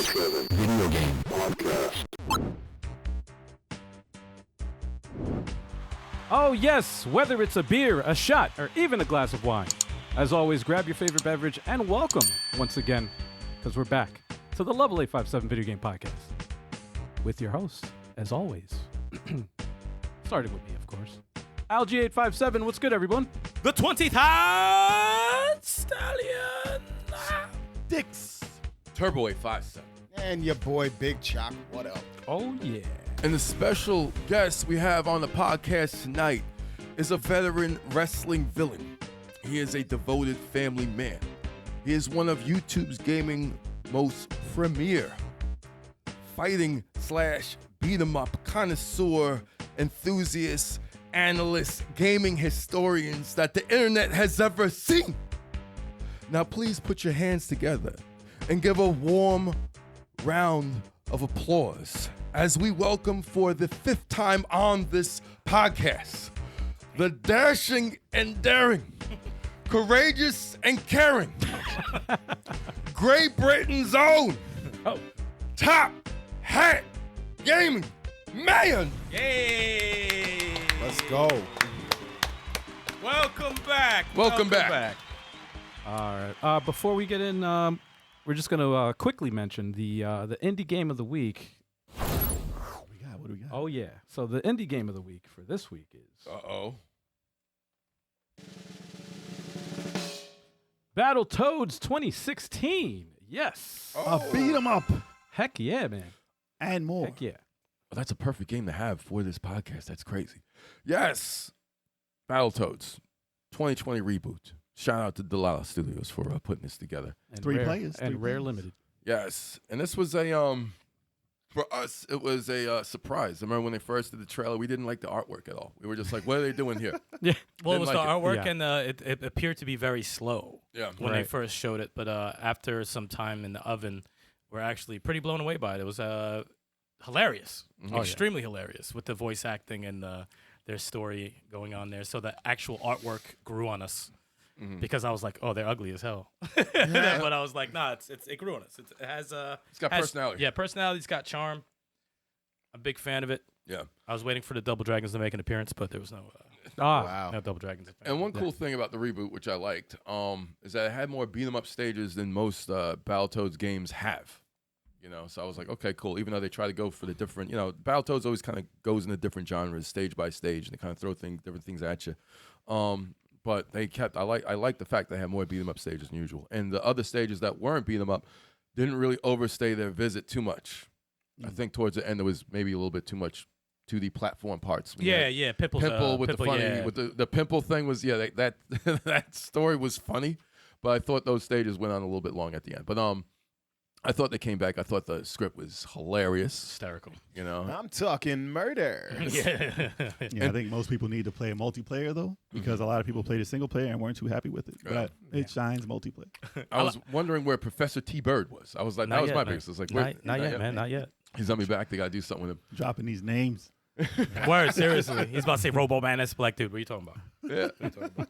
857 Video Game Podcast. Oh yes, whether it's a beer, a shot, or even a glass of wine. As always, grab your favorite beverage and welcome once again, because we're back to the Level 857 Video Game Podcast. With your host, as always, starting with me, of course, Algie857. What's good, everyone? The 20th Stallion. Dix. Turbo 857. And your boy Big Chop. What up? Oh yeah. And the special guest we have on the podcast tonight is a veteran wrestling villain. He is a devoted family man. He is one of YouTube's gaming most premier fighting / beat 'em up connoisseur, enthusiast, analyst, gaming historians that the internet has ever seen. Now please put your hands together and give a warm round of applause as we welcome for the 5th time on this podcast, the dashing and daring, courageous and caring, Great Britain's own top hat gaming man. Yay! Let's go. Welcome back. Welcome back. All right. Before we get in, we're just going to quickly mention the indie game of the week. What do we got? Oh yeah. So the indie game of the week for this week is Uh-oh. Battletoads 2016. Yes. Beat 'em up Heck yeah, man. and more. Heck yeah. Well, that's a perfect game to have for this podcast. That's crazy. Yes. Battletoads 2020 reboot. Shout out to Delilah Studios for putting this together. And Three rare, players, and three rare players. limited. Yes. And this was a for us it was a surprise. I remember when they first did the trailer, we didn't like the artwork at all. We were just like, what are they doing here? Yeah. Well, it Didn't was like the it. artwork, Yeah. and it appeared to be very slow Yeah. when they Right. first showed it. But after some time in the oven, we're actually pretty blown away by it. It was hilarious, Oh, yeah. extremely hilarious with the voice acting and their story going on there. So the actual artwork grew on us. Because I was like, oh, they're ugly as hell. But I was like, nah, it grew on us. It has It's got personality. Yeah, personality. It's got charm. I'm a big fan of it. Yeah. I was waiting for the Double Dragons to make an appearance, but there was no Wow. no Double Dragons. And one cool thing about the reboot, which I liked, is that it had more beat 'em up stages than most Battletoads games have. You know, so I was like, okay, cool. Even though they try to go for the different, Battletoads always kind of goes into different genres, stage by stage, and they kind of throw different things at you. But they kept. I like the fact they had more beat 'em up stages than usual, and the other stages that weren't beat 'em up didn't really overstay their visit too much. I think towards the end there was maybe a little bit too much 2D platform parts. Yeah, Pimple's, Pimple with Pimple, the funny yeah. with the pimple thing was that that story was funny, but I thought those stages went on a little bit long at the end. But I thought they came back. I thought the script was hilarious. hysterical. I'm talking murder. Yeah. Yeah, I think most people need to play a multiplayer though, because a lot of people played a single player and weren't too happy with it. But it shines multiplayer. I was wondering where Professor T Bird was. I was like, Not that was yet, my man. biggest. I was like, Not yet, man. Not yet. He's on me back. They got to do something with him. Dropping these names. Word, seriously. He's about to say Robo Man. That's black dude. What are you talking about? Yeah.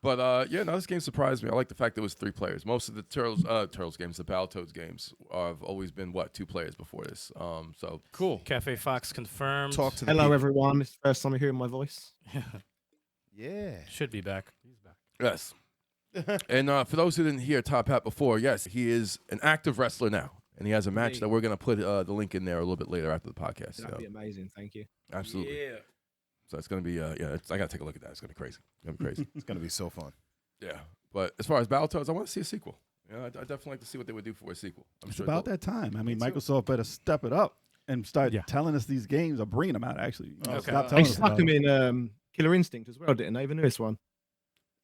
But this game surprised me. I like the fact that it was 3 players. Most of the Turtles games, the Battletoads games, have always been 2 players before this. So cool. Cafe Fox confirmed. Talk to the Hello, people. everyone. It's the first time I'm hearing my voice. Yeah. Should be back. He's back. Yes. And for those who didn't hear Top Hat before, yes, he is an active wrestler now. And he has a match that we're going to put the link in there a little bit later after the podcast. That'd be amazing. Thank you. Absolutely. Yeah. So it's going to be, I got to take a look at that. It's going to be crazy. It's going to be crazy. It's going to be so fun. Yeah. But as far as Battletoads, I want to see a sequel. I definitely like to see what they would do for a sequel. It's about that time. I mean, Microsoft better step it up and start telling us these games or bringing them out, actually. Okay. Stop They telling us stuck about him it. in Killer Instinct as well, didn't they? Even this one.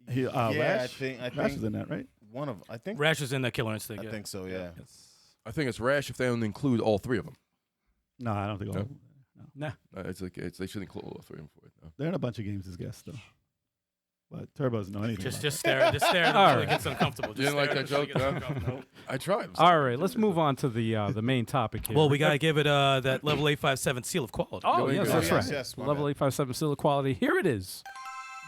He, Yeah, Rash? I Rash think was in that, right? I think Rash is in the Killer Instinct. I Yeah. think so, yeah. I think it's rash if they don't include all 3 of them. No, I don't think all. Nah. They should include all 3 of them for it. No. They're in a bunch of games as guests, though. But Turbo doesn't know anything. Just about stare at him All until right. he gets uncomfortable. You didn't like that joke? Just stare No? at him until he gets uncomfortable. I tried. All right, let's move on to the main topic here. Well, we got to give it that level 857 seal of quality. Oh, yes, go. that's Yes, right. yes, my Level bad. 857 Still Equality. Here it is.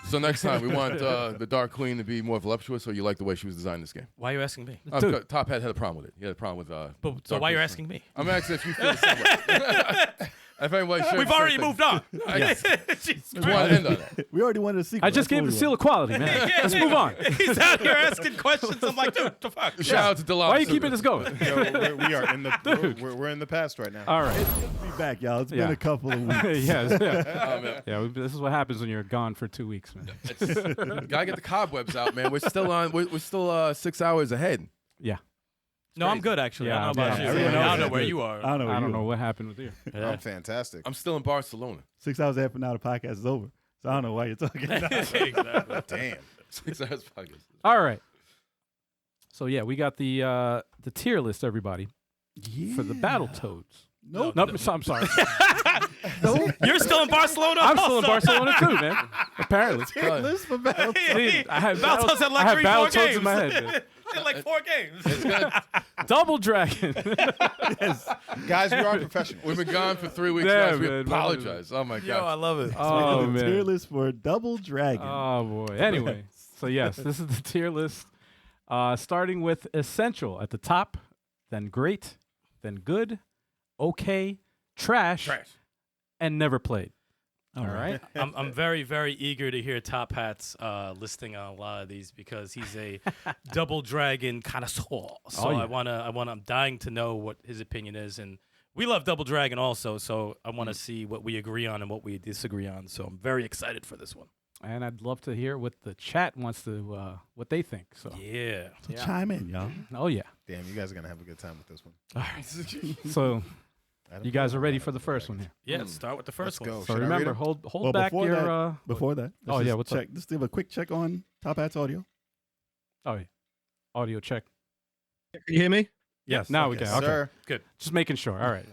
So next time we want the Dark Queen to be more voluptuous, or you like the way she was designed this game? Why are you asking me? Top Hat had a problem with it. He had a problem with. But, so Dark why are you Queen. asking me? I'm asking if you feel the same way. If anybody shares We've the same already thing. moved on. Yes. Jesus Just want to end on that. We already wanted a sequel. I just That's gave what the we seal want. of quality, man. Let's move on. He's out here asking questions. I'm like, dude, the fuck? Shout out to Delon. Why are you keeping this going? Yo, we are in the we're in the past right now. All right. Be back, y'all. It's Yeah. been a couple of weeks. yes. Yeah. Oh, man. Yeah. This is what happens when you're gone for 2 weeks, man. Gotta get the cobwebs out, man. We're still on. We're still 6 hours ahead. Yeah. No, I'm good actually. Yeah, I don't know about yeah, you. everyone I else don't know is where good. you are. I don't know. I don't know what happened with you. Yeah. I'm fantastic. I'm still in Barcelona. 6 hours after now, the podcast is over. So I don't know why you're talking. Exactly. Damn. 6 hours podcast. All right. So yeah, we got the tier list, everybody, for the Battletoads. Nope. Nope. I'm sorry. You're still in Barcelona. I'm still in also? Barcelona too, man. Apparently. Tier list for Battletoads. See, I have Battletoads had like I have 3-4 Battletoads games. in my head. Man. In like 4 games. It's gonna, Double Dragon. Guys, we are professionals. we've been gone for 3 weeks, Yeah, guys. We man. apologize. Oh my Yo, I god. love it. Oh The tier man. list for Double Dragon. Oh boy. Anyway, so yes, this is the tier list. Starting with essential at the top, then great, then good, okay, trash, and never played. All right. I'm very, very eager to hear Top Hat's listing on a lot of these because he's a Double Dragon connoisseur. So yeah. I'm dying to know what his opinion is, and we love Double Dragon also. So I want to see what we agree on and what we disagree on. So I'm very excited for this one. And I'd love to hear what the chat wants to, what they think. So, Yeah. So chime in, y'all. oh yeah. Damn, you guys are gonna have a good time with this one. So Adam, you guys are ready for the first one here. Yeah. Let's start with the first Let's one. go. So Should I read remember, them? hold Well, back before your. that- Before that, Oh, yeah, what's up? check. Let's give a quick check on Top Hat's audio. Oh yeah. Audio check. Can you hear me? Yes. Now we Yes, can. Okay. sir. Just making sure. All right.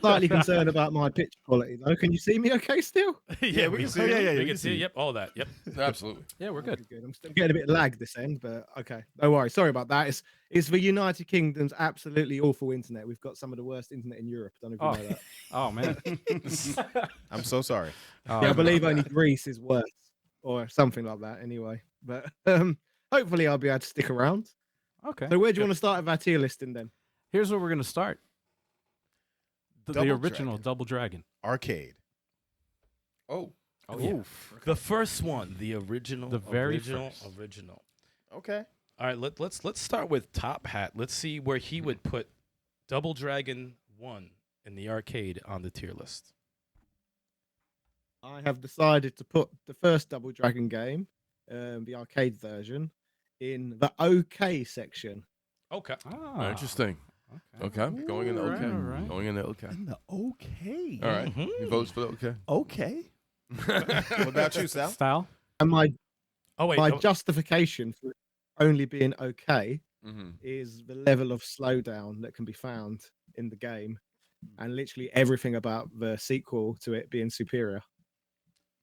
Slightly concerned about my picture quality though. Can you see me okay still? Yeah, we can see Oh, you. yeah, yeah, We we can can see. see. Yep. All that. Yep. Absolutely. Yeah, we're good. Good. I'm still getting a bit lag this end, but okay. No worries. Sorry about that. It's the United Kingdom's absolutely awful internet. We've got some of the worst internet in Europe. Don't know if you know that. Oh man. I'm so sorry. Oh, Yeah, I believe only Greece is worse or something like that anyway. But hopefully I'll be able to stick around. Okay. So where do you want to start with our tier listing then? Here's where we're gonna start. The Double original Dragon. Double Dragon. Arcade. Oh. Oh yeah. The first one, the original. The very original. first. Original. Okay. All right, let's start with Top Hat. Let's see where he would put Double Dragon 1 in the arcade on the tier list. I have decided to put the first Double Dragon game, the arcade version, in the OK section. Okay. Ah, Interesting. Okay. Going in the okay. all right. Going in the okay. And the okay. All right. He votes for the okay. Okay. What about you, Sal? Style. And my Oh wait. my oh, justification for it only being okay Mm-hmm. is the level of slowdown that can be found in the game, and literally everything about the sequel to it being superior.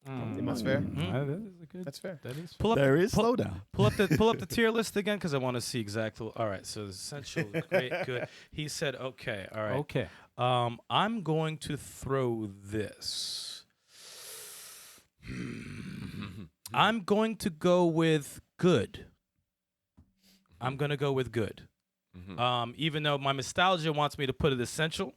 That's fair. That is a good. That's fair. That is. pull up. There is pull, slowdown. pull up the tier list again because I want to see exactly. All right. So essential, great, good. He said okay. All right. Okay. I'm going to throw this. I'm going to go with good. I'm going to go with good. Even though my nostalgia wants me to put it essential,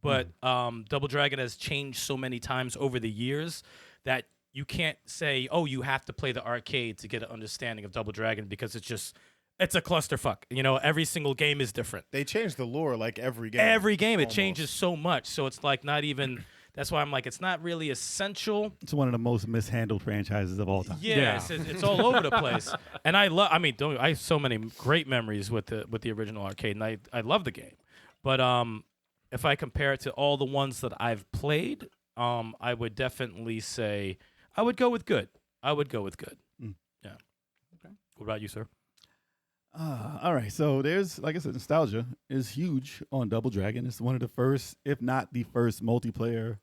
but Double Dragon has changed so many times over the years that you can't say, oh, you have to play the arcade to get an understanding of Double Dragon because it's a clusterfuck. You know, every single game is different. They changed the lore like every game. Every game, it almost. changes so much. So it's like not even, that's why I'm like, it's not really essential. It's one of the most mishandled franchises of all time. Yeah, Yeah. it's all over the place. And I love, I have so many great memories with the original arcade, and I love the game. But if I compare it to all the ones that I've played, I would definitely say I would go with good. I would go with good. Yeah. Okay. What about you, sir? All right. So there's, like I said, nostalgia is huge on Double Dragon. It's one of the first, if not the first, multiplayer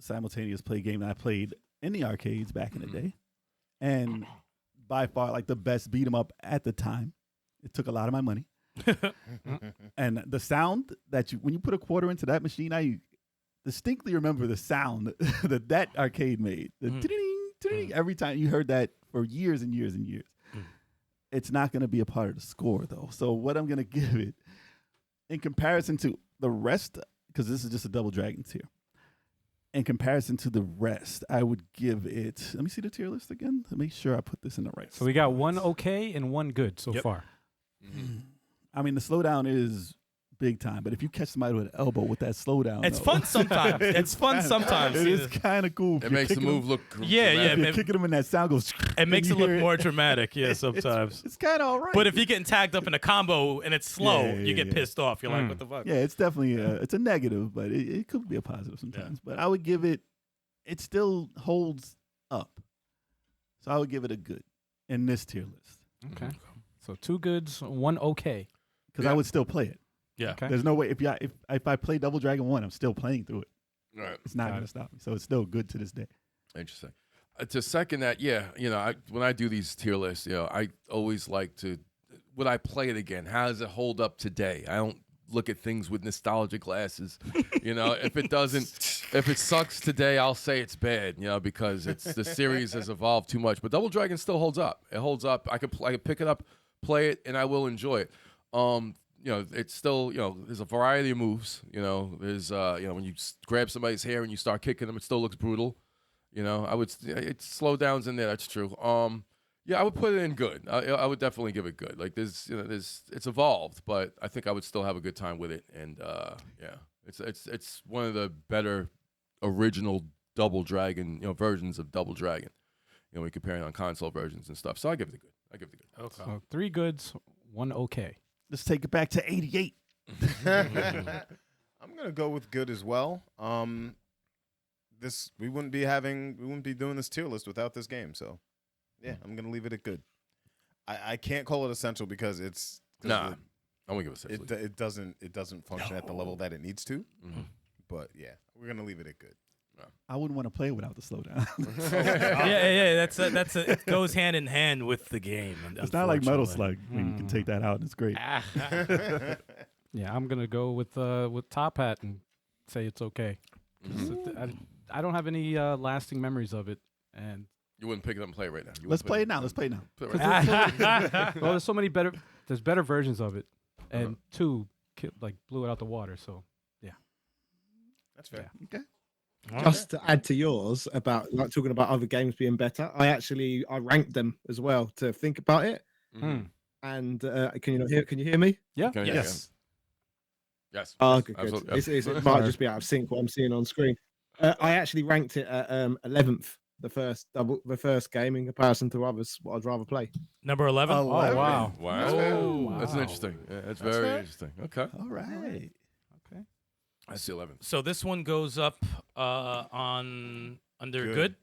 simultaneous play game that I played in the arcades back in the day. And by far, like the best beat 'em up at the time. It took a lot of my money. And the sound that when you put a quarter into that machine, I distinctly remember the sound that arcade made. The ding, every time. You heard that for years and years and years. It's not going to be a part of the score, though. So what I'm going to give it, in comparison to the rest, because this is just a Double Dragon tier, in comparison to the rest, I would give it, let me see the tier list again to make sure I put this in the right So we got one okay and one good so far. I mean, the slowdown is big time, but if you catch somebody with an elbow with that slowdown, It's fun sometimes. It's fun sometimes. It is kind of cool. It makes the move look Yeah, dramatic. You're kicking them and that sound goes. It makes and it you look hear more dramatic, yeah, sometimes. It's kind of all right. But if you're getting tagged up in a combo and it's slow, you get pissed off. You're like, what the fuck? yeah, it's definitely it's a negative, but it could be a positive sometimes. But I would give it. It still holds up, so I would give it a good in this tier list. Okay. So 2 goods, 1 okay. Because I would still play it. Yeah. Okay. There's no way if I play Double Dragon 1, I'm still playing through it. Right. It's not going to stop me. So it's still good to this day. Interesting. To second that, when I do these tier lists, I always like to, would I play it again? How does it hold up today? I don't look at things with nostalgia glasses. If it sucks today, I'll say it's bad, because the series has evolved too much. But Double Dragon still holds up. It holds up. I could pick it up, play it, and I will enjoy it. It's still, there's a variety of moves. There's, when you grab somebody's hair and you start kicking them, it still looks brutal. It's slowdowns in there. That's true. I would put it in good. I would definitely give it good. Like it's evolved, but I think I would still have a good time with it. And it's one of the better original Double Dragon, versions of Double Dragon. When you're comparing on console versions and stuff. So I give it a good. Okay. So 3 goods, 1 okay. Let's take it back to 88. I'm gonna go with good as well. We wouldn't be doing this tier list without this game. So, yeah, I'm gonna leave it at good. I can't call it essential because it's I'm gonna give it essential. it doesn't function at the level that it needs to. But yeah, we're gonna leave it at good. I wouldn't want to play without the slowdown. That's it goes hand in hand with the game. It's not like Metal Slug when you can take that out and it's great. Yeah, I'm gonna go with Top Hat and say it's okay. I don't have any lasting memories of it, and You wouldn't pick it up and play it right now. Let's play it now. Let's play it now. Put it right now. well, there's so many better. There's better versions of it, and 2 blew it out the water. So That's fair. Okay. Just to add to yours about talking about other games being better, I ranked them as well to think about it. And can you not hear? Can you hear me? Yeah. Okay, Yes. Yes. Oh, good. Absolutely. It might just be out of sync what I'm seeing on screen. I actually ranked it at 11th, the first game in comparison to others. What I'd rather play. Number 11. Oh wow. Wow. That's Wow. interesting. Yeah, that's very fair. interesting. Okay. All right. Okay. I see 11. So this one goes up under good.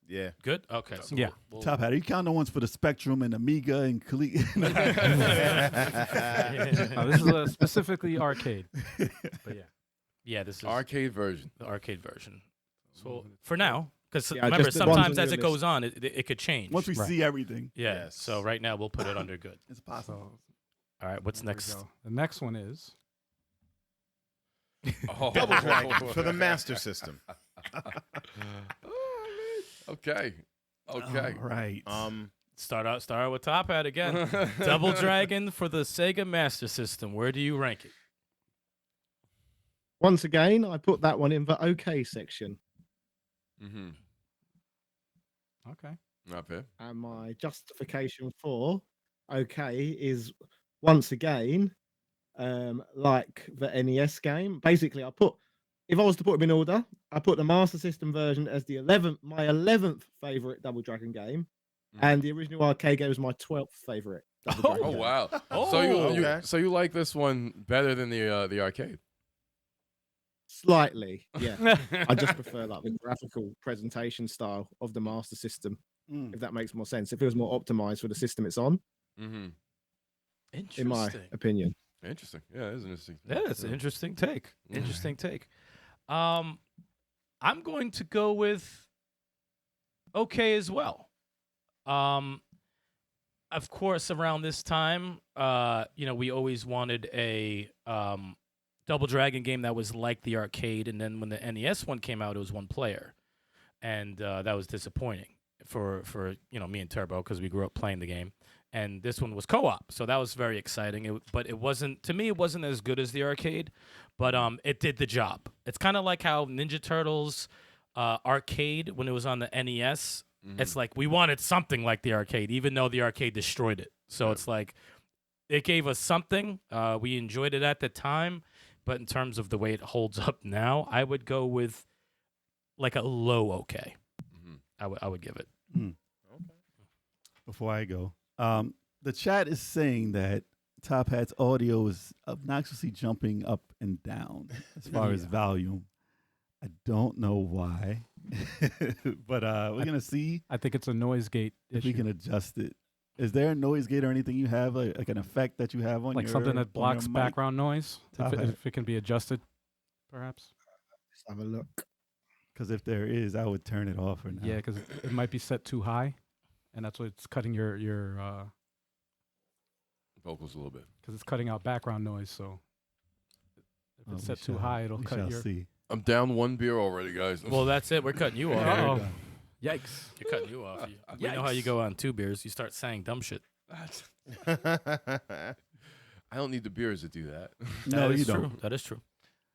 Yeah. Good. Okay. So Yeah. Top Hat. Are you counting the ones for the Spectrum and Amiga and This is specifically arcade. But Yeah, this is Arcade version. the arcade version. So for now, because Yeah, remember, just the ones sometimes on as your it goes on, it could change. Once we Right. see everything, Yeah. Yes. So right now we'll put it under good. it's possible. All right. What's there we next? go. The next one is Oh. Double Dragon for the Master System. Okay. Okay. All right. Start out with Top Hat again. Double Dragon for the Sega Master System. Where do you rank it? Once again, I put that one in the okay section. Mm-hmm. okay. Not bad. And my justification for okay is once again, like the NES game. Basically, if I was to put them in order, I put the Master System version as my 11th favorite Double Dragon game, and the original arcade game was my 12th favorite. Double Dragon Oh game. wow. Oh, So you like this one better than the arcade? Slightly, yeah. I just prefer like the graphical presentation style of the Master System, if that makes more sense. It feels more optimized for the system it's on, Mm-hmm. in my opinion. Interesting. Yeah, it is interesting. Yeah, that's an interesting take. Interesting take. I'm going to go with okay as well. Of course, around this time, we always wanted a Double Dragon game that was like the arcade, and then when the NES one came out, it was one player, and that was disappointing for me and Turbo because we grew up playing the game, and this one was co-op, so that was very exciting. But it wasn't, to me, it wasn't as good as the arcade, but it did the job. It's kind of like how Ninja Turtles arcade when it was on the NES. It's like we wanted something like the arcade, even though the arcade destroyed it. So it's like it gave us something. We enjoyed it at the time, but in terms of the way it holds up now, I would go with like a low okay. I would give it. Okay. Before I go, the chat is saying that Top Hat's audio is obnoxiously jumping up and down as far as volume. I don't know why, but we're gonna see. I think it's a noise gate if issue. we can adjust it. Is there a noise gate or anything you have, like an effect that you have on like your, something that blocks on your mic? background noise? If it can be adjusted, perhaps. Let's have a look. Because if there is, I would turn it off for now. Yeah, because it might be set too high, and that's what it's cutting your vocals a little bit. because it's cutting out background noise. So if it's we set too shall- high, it'll we cut shall your. see. I'm down 1 beer already, guys. Well, that's it. We're cutting you off. Uh-oh. done. Yikes! You're cutting you off. We know how you go on 2 beers. You start saying dumb shit. I don't need the beers to do that. No, That you is true. don't. That is true.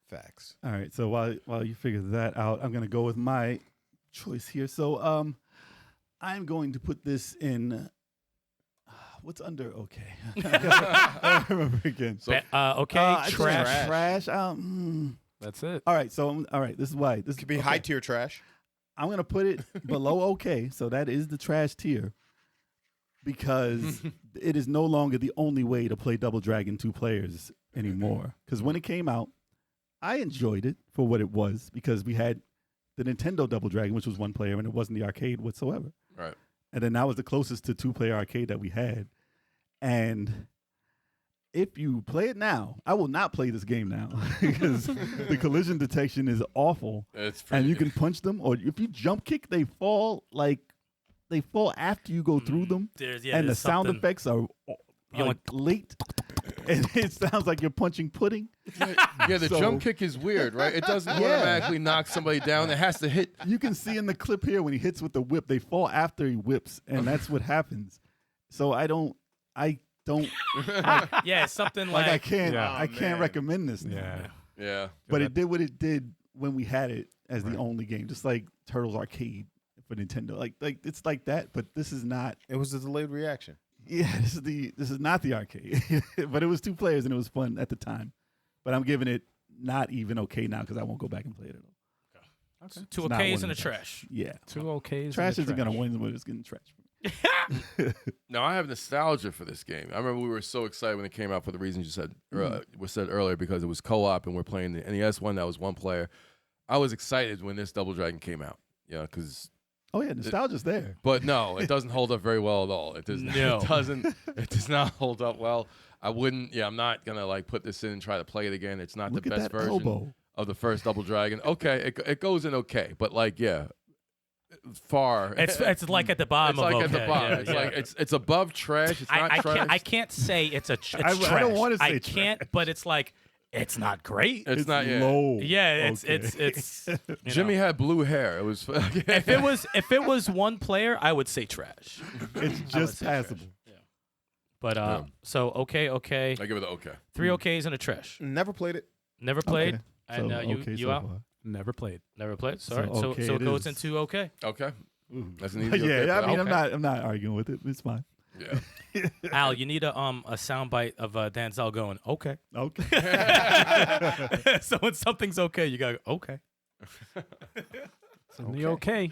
Facts. All right. So while you figure that out, I'm gonna go with my choice here. So I'm going to put this in. What's under okay? I don't remember again. So, Okay, I trash. said trash. That's it. All right. So all right. This is why. This Could be okay. high tier trash. I'm gonna put it below okay. So that is the trash tier because it is no longer the only way to play Double Dragon 2 players anymore. Because when it came out, I enjoyed it for what it was because we had the Nintendo Double Dragon, which was 1 player, and it wasn't the arcade whatsoever. right. And then that was the closest to 2-player arcade that we had. And if you play it now, I will not play this game now because the collision detection is awful. It's And you can punch them, or if you jump kick, they fall after you go through them. And the sound effects are late. And it sounds like you're punching pudding. Yeah, the So- jump kick is weird, right? It doesn't automatically knock somebody down. It has to hit. You can see in the clip here when he hits with the whip, they fall after he whips, and that's what happens. So I don't Yeah, something like like I can't Yeah. I can't man. recommend this now. Yeah. Yeah. But it did what it did when we had it as the only game, just like Turtles Arcade for Nintendo. Like it's like that, but this is not. It was a delayed reaction. Yeah, this is not the arcade, but it was 2 players and it was fun at the time. But I'm giving it not even okay now because I won't go back and play it at all. Okay. 2 It's not okays one and a of the trash. Yeah, 2 okays. trash and a isn't gonna trash. win when it's getting trash. Now I have nostalgia for this game. I remember we were so excited when it came out for the reasons you said was said earlier because it was co-op and we're playing the NES one that was 1 player. I was excited when this Double Dragon came out. Yeah, because Oh yeah, nostalgia's there. but no, it doesn't hold up very well at all. It does. No. It doesn't. It does not hold up well. I wouldn't. Yeah, I'm not gonna like put this in and try to play it again. It's not Look the at best that version elbow. of the first Double Dragon. Okay, it goes in okay, but like yeah, far. It's like at the bottom It's like of at the okay. bottom. Yeah, it's yeah. like it's above trash. It's not trash. I can't say it's trash. I don't wanna say I can't, but it's like it's not great. It's not. Yeah. low. Yeah, it's Okay. you Jimmy know. had blue hair. It was. If it was 1 player, I would say trash. It's just say passable. But Yeah. so okay. I give it the okay. 3 okays and a trash. Never played it. Never played. Okay. And So, you okay you so out? far. Never played. Never played. So, Sorry. So okay, it it goes is. into okay. Okay. Ooh. That's an easy. Yeah, okay, I mean, okay. I'm not arguing with it. It's fine. Yeah. Al, you need a soundbite of Denzel going okay. Okay. So when something's okay, you gotta go okay. It's in the okay.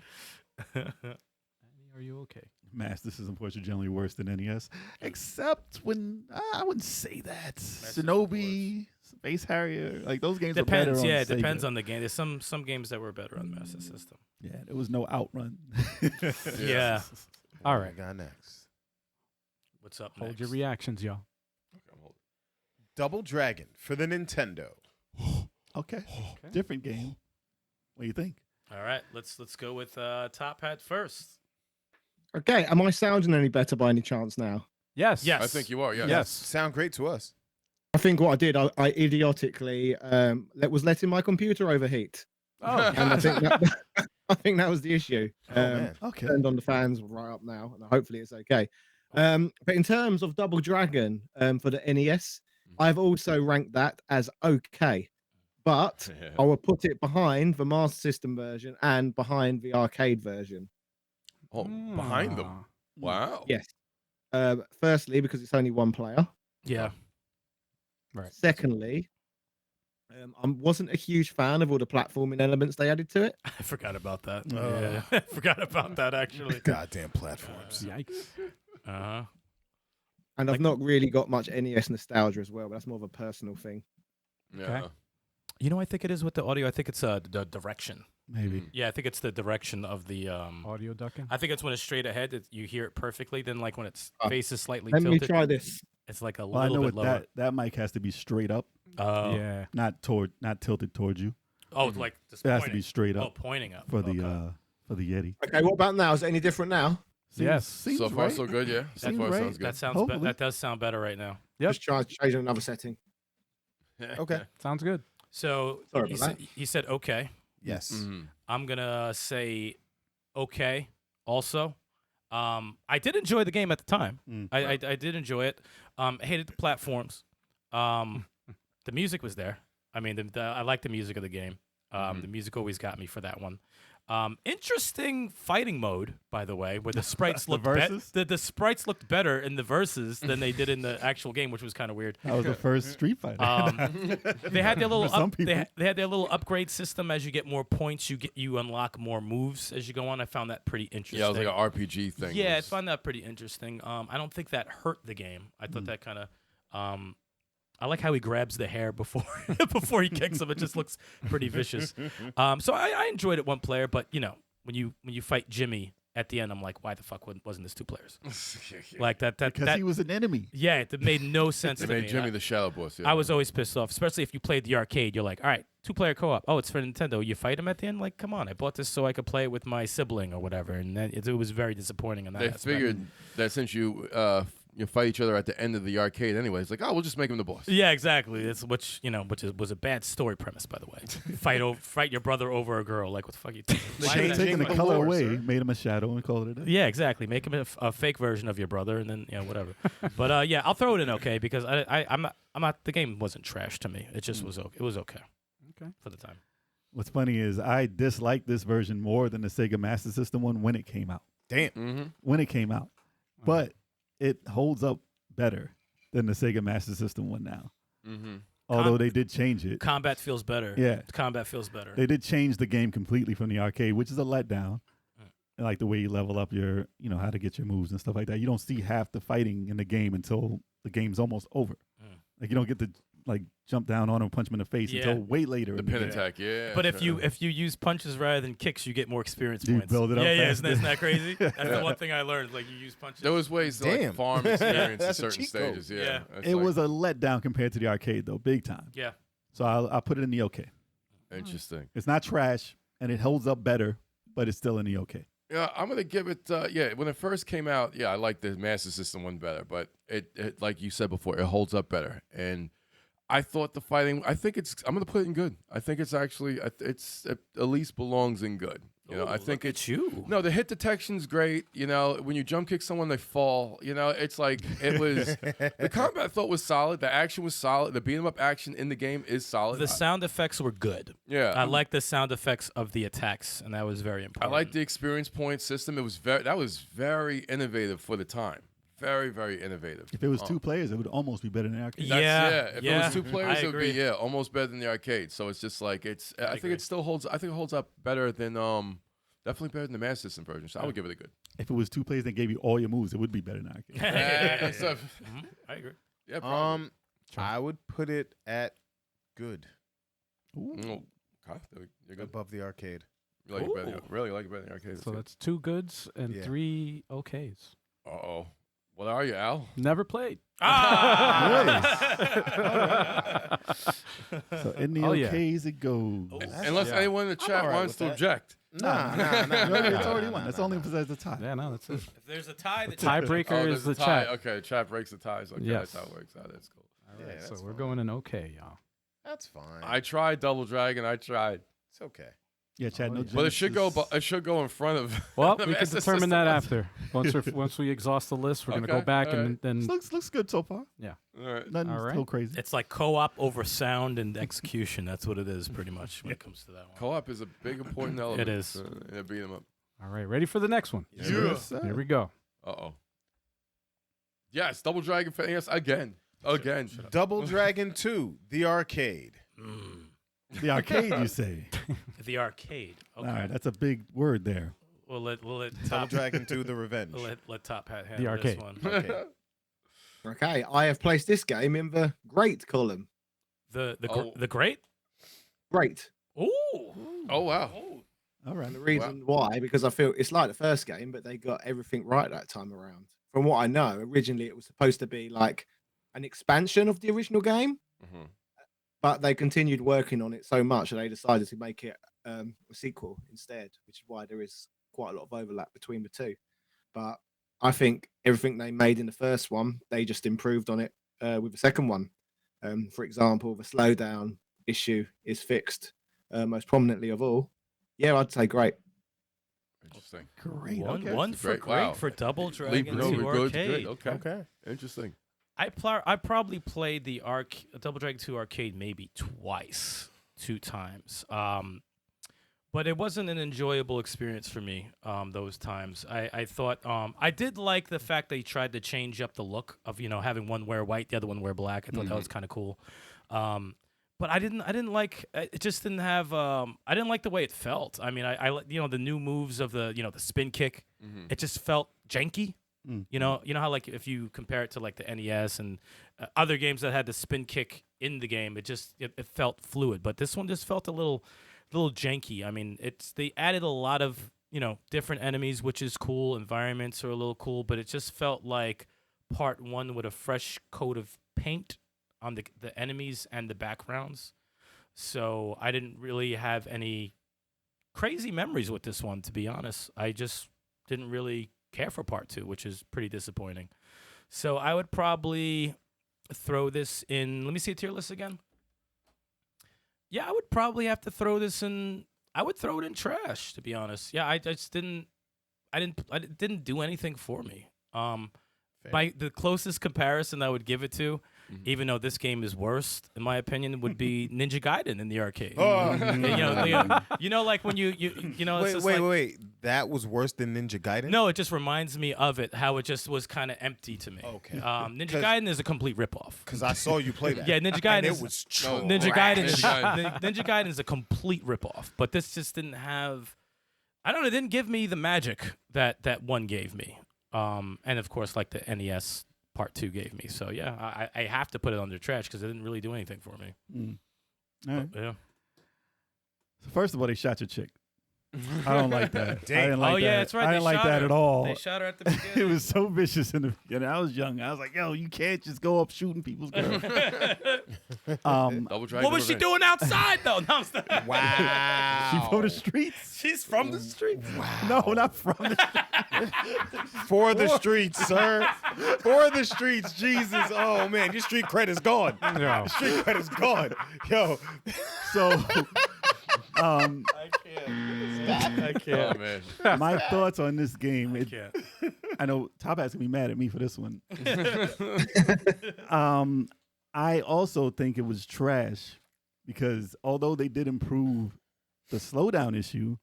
Are you okay? Master System ports are generally worse than NES, except when I wouldn't say that. Shinobi, Space Harrier, like those games Depends. are better Yeah, on it depends Sega. on the game. There's some games that were better on Master System. Yeah, there was no outrun. Yeah. All right. Got next. What's up? Hold next? your reactions, y'all. Double Dragon for the Nintendo. Okay. Different game. What do you think? All right, let's go with Top Hat first. Okay, am I sounding any better by any chance now? Yes. Yes. I think you are. Yeah. Yes. Sound great to us. I think what I did, I idiotically was letting my computer overheat. Oh. And I think I think that was the issue. man. Okay. Turned on the fans right up now, and hopefully it's okay. But in terms of Double Dragon for the NES, I've also ranked that as okay. But Yeah. I will put it behind the Master System version and behind the arcade version. Oh, behind them. Ah. Wow. Yes. Firstly, because it's only one player. Yeah. Right. Secondly, I wasn't a huge fan of all the platforming elements they added to it. I forgot about that. Yeah. I forgot about that actually. Goddamn platforms. Yikes. Uh-huh. And I've not really got much NES nostalgia as well, but that's more of a personal thing. Yeah. Okay. You know, I think it is with the audio. I think it's the direction. Maybe. Yeah, I think it's the direction of the. Audio ducking. I think it's when it's straight ahead, you hear it perfectly. Then, like when its Oh. face is slightly Let me tilted, try this. it's like a Well, I little know bit what lower. that mic has to be straight up, Yeah. not tilted towards you. Oh, like just It has pointing. to be straight Oh, up pointing up for the Okay. Yeti. Okay, what about now? Is it any different now? Yes. Seems So far, right. so good. Yeah. So Seems far, right. sounds good. That sounds. Hopefully. That does sound better right now. Yep. Just try changing another setting. Okay. Sounds good. So Sorry he about said, he said okay. Yes. Mhm. I'm gonna say okay. Also, I did enjoy the game at the time. Mm. I did enjoy it. I hated the platforms. The music was there. I mean, I like the music of the game. The music always got me for that one. Interesting fighting mode, by the way, where the sprites The looked versus? the sprites looked better in the verses than they did in the actual game, which was kind of weird. That was the first Street Fighter. They had their little For some up, they, people. had, they had their little upgrade system. As you get more points, you unlock more moves as you go on. I found that pretty interesting. Yeah, it was like an RPG thing. Yeah, I It was- found that pretty interesting. I don't think that hurt the game. I thought that kind of. I like how he grabs the hair before before he kicks him. It just looks pretty vicious. So I enjoyed it one player, but you know when you fight Jimmy at the end, I'm like, why the fuck wasn't this two players? Like that because he was an enemy. yeah, it made no sense They to made me. Jimmy the Shadow Boss. Yeah. I was always pissed off, especially if you played the arcade. You're like, all right, 2-player co-op. Oh, it's for Nintendo. You fight him at the end? Like, come on. I bought this so I could play it with my sibling or whatever. And then it was very disappointing in that They aspect. figured that since you fight each other at the end of the arcade anyway, it's like, oh, we'll just make him the boss. Yeah, exactly. It's was a bad story premise, by the way. Fight your brother over a girl. Like, what the fuck you? They Why should did have that- taken the the color lore, away, sir. made him a shadow, and called it a day. Yeah, exactly. Make him a fake version of your brother, and then whatever. But yeah, I'll throw it in okay because I'm not. The game wasn't trash to me. It just was okay. It was okay. Okay. For the time. What's funny is I disliked this version more than the Sega Master System one when it came out. Damn. Mm-hmm. When it came out, but it holds up better than the Sega Master System one now. Mm-hmm. Although they did change it. Combat feels better. Yeah. Combat feels better. They did change the game completely from the arcade, which is a letdown. And like the way you level up your, how to get your moves and stuff like that. You don't see half the fighting in the game until the game's almost over. Like you don't get to like jump down on him and punch him in the face Yeah. until way later. The in the pin game. attack, yeah. But if you use punches rather than kicks, you get more experience You points. build it up Yeah, faster. isn't that crazy? That's the one thing I learned. Like you use punches. there was ways to like, Damn. farm experience in That's a certain cheat code. stages. Yeah, Yeah. It's It like- was a letdown compared to the arcade though, big time. Yeah. So I'll put it in the okay. interesting. It's not trash and it holds up better, but it's still in the okay. Yeah, I'm gonna give it. When it first came out, I liked the Master System one better, but it like you said before, it holds up better. And I thought the fighting. I'm gonna put it in good. I think it's actually. It at least belongs in good. I think it's you. No, the hit detection's great. When you jump kick someone, they fall. It's like it was. The combat I thought was solid. The action was solid. The beat 'em up action in the game is solid. The sound effects were good. Yeah, I like the sound effects of the attacks, and that was very I important. like the experience point system. That was very innovative for the time. Very, very innovative. If it was 2 players, it would almost be better than the arcade. If it was 2 players, I it would be agree. almost better than the arcade. So it's just like I think agree. it still holds. I think it holds up better than definitely better than the Master System version. So I would give it a good. If it was 2 players that gave you all your moves, it would be better than the arcade. Yeah, so- I agree. yeah, probably. I would put it at good Oh, God, you're good. above the arcade. You like it better, really like it better than the arcade. So that's 2 goods and Yeah. 3 okays. Uh-oh. What are you, Al? Never played. So in the Oh, yeah. okays it goes. Unless anyone in the chat alright wants with to that. object. Nah. It's already won. That's only besides the tie. Yeah, no, that's it. If there's a tie, the Tiebreaker Oh, is there's the a tie. chat. Okay, the chat breaks the ties. Okay, Yes. that's how it works out. That's cool. All right, Yeah, so that's we're fine. going in okay, y'all. That's fine. I tried Double Dragon. I tried. It's okay. Yeah, Chad. No, But it should go. It should go in front of. Well, the we can Master determine System that ones. after. Once we exhaust the list, we're gonna go Okay, back all and right. then looks good so far. yeah. All right. Nothing All right. still crazy. It's like co-op over sound and execution. That's what it is, pretty much, when it comes to that one. Co-op is a big important element. is. In a beat 'em up. All right, ready for the next one? Yes, sir. Here we go. Uh-oh. Yes, Double Dragon for NES again. Again. Double Dragon 2, the arcade. The arcade, you say? The arcade. Okay. All right, that's a big word there. We'll let Double Top Dragon 2, the Revenge. let Top Hat handle arcade. this one. Okay. Okay, I have placed this game in the great column. The great. Great. Ooh. Oh wow. All right. And the reason why, because I feel it's like the first game, but they got everything right that time around. From what I know, originally it was supposed to be like an expansion of the original game, but they continued working on it so much that they decided to make it a sequel instead, which is why there is quite a lot of overlap between the two. But I think everything they made in the first one, they just improved on it with the second one. For example, the slowdown issue is fixed most prominently of all. Yeah, I'd say great. Interesting. Great. One, Okay. one for Great, great wow. for Double Leap Dragon over 2 good to arcade. good. Okay. Interesting. I probably played the Double Dragon 2 arcade maybe two times. But it wasn't an enjoyable experience for me those times. I thought I did like the fact they tried to change up the look of having one wear white, the other one wear black. I thought that was kind of cool. But I didn't like it. Just didn't have. I didn't like the way it felt. I mean, I the new moves of the the spin kick. It just felt janky. You know how like if you compare it to like the NES and other games that had the spin kick in the game, it felt fluid. But this one just felt a little janky. I mean, they added a lot of different enemies, which is cool. Environments are a little cool, but it just felt like part one with a fresh coat of paint on the enemies and the backgrounds. So I didn't really have any crazy memories with this one, to be honest. I just didn't really care for part two, which is pretty disappointing. So I would probably throw this in. Let me see a tier list again. Yeah, I would probably have to throw this in. I would throw it in trash, to be honest. Yeah, I just didn't. It didn't do anything for me. The closest comparison I would give it to, even though this game is worse, in my opinion, would be Ninja Gaiden in the arcade. Like when Wait. That was worse than Ninja Gaiden? No, it just reminds me of it, how it just was kind of empty to me. Okay. Ninja Gaiden is a complete ripoff. Because I saw you play that. Yeah, Ninja Gaiden and is it was Ninja Gaiden. Ninja Ninja Gaiden is a complete ripoff. But this just didn't have. I don't know. It didn't give me the magic that one gave me. And of course, like the NES Part 2 gave me. So yeah, I have to put it under trash because it didn't really do anything for me. All right. Yeah. So first of all, they shot your chick. I don't like that. I didn't like Oh that. yeah, that's right. I They didn't like shot that her. at all. They shot her at the It beginning. was so vicious in the beginning. I was young. I was like, yo, you can't just go up shooting people's girls. Double Dragon. What was she Revenge. doing outside though? No, I'm sorry. Wow. She from the streets? She's from the street. No, not from the For the streets, sir. For the streets, Jesus. Oh, man, your street cred is gone. Yeah. Your street cred is gone. Yo. So I can't. Oh man. my thoughts on this game. I can't. I know Top Hat's gonna be mad at me for this one. I also think it was trash because although they did improve the slowdown issue,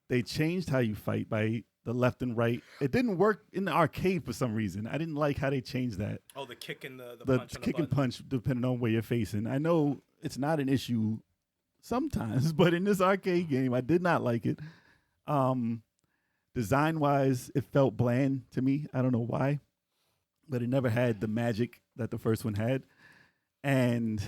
they changed how you fight by the left and right. It didn't work in the arcade for some reason. I didn't like how they changed that. Oh, the kick and the The punch. kick and punch, depending on where you're facing. I know it's not an issue sometimes, but in this arcade game, I did not like it. Design-wise, it felt bland to me. I don't know why, but it never had the magic that the first one had. And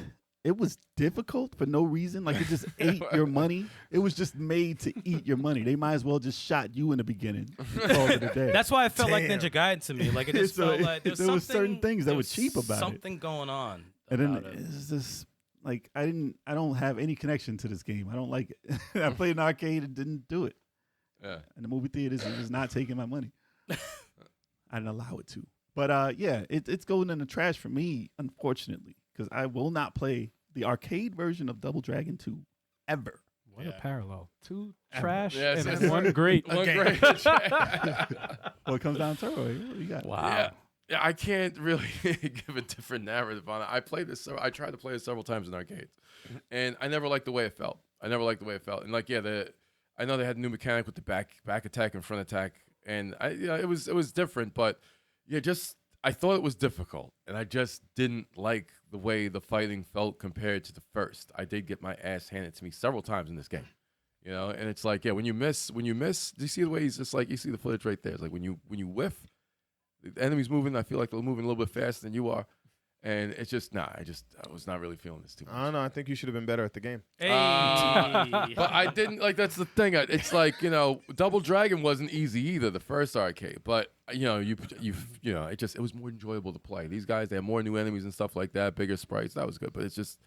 it was difficult for no reason. Like, it just ate your money. It was just made to eat your money. They might as well just shot you in the beginning. Call it a day. That's why I felt like Damn. Ninja Gaiden to me. Like it just So felt like there was certain things that were cheap about it. Something going on. And then about it. it's just like I don't have any connection to this game. I don't like it. I played an arcade and didn't do it. Yeah. And the movie theaters is just not taking my money. I didn't allow it to. But yeah, it's going in the trash for me, unfortunately, because I will not play the arcade version of Double Dragon 2 ever. What a Yeah. parallel. 2 trash Yes, and yes. 1 great. One Okay. great. Well, it comes down to Turbo. You got Wow. Yeah, I can't really give a different narrative on it. I played this. I tried to play it several times in arcades, and I never liked the way it felt. And like, I know they had a new mechanic with the back attack and front attack, and it was different. But yeah, I thought it was difficult, and I just didn't like the way the fighting felt compared to the first. I did get my ass handed to me several times in this game, and it's like, yeah, when you miss, do you see the way he's just like, you see the footage right there? It's like when you whiff. The enemy's moving. I feel like they're moving a little bit faster than you are, and it's just I was not really feeling this too much. I don't know. I think you should have been better at the game. Hey. But I didn't like. That's the thing. It's like Double Dragon wasn't easy either. The first arcade, but it was more enjoyable to play. These guys, they have more new enemies and stuff like that, bigger sprites. That was good, but it's just,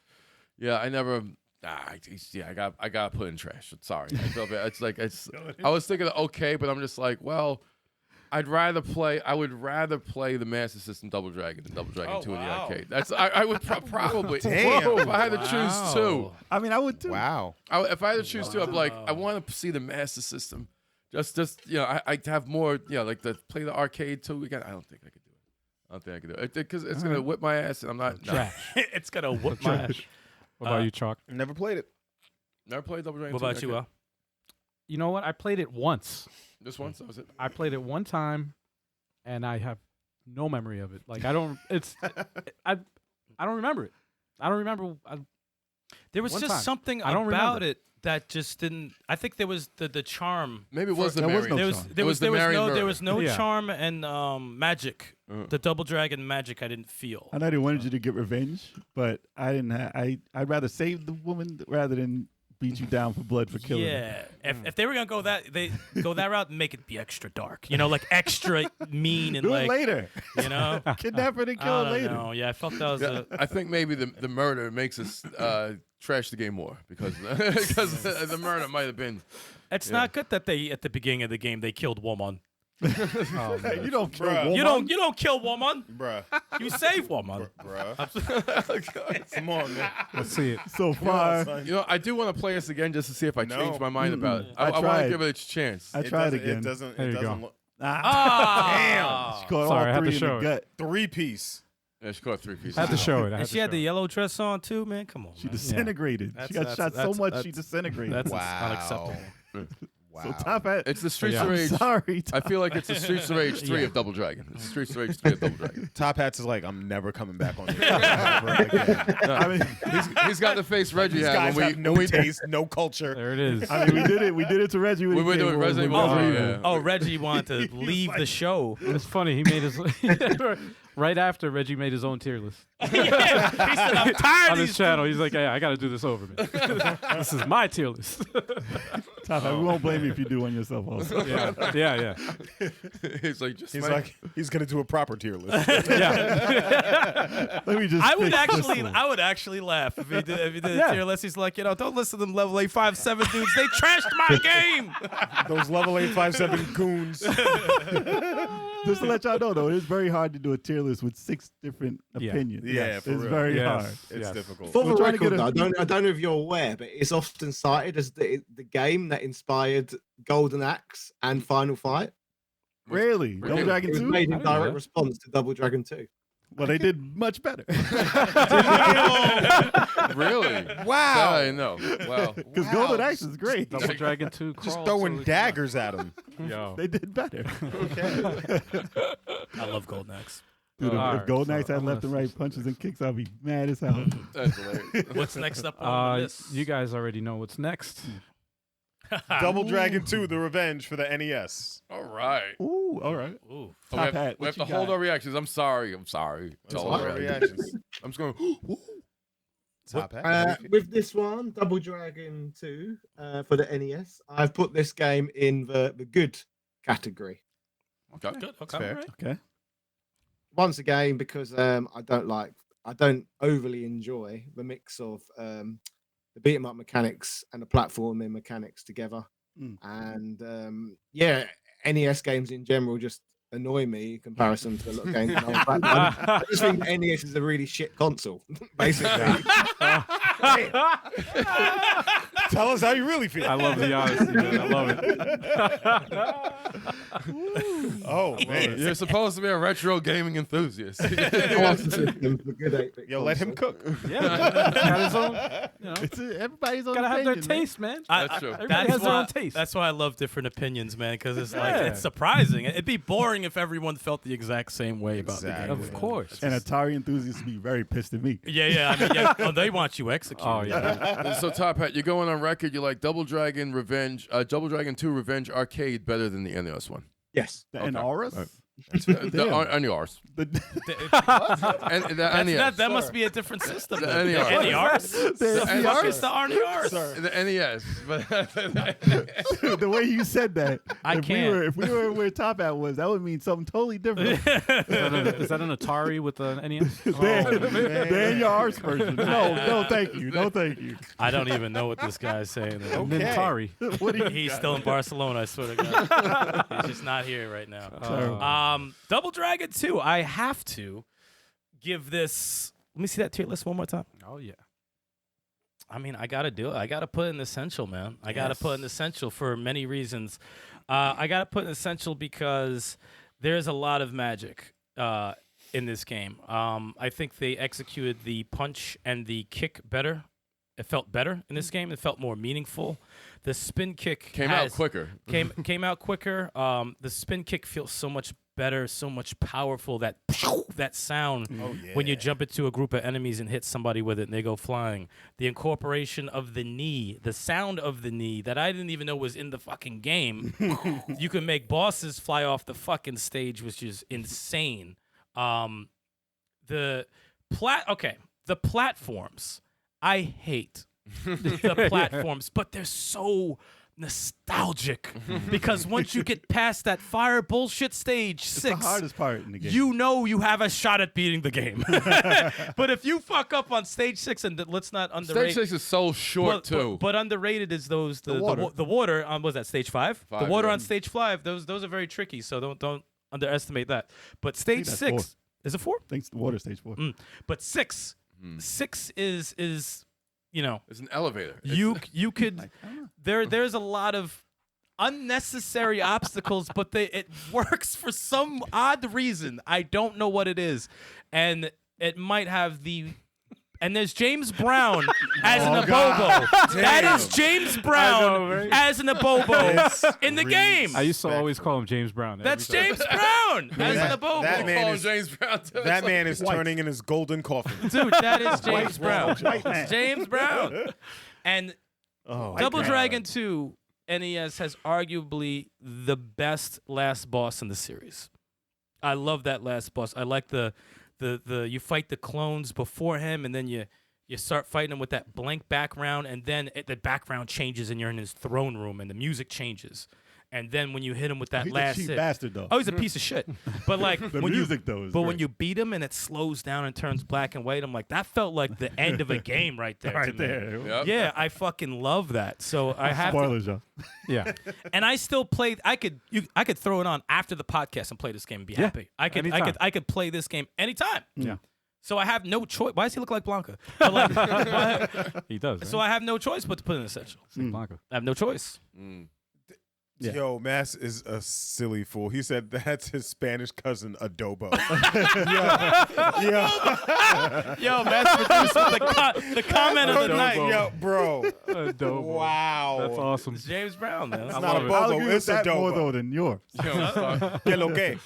I never. I got put in trash. Sorry, I feel bad. I was thinking okay, but I'm just like, well. I would rather play the Master System Double Dragon than Double Dragon 2 in the arcade. I would probably. Damn. If I had to choose two. I mean, I would too. Wow. If I had to choose two, I'd be like, I want to see the Master System. Just I have more, like play the arcade too again. I don't think I could do it. I don't think I could do it because it's gonna whip my ass, and I'm not. Trash. It's gonna whoop my ass. What about you, Chalk? Never played it. Never played Double Dragon. What 2 in about the you, arcade. Al? You know what? I played it once. Just once. That was it. I played it one time, and I have no memory of it. Like I don't. I don't remember it. I don't remember. There was One just time. something I don't about remember. it that just didn't. I think there was the charm. Maybe it was the there was Marion. no There was charm. there It was was the there was Marion no there murder. was no Yeah. charm and magic. The Double Dragon magic I didn't feel. I know they wanted you to get revenge, but I didn't. I'd rather save the woman rather than beat you down for blood for killing her. Yeah, if they were gonna go that route and make it be extra dark, like extra mean and Do like it later. Kidnap her and I kill her don't later. know. Yeah, I felt that was a. I think maybe the murder makes us trash the game more because the murder might have been. It's not good that they at the beginning of the game they killed woman. Hey, you don't kill Bruh. woman. You don't kill woman. Bruh. You save woman. Bruh. Come on, man. Let's see it. So far, I do want to play this again just to see if I No. change my mind about it. I I want to tried. give it a chance. I tried again. It doesn't. There It you doesn't go. look. Ah, She caught Sorry, I all had to three in show the it. gut. 3-piece. Yeah, she caught 3 pieces. I had to show it. I had And to she had show the it. yellow dress on too, man. Come on. She man. disintegrated. She got shot so much she disintegrated. That's Wow. unacceptable. Wow. so top hat. It's the Streets Yeah. of I'm Rage. sorry. I feel like it's the Streets of Rage 3 of Double Dragon. It's the Streets of Rage 3 of Double Dragon. Top Hats is like, I'm never coming back on this ever again. I mean, He's got the face Reggie These had guys when have no taste, no culture. There it is. I mean, we did it. We did it to Reggie. We were doing Resident Evil 3, yeah. Oh, Reggie wanted to leave the show. It's funny. He made his right after Reggie made his own tier list He said, "I'm tired on of his these." channel. He's like, "Hey, I got to do this over, man. This is my tier list." Top hat. We won't blame you if you do one yourself. Also. yeah. He's like, just He's like, like, he's gonna do a proper tier list. Yeah. Let me just. I would fix this actually, one. I would actually laugh if he did Yeah. a tier list. He's like, don't listen to them level 857 dudes. They trashed my game. Those level 857 goons. Just to let y'all know, though, it's very hard to do a tier list with 6 different Yeah. opinions. Yeah, for it's real. very Yes. hard. It's Yes. difficult. For We're the trying to record, get though, I don't know if you're aware, but it's often cited as the game that inspired Golden Axe and Final Fight. Really? Double Really? Dragon It was 2? made I in didn't know direct that. response to Double Dragon 2. Well, they did much better. really? Wow. I know. Wow. Because Wow. Golden Axe is great. Double Dragon 2. Just crawl, throwing so- daggers at him. Yo. They did better. I love Golden Axe. Dude, All if right, Golden so Axe had I'm left and gonna- right punches and kicks, I'd be mad as hell. That's hilarious. What's next up on the list? You guys already know what's next. Double Dragon 2: The Revenge for the NES. All right. Ooh, all right. Ooh. Top hat. We What have to you hold got? our reactions. I'm sorry. To all All our our reactions. reactions. I'm just going. Top Hat. With this one, Double Dragon 2 for the NES, I've put this game in the good category. Okay. Good. Okay. fair. all right. Okay. Once again, because I don't overly enjoy the mix of the beat 'em up mechanics and the platforming mechanics together. And NES games in general just annoy me in comparison to a lot of games. I just think NES is a really shit console, basically. Top Tell us how you really feel. I love the honesty, man. I love it. Oh man. You're supposed to be a retro gaming enthusiast. Master System's a good 8-bit Yo, let him console. cook. Yeah, got his own. You know, Everybody's on gotta have their opinion, man. taste, man. That's true. Everybody has their own taste. That's why I love different opinions, man, because it's like Yeah. it's surprising. It'd be boring if everyone felt the exact same way about the game. Of course. And Atari enthusiasts be very pissed at me. Yeah. I mean, yeah. Oh, they want you executed. Oh yeah. So Top Hat, you're going on record. You like Double Dragon 2 Revenge Arcade better than the NES one. Yes. And Auras? On yours. And the NES. That must be a different system. The then. NES. NES? The fuck is the NES? The NES. But The way you said that, I can't. If we were where Top Hat was, that would mean something totally different. Is that an Atari with an NES? Than your Ars version. No, thank you. No, thank you. I don't even know what this guy's saying. Atari. What do you He's still in Barcelona, I swear to God. He's just not here right now. Double Dragon 2, I have to give this. Let me see that tier list one more time. Oh yeah. I mean, I got to do it. I got to put in essential, man. I got to put in essential for many reasons. I got to put in essential because there's a lot of magic in this game. I think they executed the punch and the kick better. It felt better in this game. It felt more meaningful. The spin kick came out quicker. Came out quicker. The spin kick feels so much better, so much powerful. That sound when you jump into a group of enemies and hit somebody with it and they go flying. The incorporation of the knee, the sound of the knee that I didn't even know was in the fucking game. You can make bosses fly off the fucking stage, which is insane. The platforms. I hate the platforms, but they're so nostalgic because once you get past that fire bullshit stage It's 6, the hardest part in the game. you know you have a shot at beating the game. But if you fuck up on stage 6, and let's not underrate. Stage 6 is so short too. But underrated is those the water. The water on was that stage 5? The Five, water yeah. on stage 5. Those are very tricky. So don't underestimate that. But stage that's 6 4. is it 4? Thanks to water stage 4. But 6 is you know. It's an elevator. You could there's a lot of unnecessary obstacles, but it works for some odd reason. I don't know what it is, and it might have the. And there's James Brown as an Abobo. That is James Brown as an Abobo in the game. I used to always call him James Brown. That's James Brown as an Abobo. that man Call him is- James Brown. Too. That man is turning in his golden coffin. Dude, that is James Brown. James Brown. And Double Dragon 2 NES has arguably the best last boss in the series. I love that last boss. I like the you fight the clones before him, and then you start fighting him with that blank background, and then the background changes, and you're in his throne room, and the music changes. And then when you hit him with that He's last a cheap hit, bastard, though. oh, he's a piece of shit. But like The when music, though, is but when great. you beat him and it slows down and turns black and white, I'm like, that felt like the end of a game right there. to Right me. there. Yep. Yeah, I fucking love that. So I have to, Spoilers, y'all. Yeah. and I still play. I could throw it on after the podcast and play this game and be happy. I could play this game anytime. Yeah. So I have no choice. Why does he look like Blanca? But like, He does. so I have no choice but to put in essential. Blanco. I have no choice. Yeah. Yo, Mass is a silly fool. He said that's his Spanish cousin, Adobo. Yo, Matt's produced the comment of the night. Yo, bro. Adobo. Wow. That's awesome. It's James Brown, man. It's I not love a it. bobo, I'll agree with it's that more, Adobo. though, than yours. Don't start. Que lo que?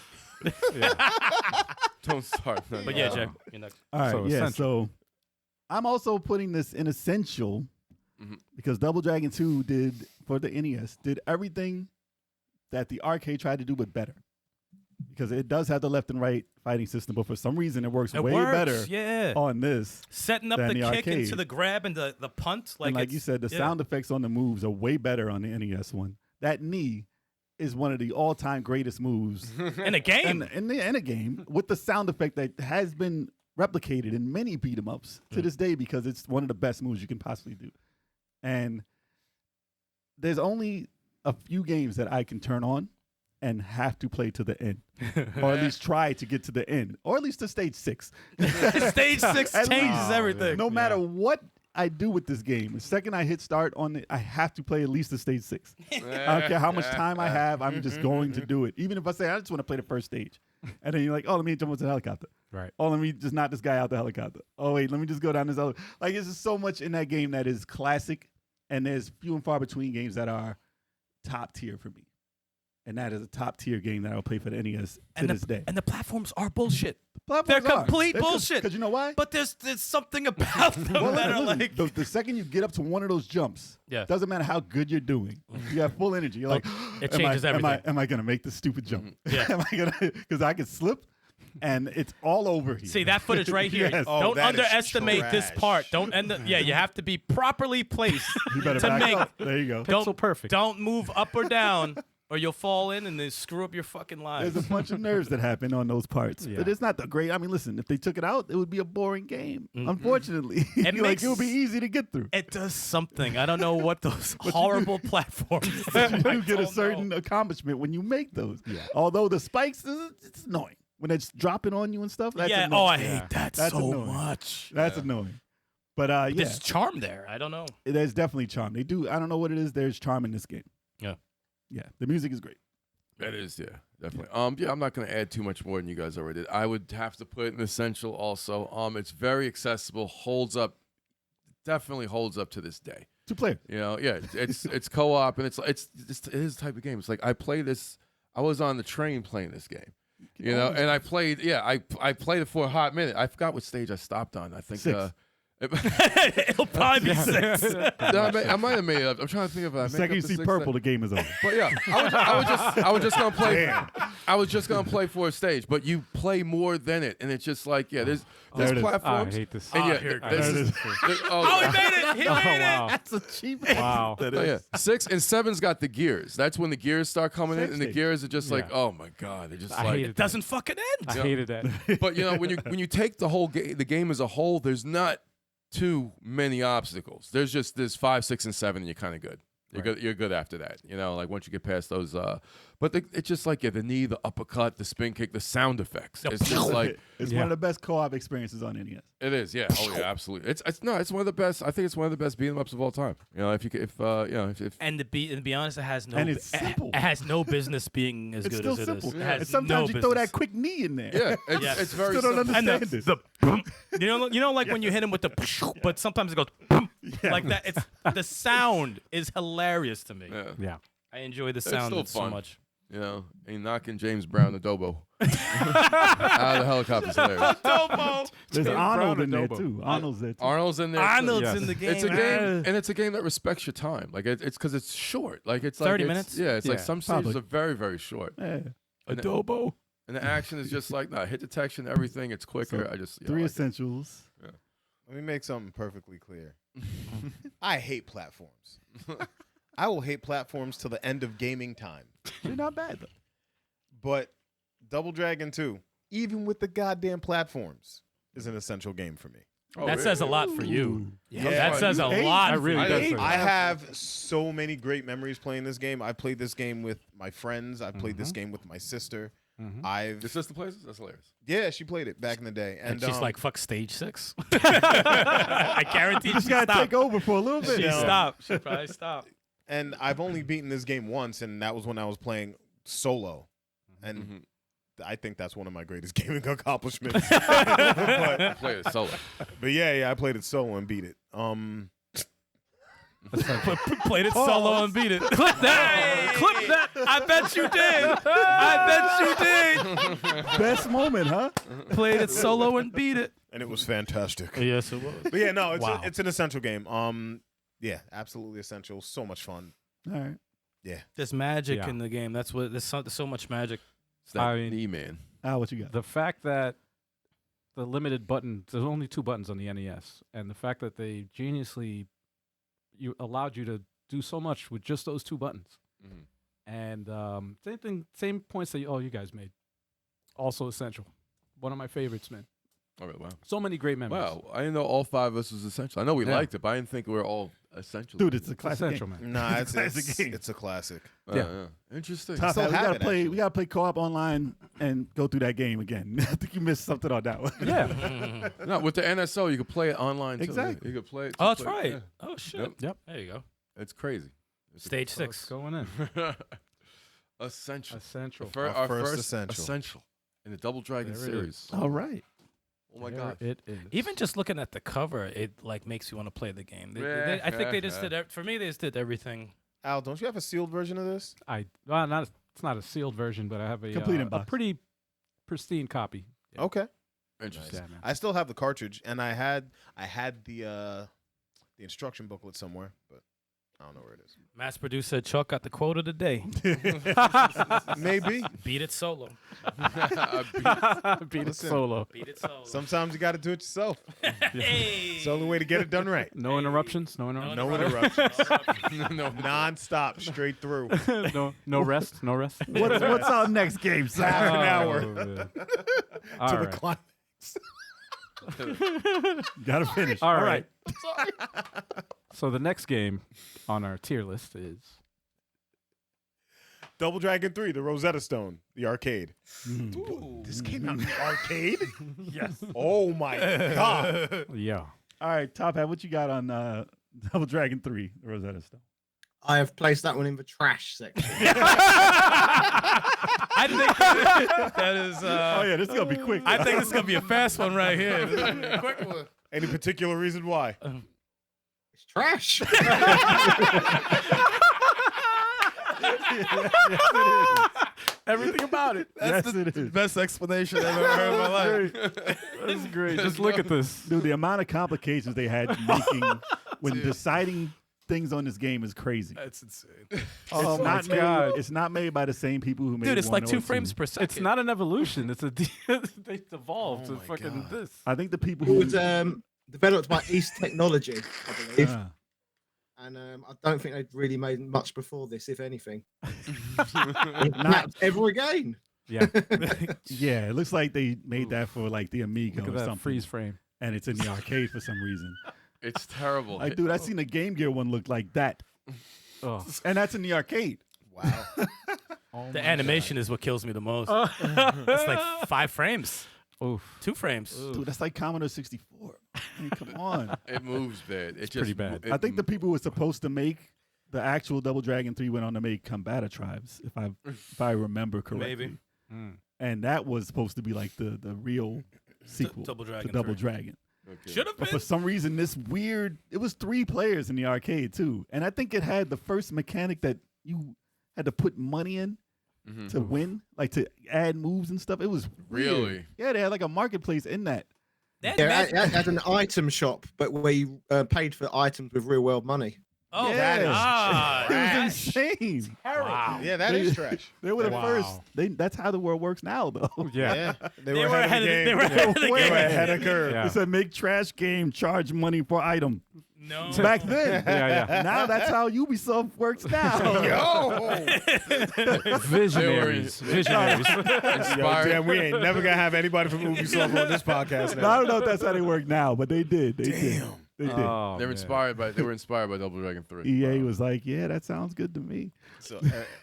Don't start. No, But yeah, Jay, you're next. All right, So yeah. essential. So I'm also putting this in essential Mhm. because Double Dragon 2 did for the NES did everything that the arcade tried to do, but better. Because it does have the left and right fighting system, but for some reason it works It way works, better yeah. on this. Setting up than the the kick into arcade. the grab and the punt. Like, Like you it's- said, the yeah. sound effects on the moves are way better on the NES one. That knee is one of the all-time greatest moves in a game. in a game with the sound effect that has been replicated in many beat 'em ups to this day because it's one of the best moves you can possibly do. And there's only a few games that I can turn on and have to play to the end, or at least try to get to the end, or at least to stage 6. Stage 6 At changes least- everything. No matter what I do with this game. The second I hit start on it, I have to play at least the stage 6. I don't care how much time I have. I'm just going to do it. Even if I say I just want to play the first stage, and then you're like, oh, let me jump into the helicopter. Right. Oh, let me just knock this guy out the helicopter. Oh wait, let me just go down this other. Like, there's just so much in that game that is classic, and there's few and far between games that are top tier for me. And that is a top tier game that I'll play for the NES to this day. And the platforms are bullshit. They're Platforms are. complete bullshit. Because you know why? But there's something about them that are like. The second you get up to one of those jumps, Yeah. doesn't matter how good you're doing. You have full energy. You're like, it changes everything. Am I going to make this stupid jump? Yeah. Am I going to? Because I could slip, and it's all over here. See that footage right here. Yes. Don't that is underestimate this trash. part. Don't end up. Yeah, you have to be properly placed You better to back make. up. There you go. Pixel perfect. Don't move up or down, or you'll fall in and then screw up your fucking lives. There's a bunch of nerves that happen on those parts, Yeah. but it's not the great. I mean, listen, if they took it out, it would be a boring game. Mm-mm. Unfortunately, It like makes- it would be easy to get through. It does something. I don't know what those horrible platforms. You get a certain accomplishment when you make those. Yeah. Although the spikes, it's annoying when it's dropping on you and stuff. That's Yeah. annoying. Oh, I Yeah. hate that That's so annoying. much. That's annoying. But yeah, There's charm there. I don't know. there's definitely charm. They do. I don't know what it is. There's charm in this game. Yeah. Yeah. The music is great. That is, yeah, definitely. Yeah, I'm not going to add too much more than you guys already did. I would have to put it in essential also. It's very accessible, definitely holds up to this day. 2 player. You know, yeah, it's co-op, and it is the type of game. It's like I play this. I was on the train playing this game. You know, and I played. Yeah, I played it for a hot minute. I forgot what stage I stopped on. I think 6. It'll probably be 6. No, I might have made it up. I'm trying to think of it. I The make second up you the see 6 purple, the game is over. But yeah, I was just gonna play. I was just gonna play for a stage, but you play more than it, and it's just like there's There it is. I platforms. hate this. And yeah, here it this goes. is- Oh, he made it. He Oh, made it. wow. That's a cheap. Wow. That Oh, is. yeah. 6 and 7's got the gears. That's when the gears start coming in, Same and the stage. gears are just like, Yeah. oh my god, they're just I like. hated It doesn't fucking end. I Yeah. hated that. But you know, when you take the whole the game as a whole, there's not too many obstacles. There's 5, 6, and 7, and you're kind of good. You're good. You're good after that. You know, like once you get past those. But it's just like the knee, the uppercut, the spin kick, the sound effects. It's just like It's Yeah. one of the best co-op experiences on NES. it is. Yeah. Oh yeah. Absolutely. It's one of the best. I think it's one of the best beat 'em ups of all time. You know, if And to be honest, it has no. And it's simple. It has no business being as It's good still as it simple. is. It And has sometimes no you throw that business. quick knee in there. yeah, Yes. it's very. Still don't simple. And understand this. you know, like when you hit him with the, but sometimes it goes like that. It's the sound is hilarious to me. Yeah. Yeah. I enjoy the It's sound still of it so fun. much. You know, and knocking James Brown adobo out of the helicopter is hilarious. There's James Arnold Brown in there Adobo. too. Arnold's there too. Arnold's in there. too. Arnold's Yes. in the game. It's a game, and it's a game that respects your time. Like it's because it's short. Like it's 30 like minutes? Yeah, it's like Yeah, some stages probably. are very very short. Yeah. Adobo. And the action is just like hit detection, everything. It's quicker. So, I just 3 like it. essentials. Let me make something perfectly clear. I hate platforms. I will hate platforms till the end of gaming time. They're not bad though. But Double Dragon 2, even with the goddamn platforms, is an essential game for me. Oh, That really? says a lot for you. Yeah. That says a You hate- lot. That for really you. does say I that. have so many great memories playing this game. I played this game with my friends. I played this game with my sister. Mhm. Your sister plays it? That's hilarious. Yeah, she played it back in the day. And And she's um, like, fuck stage 6. I guarantee You she just gotta stopped. take over for a little bit. She now. stopped. She probably stopped. and I've only beaten this game once, and that was when I was playing solo. And Mhm. I think that's one of my greatest gaming accomplishments. I played it solo. But yeah, I played it solo and beat it. Played it solo and beat it. Clip that. Clip that. I bet you did. I bet you did. Best moment, huh? Played it solo and beat it. And it was fantastic. Yes, it was. But yeah, no, it's Wow. it's an essential game. Yeah, absolutely essential. So much fun. All right. There's magic Yeah. in the game. That's what. There's so much magic. It's that I mean- knee man. Al, what you got? The fact that the limited buttons, there's only 2 buttons on the NES, and the fact that they geniusly allowed you to do so much with just those 2 buttons. Mhm. And same thing, same points that you guys made. Also essential. One of my favorites, man. All right, wow. So many great memories. Wow, I didn't know all 5 of us was essential. I know we Yeah. liked it, but I didn't think we were all Essential. Dude, it's a classic Essential, game. man. Nah, It's a classic game. it's a classic. Yeah. Interesting. Top still hat, we have gotta it, play. actually. We gotta play co-op online and go through that game again. I think you missed something on that one. Yeah. No, with the NSO, you can play it online too. Exactly. You can play it. Oh, that's play- right. yeah. Oh shit. Yep. Yep. There you go. It's crazy. It's Stage What's 6. going in? essential. Essential. Our first essential. in the Double Dragon There it series. All right. Oh my There god. it is. Even just looking at the cover, it like makes you want to play the game. I think they just did. For me, they just did everything. Al, don't you have a sealed version of this? It's not a sealed version, but I have Complete in a box. pretty pristine copy. Yeah. Okay. Interesting. Yeah, man. I still have the cartridge, and I had the instruction booklet somewhere, but I don't know where it is. Mass producer Chuck got the quote of the day. Maybe. Beat it solo. Beat it Listen. solo. Beat it solo. Sometimes you got to do it yourself. Hey. It's the only way to get it done right. No interruptions. No interruptions. No interruptions. No. Non-stop, straight through. no rest. No rest. What's our next game, Sam? Half an hour man. to All the right. climax. Gotta finish. All right. So the next game on our tier list is Double Dragon 3, the Rosetta Stone, the arcade. Ooh. This came out in the arcade? Yes. Oh my God. yeah. All right, Top Hat, what you got on Double Dragon 3, the Rosetta Stone? I have placed that one in the trash section. I think that is. Oh yeah, this is gonna be quick. I think this is gonna be a fast one right here. This is gonna be a quick one. Any particular reason why? It's trash. Everything about it. Yes, it is. Best explanation I've ever heard in my life. That's great. Just look at this. Dude, the amount of complications they had making when deciding things on this game is crazy. That's insane. Oh It's my not made- God. It's not made by the same people who made Dude, it's like 1 or 2 frames 2. per second. It's not an evolution. It's a they evolved Oh to my fucking God. this. I think the people It who was developed by East Technology, I believe. Ah. And I don't think they'd really made much before this, if anything. Not- Not ever again. Yeah. yeah, it looks like they made that for like the Amiga Look at or that something, freeze frame. and it's in the arcade for some reason. It's terrible. Like, dude, I seen the Game Gear one look like that, Oh. and that's in the arcade. Wow. The animation is what kills me the most. It's like 5 frames, Oof. 2 frames. Dude, that's like Commodore 64. I mean, come on. It moves bad. It's pretty bad. I think the people who were supposed to make the actual Double Dragon 3 went on to make Combatta Tribes, if I remember correctly. Maybe. Mm. And that was supposed to be like the real sequel Double to Dragon Double 3. Dragon. Should have But been. for some reason, it was 3 players in the arcade too. And I think it had the first mechanic that you had to put money in to win, like to add moves and stuff. It was weird. Really? Yeah, they had like a marketplace in that. Yeah, it had an item shop, but where you paid for items with real world money. Oh, Yeah. my God. It was Trash. insane. Wow. Yeah, that is trash. They were the Wow. first. That's how the world works now, though. Yeah. Yeah. They were ahead of the game. They were ahead of the Way They were game. ahead of curve. Yeah. It said make trash game, charge money for item. No. Back then. Yeah, Now that's how Ubisoft works now. Yo! Visionaries. Visionaries. Yo, damn, we ain't never gonna have anybody from Ubisoft on this podcast I now. don't know if that's how they work now, but they did. They did. They did. Oh, They were man. inspired by Double Dragon 3. EA was like, yeah, that sounds good to me. So,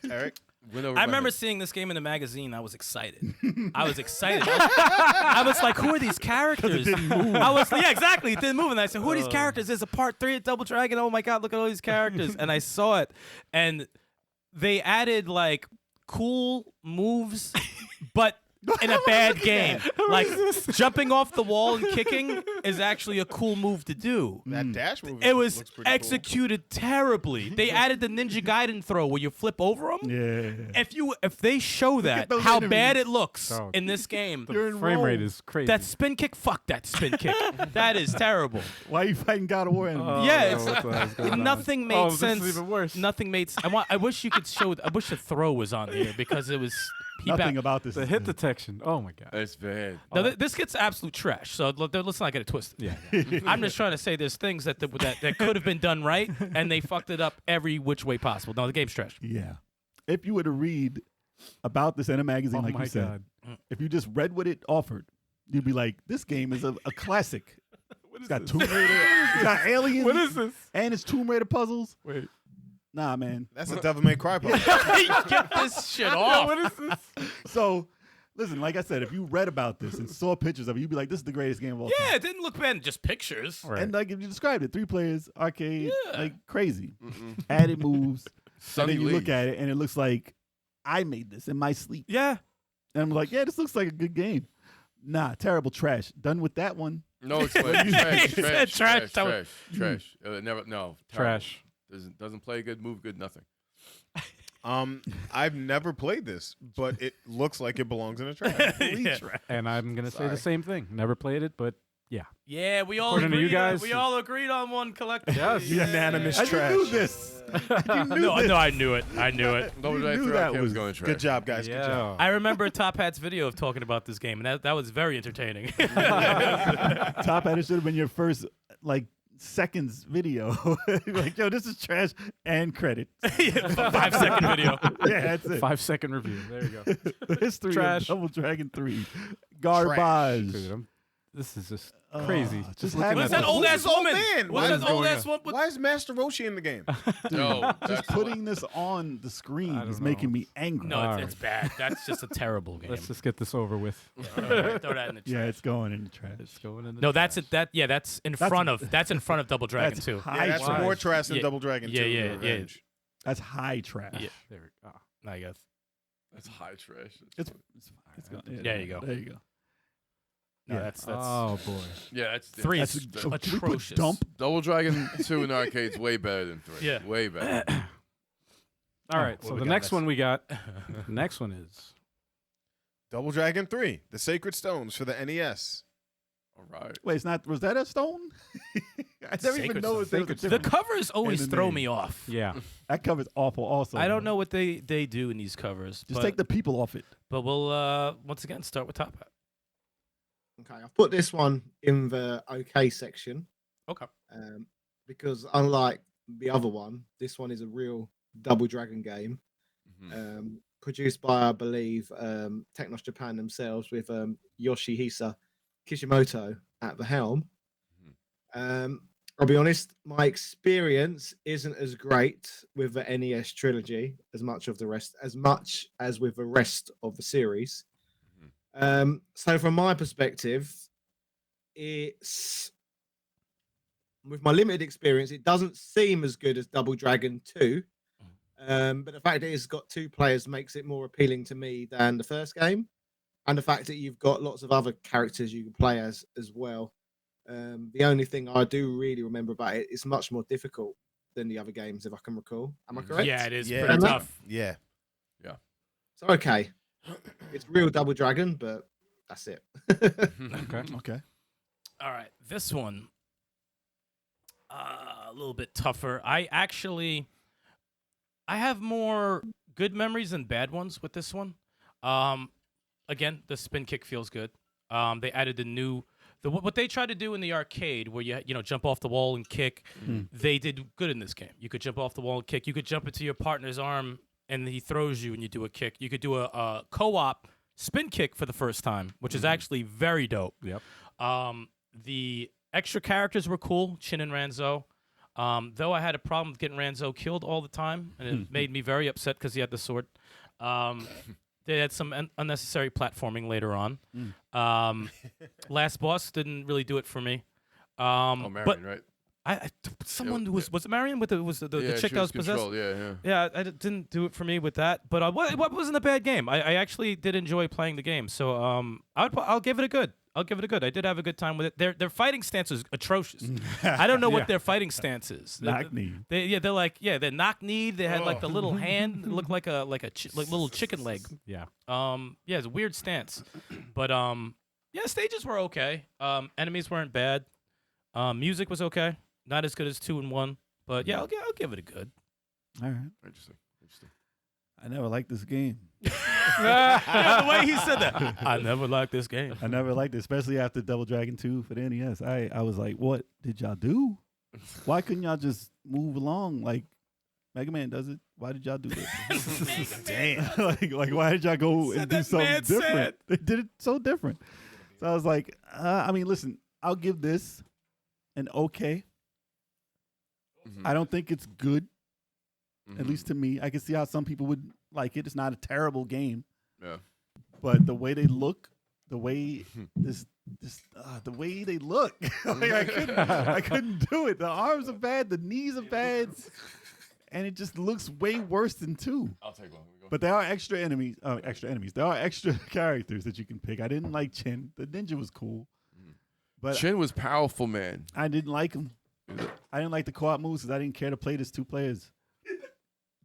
Eric? Went over I my remember head. seeing this game in the magazine. I was excited. I was excited. I was like, "Who are these characters?" I was, yeah, exactly. It didn't move, and I said, "Who are these characters?" There's a part 3 of Double Dragon. Oh my God, look at all these characters! And I saw it, and they added like cool moves, but in a bad game. Like jumping off the wall and kicking is actually a cool move to do. That dash move It was looks pretty executed terribly. They added the Ninja Gaiden throw where you flip over them. Yeah. If they show that those how enemies. bad it looks Oh. in this game, You're in Frame Rome. rate is crazy. that spin kick, fuck that spin kick. That is terrible. Why are you fighting God of War enemies? Oh, Yeah, no, it's- what the hell's going on? Nothing made Oh, this sense. is even worse. Nothing made. I wish you could show. I wish the throw was on here because it was. Nothing about this. The is hit good. detection. Oh my God. It's bad. No, this gets absolute trash. So let's not get it twisted. Yeah. I'm just trying to say there's things that could have been done right, and they fucked it up every which way possible. No, the game's trash. Yeah. If you were to read about this in a magazine, Oh like my you said, God. if you just read what it offered, you'd be like, this game is a classic. It's got Tomb Raider. It's got aliens. What is this? And it's Tomb Raider puzzles. Wait. Nah, man. That's a Devil May Cry puzzle. Get this shit off. What is this? So, listen, like I said, if you read about this and saw pictures of it, you'd be like, this is the greatest game of all Yeah, time. it didn't look bad in just pictures. Right. And like if you described it, 3 players, arcade, Yeah. like crazy. Added moves. Sunny and then you look League. at it and it looks like I made this in my sleep. Yeah. And I'm like, yeah, this looks like a good game. Nah, terrible trash. Done with that one. No explaining. Trash. He said trash. Trash. Never. No. Trash. Doesn't play good, move good, nothing. I've never played this, but it looks like it belongs in a trash. Yeah. And I'm gonna say the same thing. Never played it, but Yeah, we all According to you agreed. guys- We all agreed on one collectively. Yes. Unanimous I trash. knew this. You knew No, this. no, I knew it. I knew it. Nobody knew threw that out Kevin's was going trash. Good job, guys. Good job. I remember Top Hat's video of talking about this game, and that was very entertaining. Top Hat should have been your first like seconds video. Like, yo, this is trash and credit. 5-second video. Yeah, that's it. 5-second review. There you go. The history Trash. of Double Dragon 3. Garbage. Dude, this is just crazy. just looking have What's it. at that the- old ass Who's old woman? man? What's What that is old going ass woman? Why is Master Roshi in the game? No, Just that's putting this on the screen I don't is know. making me angry. No, Alright. it's bad. That's just a terrible game. Let's just get this over with. Throw that in the trash. Yeah, it's going in the trash. It's going in the No, that's trash. it. That's in front of Double Dragon That's 2. high Yeah, that's trash. more trash than Yeah. Double Dragon 2. Yeah, yeah, yeah. Revenge. That's high trash. Yeah. There we go. I guess. That's high trash. It's fine. It's going, yeah, There you go. There you go. No, Yeah. that's Oh boy. Yeah, that's 3 That's is can we put atrocious. dump. Double Dragon 2 in arcades way better than 3. Yeah. Way better. All right. what So we the got next next? one we got. The next one is Double Dragon 3, The Sacred Stones for the NES. All right. Wait, it's not. Was that a stone? I never even Sacred know Stone. there was a The difference. covers always in the throw name. me off. yeah. That cover's awful. Also, I don't know what they do in these covers. Just but, take the people off it. But we'll once again start with Top Hat. Okay, I've put this one in the okay section Okay. because unlike the other one, this one is a real Double Dragon game. Mhm. Produced by, I believe, Technos Japan themselves, with Yoshihisa Kishimoto at the helm. I'll be honest, my experience isn't as great with the NES trilogy as much as with the rest of the series. So from my perspective, it's with my limited experience, it doesn't seem as good as Double Dragon 2. But the fact that it's got 2 players makes it more appealing to me than the first game. And the fact that you've got lots of other characters you can play as well. The only thing I do really remember about it, it's much more difficult than the other games, if I can recall. Am I correct? Yeah, it is Yeah. pretty tough. Yeah. So, okay. It's real Double Dragon, but that's it. Okay. Okay. All right, this one a little bit tougher. I have more good memories than bad ones with this one. Again, the spin kick feels good. They added what they tried to do in the arcade, where you jump off the wall and kick. They did good in this game. You could jump off the wall and kick. You could jump into your partner's arm and he throws you and you do a kick. You could do a co-op spin kick for the first time, which is actually very dope. Yep. The extra characters were cool, Chin and Ranzo. Though I had a problem with getting Ranzo killed all the time, and it made me very upset because he had the sword. They had some unnecessary platforming later on. Last boss didn't really do it for me. Marion, but right? someone who was it Marion with the chick she that was was possessed? controlled, Yeah. Yeah, didn't do it for me with that. But what wasn't a bad game. I actually did enjoy playing the game. So I'll give it a good. I did have a good time with it. Their fighting stance is atrocious. I don't know what their fighting stance is. Knock-knee. They're knock-kneed. They had like the little hand that looked like a little chicken leg. Yeah. It's a weird stance. But stages were okay. Enemies weren't bad. Music was okay. Not as good as 2 and 1. But yeah, I'll give it a good. All right. Interesting. I never liked this game. Yeah, the way he said that. I never liked this game. I never liked it, especially after Double Dragon 2 for the NES. I was like, what did y'all do? Why couldn't y'all just move along like Mega Man does it? Why did y'all do this? Damn. like why did y'all go and do something different? They did it so different. So I was like, listen, I'll give this an okay. I don't think it's good. At least to me, I can see how some people would like it. It's not a terrible game. Yeah. But the way they look, the way the way they look, like I couldn't do it. The arms are bad, the knees are bad, and it just looks way worse than 2. I'll take one. But there are extra enemies. There are extra characters that you can pick. I didn't like Chin. The ninja was cool, but Chin was powerful, man. I didn't like him. I didn't like the co-op moves because I didn't care to play this 2 players.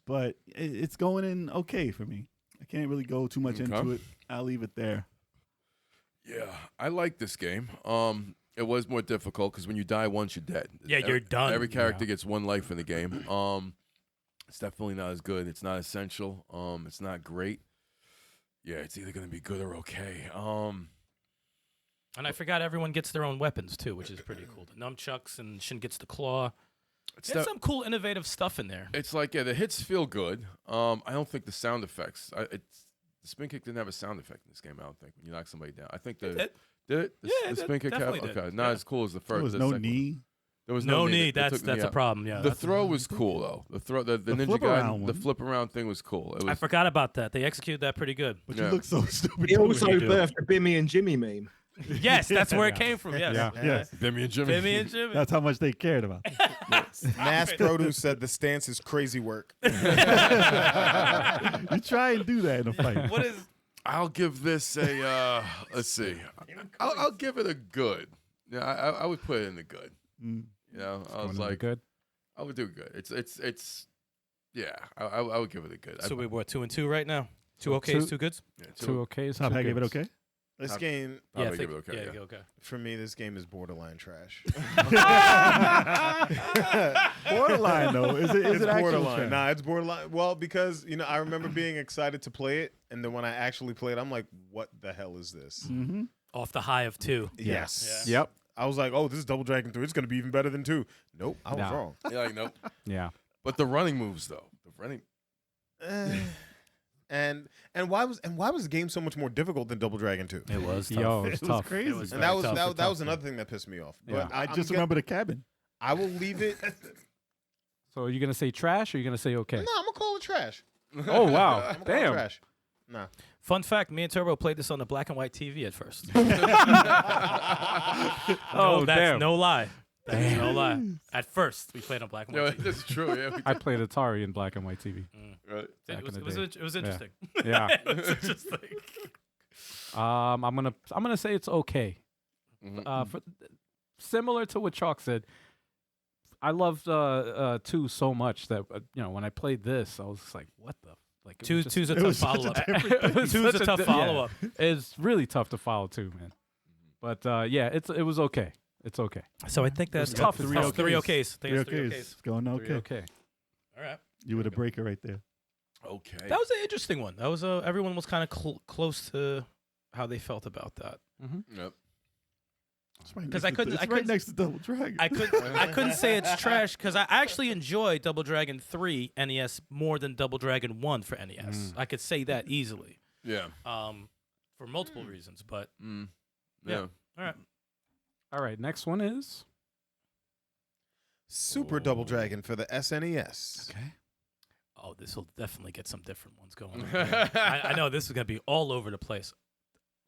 But it's going in okay for me. I can't really go too much into it. I'll leave it there. Yeah, I like this game. It was more difficult because when you die once, you're dead. Yeah, you're done. Every character gets 1 life in the game. It's definitely not as good. It's not essential. It's not great. Yeah, it's either going to be good or okay. And I forgot everyone gets their own weapons too, which is pretty cool. The nunchucks and Shin gets the claw. There's some cool, innovative stuff in there. It's like, the hits feel good. I don't think the sound effects. The spin kick didn't have a sound effect in this game. I don't think when you knock somebody down. I think did it? The spin kick have? Okay, not as cool as the first. There was no knee. There was no knee. They That's took me a out. problem. Yeah. The throw was cool though. The throw, the ninja flip guy, around the one. flip around thing was cool. I forgot about that. They executed that pretty good. But Yeah. you look so stupid. He doing also it. birthed the Bimmy and Jimmy meme. Yes, that's where it came from. Yes. Yes. Bimmy and Jimmy. Bimmy and Jimmy. That's how much they cared about it. Mass Produce said the stance is crazy work. You try and do that in a fight. What is? I'll give this a. Let's see. I'll give it a good. Yeah, I would put it in the good. Mm. You know, I was Going like, good. I would do good. It's. Yeah, I would give it a good. So we're 2 and 2 right now. 2 okays, 2 goods. Yeah, 2 okays. Top 2 hat gave it goods. okay? This game, Probably I give think, it okay. Yeah. okay. for me, this game is borderline trash. Borderline though. Is It's it actual borderline. trash? Nah, it's borderline. Well, because I remember being excited to play it, and then when I actually played, I'm like, "What the hell is this?" Mm-hmm. Off the high of 2. Yes. Yep. I was like, "Oh, this is Double Dragon 3. It's gonna be even better than 2." Nope, I was Nah. wrong. You're like, nope. Yeah. But the running moves though, the running. And why was the game so much more difficult than Double Dragon 2? It was tough. Yo, it's It was tough. crazy. It was And very that was tough. that was another thing that pissed me off. Yeah. But I I'm just gonna- remember the cabin. I will leave it. So are you gonna say trash or are you gonna say okay? No, I'm gonna call it trash. Oh wow. I'm gonna call it Damn. trash. Nah. Fun fact: me and Turbo played this on the black and white TV at first. Oh that's damn. no lie. That's no lie. At first, we played on black and Yeah, white TV. that's true. Yeah, I played Atari in black and white TV. right. back in the It was day. interesting. Yeah. It was interesting. I'm gonna say it's okay. Mhm. Similar to what Chalk said, I loved 2 so much that when I played this, I was just like, what the like. it was just- Two's a it tough was such a follow up. it was Two's such a tough yeah. follow up. It's really tough to follow too, man. But yeah, it was okay. It's okay. So I think that's It's tough. It's It's tough. tough. 3 okays. I think it's 3 okays. okays. It's going okay. Okay. All right. You were the breaker right there. Okay. That was an interesting one. That was everyone was kind of close to how they felt about that. Yep. It's right 'Cause next I to- couldn't- It's I right couldn't- next to Double Dragon. I couldn't say it's trash because I actually enjoy Double Dragon 3 NES more than Double Dragon 1 for NES. I could say that easily. Yeah. For multiple reasons, but Yeah. all right. All right. Next one is Super Double Dragon for the SNES. Okay. Oh, this will definitely get some different ones going on. I know this is going to be all over the place.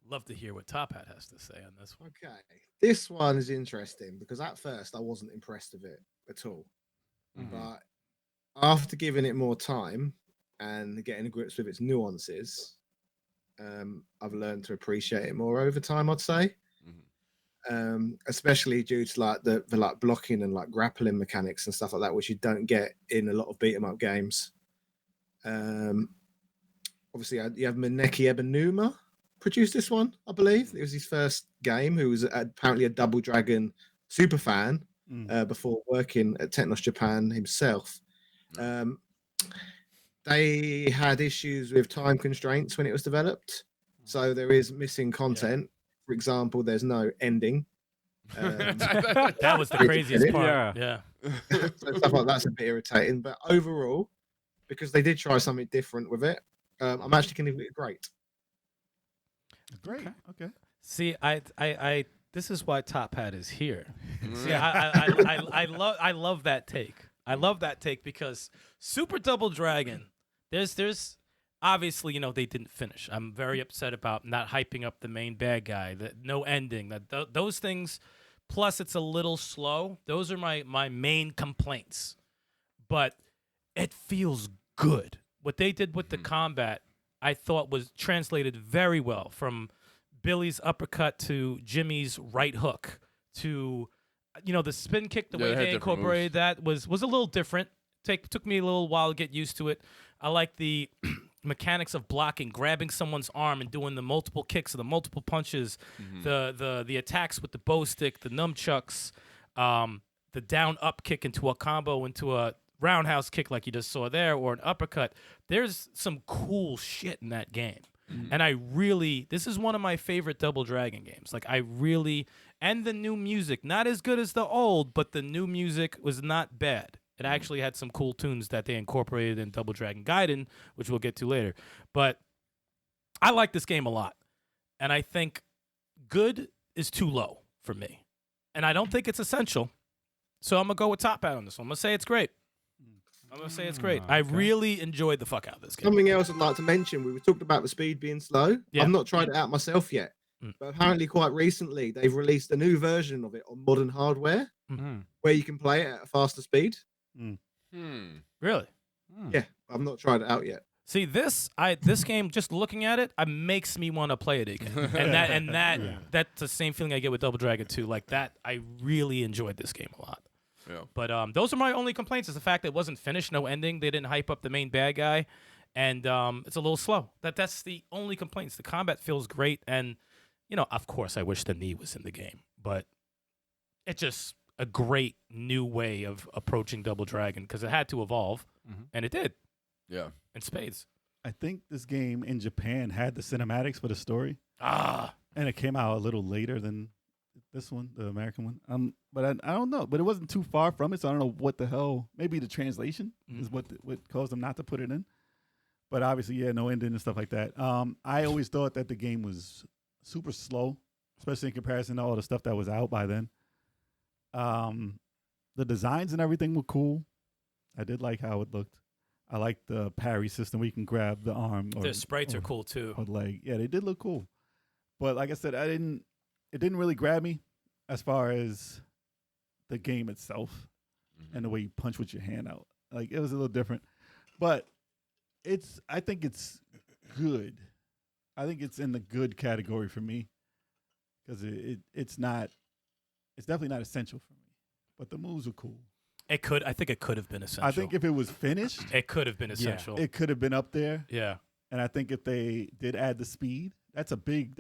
Love to hear what Top Hat has to say on this one. Okay. This one is interesting because at first I wasn't impressed with it at all. But after giving it more time and getting to grips with its nuances, I've learned to appreciate it more over time, I'd say. Especially due to like the like blocking and like grappling mechanics and stuff like that, which you don't get in a lot of beat 'em up games. Obviously, you have Maneki Ebenuma produced this one, I believe. It was his first game, who was apparently a Double Dragon super fan before working at Technos Japan himself. They had issues with time constraints when it was developed. So there is missing content. For example, there's no ending. That was the craziest part. Yeah. So stuff like that's a bit irritating. But overall, because they did try something different with it, I'm actually going to give it great. Great. Okay. See, I this is why Top Hat is here. See, I love that take. I love that take because Super Double Dragon, there's obviously, you know, they didn't finish. I'm very upset about not hyping up the main bad guy, no ending, those things, plus it's a little slow. Those are my main complaints. But it feels good. What they did with the combat, I thought was translated very well, from Billy's uppercut to Jimmy's right hook to, you know, the spin kick, the way they incorporated that was a little different. Took me a little while to get used to it. I like the mechanics of blocking, grabbing someone's arm and doing the multiple kicks or the multiple punches, the attacks with the bow stick, the nunchucks, the down up kick into a combo, into a roundhouse kick like you just saw there, or an uppercut. There's some cool shit in that game. And this is one of my favorite Double Dragon games. Like, and the new music, not as good as the old, but the new music was not bad. It actually had some cool tunes that they incorporated in Double Dragon Gaiden, which we'll get to later. But I like this game a lot. And I think good is too low for me. And I don't think it's essential. So I'm going to go with Top Hat on this one. I'm going to say it's great. I really enjoyed the fuck out of this game. Something else I'd like to mention, we were talking about the speed being slow. Yeah. I've not tried it out myself yet. But apparently quite recently, they've released a new version of it on modern hardware where you can play it at a faster speed. Really? Yeah, I've not tried it out yet. See, this game, just looking at it, makes me want to play it again. And that's the same feeling I get with Double Dragon 2. Like that, I really enjoyed this game a lot. Yeah. But those are my only complaints, is the fact that it wasn't finished, no ending. They didn't hype up the main bad guy, and it's a little slow. That's the only complaints. The combat feels great, and, you know, of course, I wish the knee was in the game, but it's just a great new way of approaching Double Dragon, because it had to evolve, and it did. Yeah. In spades. I think this game in Japan had the cinematics for the story. And it came out a little later than this one, the American one. But I don't know. But it wasn't too far from it, so I don't know what the hell. Maybe the translation is what caused them not to put it in. But obviously, yeah, no ending and stuff like that. I always thought that the game was super slow, especially in comparison to all the stuff that was out by then. The designs and everything were cool. I did like how it looked. I like the parry system where you can grab the arm. The sprites are cool too. Or leg. Yeah, they did look cool. But like I said, it didn't really grab me as far as the game itself and the way you punch with your hand out. Like, it was a little different. But I think it's good. I think it's in the good category for me, because it's definitely not essential for me. But the moves are cool. I think it could have been essential. I think if it was finished, it could have been essential. It could have been up there. Yeah. And I think if they did add the speed, that's a big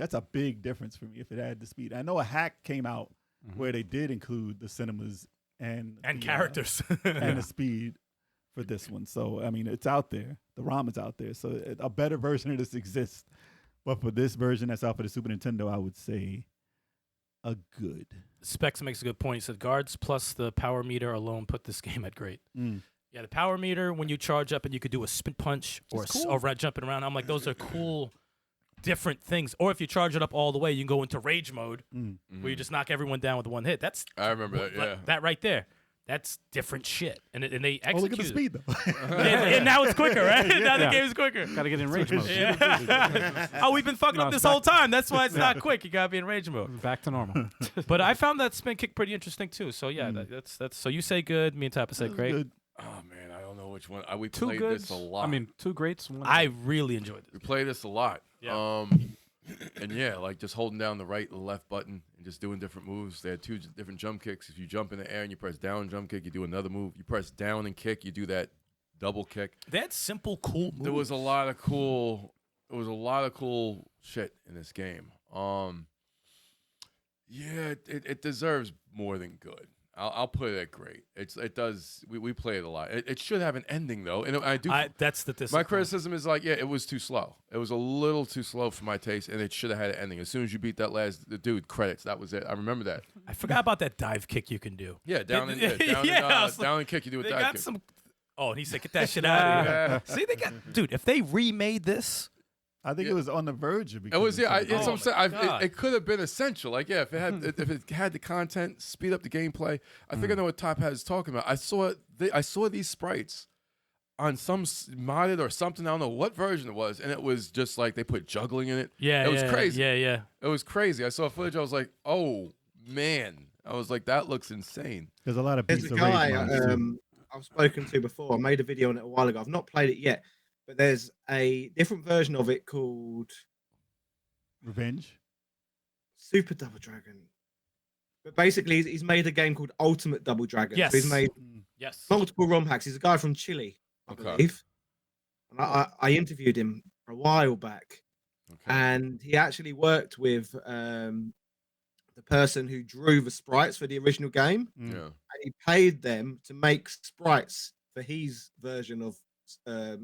difference for me if it added the speed. I know a hack came out where they did include the cinemas and characters and the speed for this one. So, I mean, it's out there. The ROM is out there. So a better version of this exists. But for this version that's out for the Super Nintendo, I would say a good. Specs makes a good point. He said guards plus the power meter alone put this game at great. Yeah, the power meter, when you charge up and you could do a spin punch or jumping around, I'm like, those are cool, different things. Or if you charge it up all the way, you can go into rage mode where you just knock everyone down with one hit. I remember that, yeah. That right there. That's different shit. And they execute. Oh, look at the speed, though. and now it's quicker, right? Now the game's quicker. Got to get in rage mode. Oh, we've been fucking up this whole time. That's why it's not quick. You got to be in rage mode. Back to normal. But I found that spin kick pretty interesting, too. So, yeah, that's so you say good. Me and Tappa say great. Good. Oh, man, I don't know which one. We Two played goods. this a lot. I mean, two greats. I really enjoyed this. We played this a lot. Yeah. And yeah, like just holding down the right and the left button and just doing different moves. They had two different jump kicks. If you jump in the air and you press down jump kick, you do another move. You press down and kick, you do that double kick. They had simple, cool moves. There was a lot of cool shit in this game. Yeah, it deserves more than good. I'll put it at great. It does. We play it a lot. It should have an ending though, and I do. That's the my criticism is like, yeah, it was too slow. It was a little too slow for my taste, and it should have had an ending. As soon as you beat the dude, credits. That was it. I remember that. I forgot about that dive kick you can do. Yeah, down and kick. You do a dive kick. Oh, and he said, "Get that shit out of here." See, they got dude. If they remade this, I think it was on the verge of It becoming. was, yeah. something It's what I'm else. saying. God. It could have been essential. Like, yeah, if it had the content, speed up the gameplay. I think I know what Top Hat is talking about. I saw these sprites on some modded or something. I don't know what version it was, and it was just like they put juggling in it. Yeah, it was crazy. Yeah. It was crazy. I saw footage. I was like, oh man. I was like, that looks insane. There's a lot of There's Beats a of Rage guy mods, too. I've spoken to before. I made a video on it a while ago. I've not played it yet, but there's a different version of it called Revenge. Super Double Dragon. But basically, he's made a game called Ultimate Double Dragon. Yes. So he's made Yes. multiple ROM hacks. He's a guy from Chile, I believe. And I interviewed him a while back, and he actually worked with the person who drew the sprites for the original game, Yeah. and he paid them to make sprites for his version of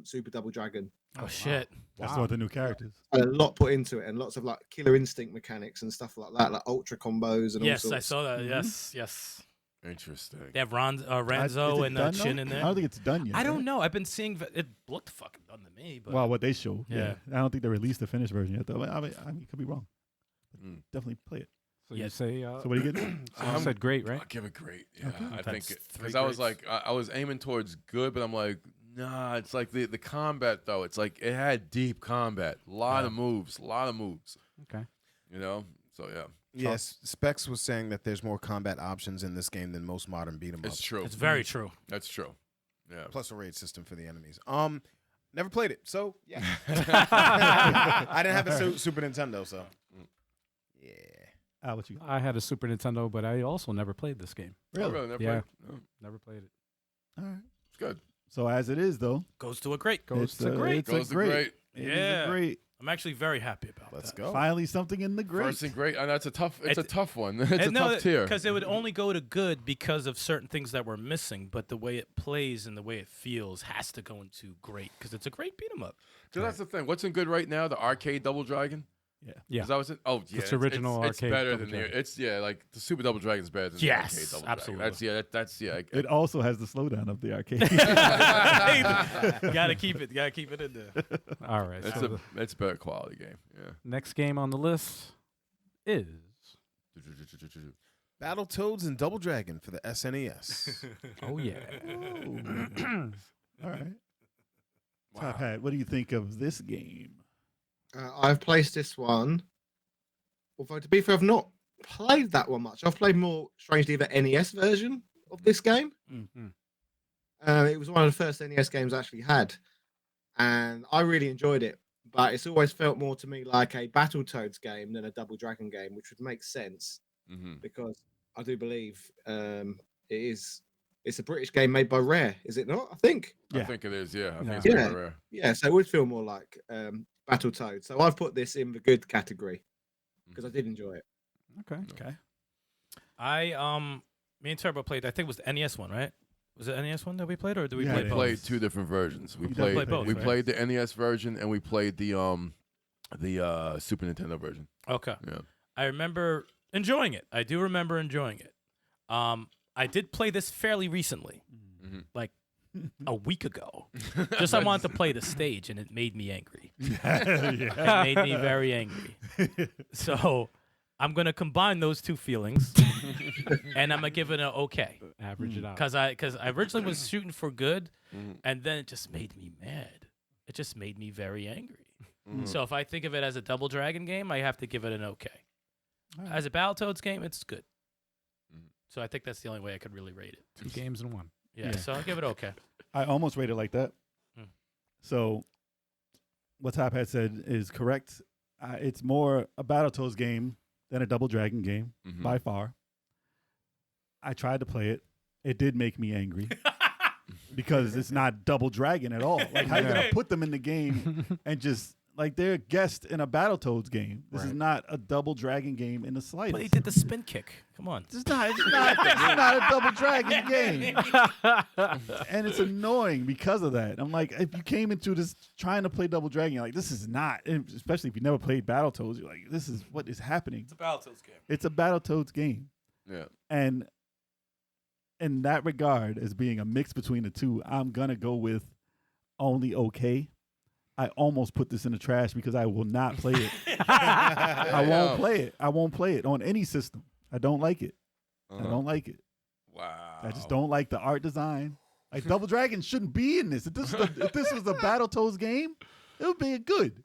Super Double Dragon. Oh shit. That's what the new characters. A lot put into it, and lots of like Killer Instinct mechanics and stuff like that, like ultra combos and all Yes, sorts. I saw that. Yes. Interesting. They have Is Ranzo it and done, Chin though? in I there. don't think it's done yet. I don't right? know. I've been seeing it looked fucking done to me, but Well, what they show. Yeah. I don't think they released the finished version yet, though. I mean, could be wrong. Definitely play it. So Yeah. you say, So what do you get? you said great, right? I'll give it great. Yeah, Okay. I That's think three because I was grades. like, I was aiming towards good, but I'm like, nah. It's like the combat though. It's like it had deep combat, a lot of moves. Okay. You know, so yeah, Yes, Specs was saying that there's more combat options in this game than most modern beat 'em it's ups. true. it's very true. That's true. Yeah. Plus a raid system for the enemies. Never played it, so yeah. I didn't have a Super Nintendo, so yeah. What you got? I had a Super Nintendo, but I also never played this game. Oh, really? Never Yeah. played? No, Never played it. All right. it's good. So as it is, though, Goes to a great. Goes it's to great. It's Goes a to great. great. It is Yeah. a great. I'm actually very happy about Let's that. go. Finally, something in the great. First and great, and that's a tough. It's a It- tough one. It's a tough tier. Because it would only go to good because of certain things that were missing, but the way it plays and the way it feels has to go into great because it's a great beat 'em up. So that's the thing. What's in good right now? The arcade Double Dragon. Yeah. Is that what's in? Oh, yeah. It's original it's arcade better Double than the. Dragon. It's like the Super Double Dragon's better than Yes, the arcade Double absolutely. Dragon. That's yeah. It also has the slowdown of the arcade. Gotta keep it. Gotta keep it in there. All right. It's So it's a better quality game. Yeah. the next game on the list is Battletoads and Double Dragon for the SNES. oh yeah. All right. Top Hat, what do you think of this game? I've placed this one. Although to be fair, I've not played that one much. I've played more, strangely, the NES version of this game. It was one of the first NES games I actually had, and I really enjoyed it. But it's always felt more to me like a Battletoads game than a Double Dragon game, which would make sense because I do believe it's a British game made by Rare, is it not? I think. I think it is. Yeah. I think Yeah. it's Yeah. very rare. Yeah, so it would feel more like Battletoads. So I've put this in the good category because I did enjoy it. Okay. Okay. Me and Turbo played. I think it was the NES one, right? Was it NES one that we played, or did we Yeah, play We both? played two different versions. We You played played both, we right? played the NES version and we played the Super Nintendo version. Okay. Yeah. I remember enjoying it. I do remember enjoying it. I did play this fairly recently, like a week ago. Just I wanted to play the stage, and it made me angry. It made me very angry. So I'm gonna combine those two feelings, and I'm gonna give it an okay. Average it out. Because I originally was shooting for good, and then it just made me mad. It just made me very angry. So if I think of it as a Double Dragon game, I have to give it an okay. As a Battletoads game, it's good. So I think that's the only way I could really rate it. 2 games in 1. Yeah, Yeah. so I'll give it okay. I almost rated like that. Hmm. So what Top Hat said is correct. It's more a Battletoads game than a Double Dragon game by far. I tried to play it. It did make me angry because it's not Double Dragon at all. Like, how you gonna put them in the game and just like they're a guest in a Battletoads game? This is not a Double Dragon game in the slightest. But he did the spin kick. Come on. It's not a Double Dragon game. And it's annoying because of that. I'm like, if you came into this trying to play Double Dragon, you're like, this is not, especially if you never played Battletoads, you're like, this is what is happening. It's a Battletoads game. It's a Battletoads game. Yeah. And in that regard, as being a mix between the two, I'm going to go with only okay I almost put this in the trash because I will not play it. I won't play it. I won't play it on any system. I don't like it. I don't like it. Wow. I just don't like the art design. Like Double Dragon shouldn't be in this. If this was a Battletoads game, it would be good.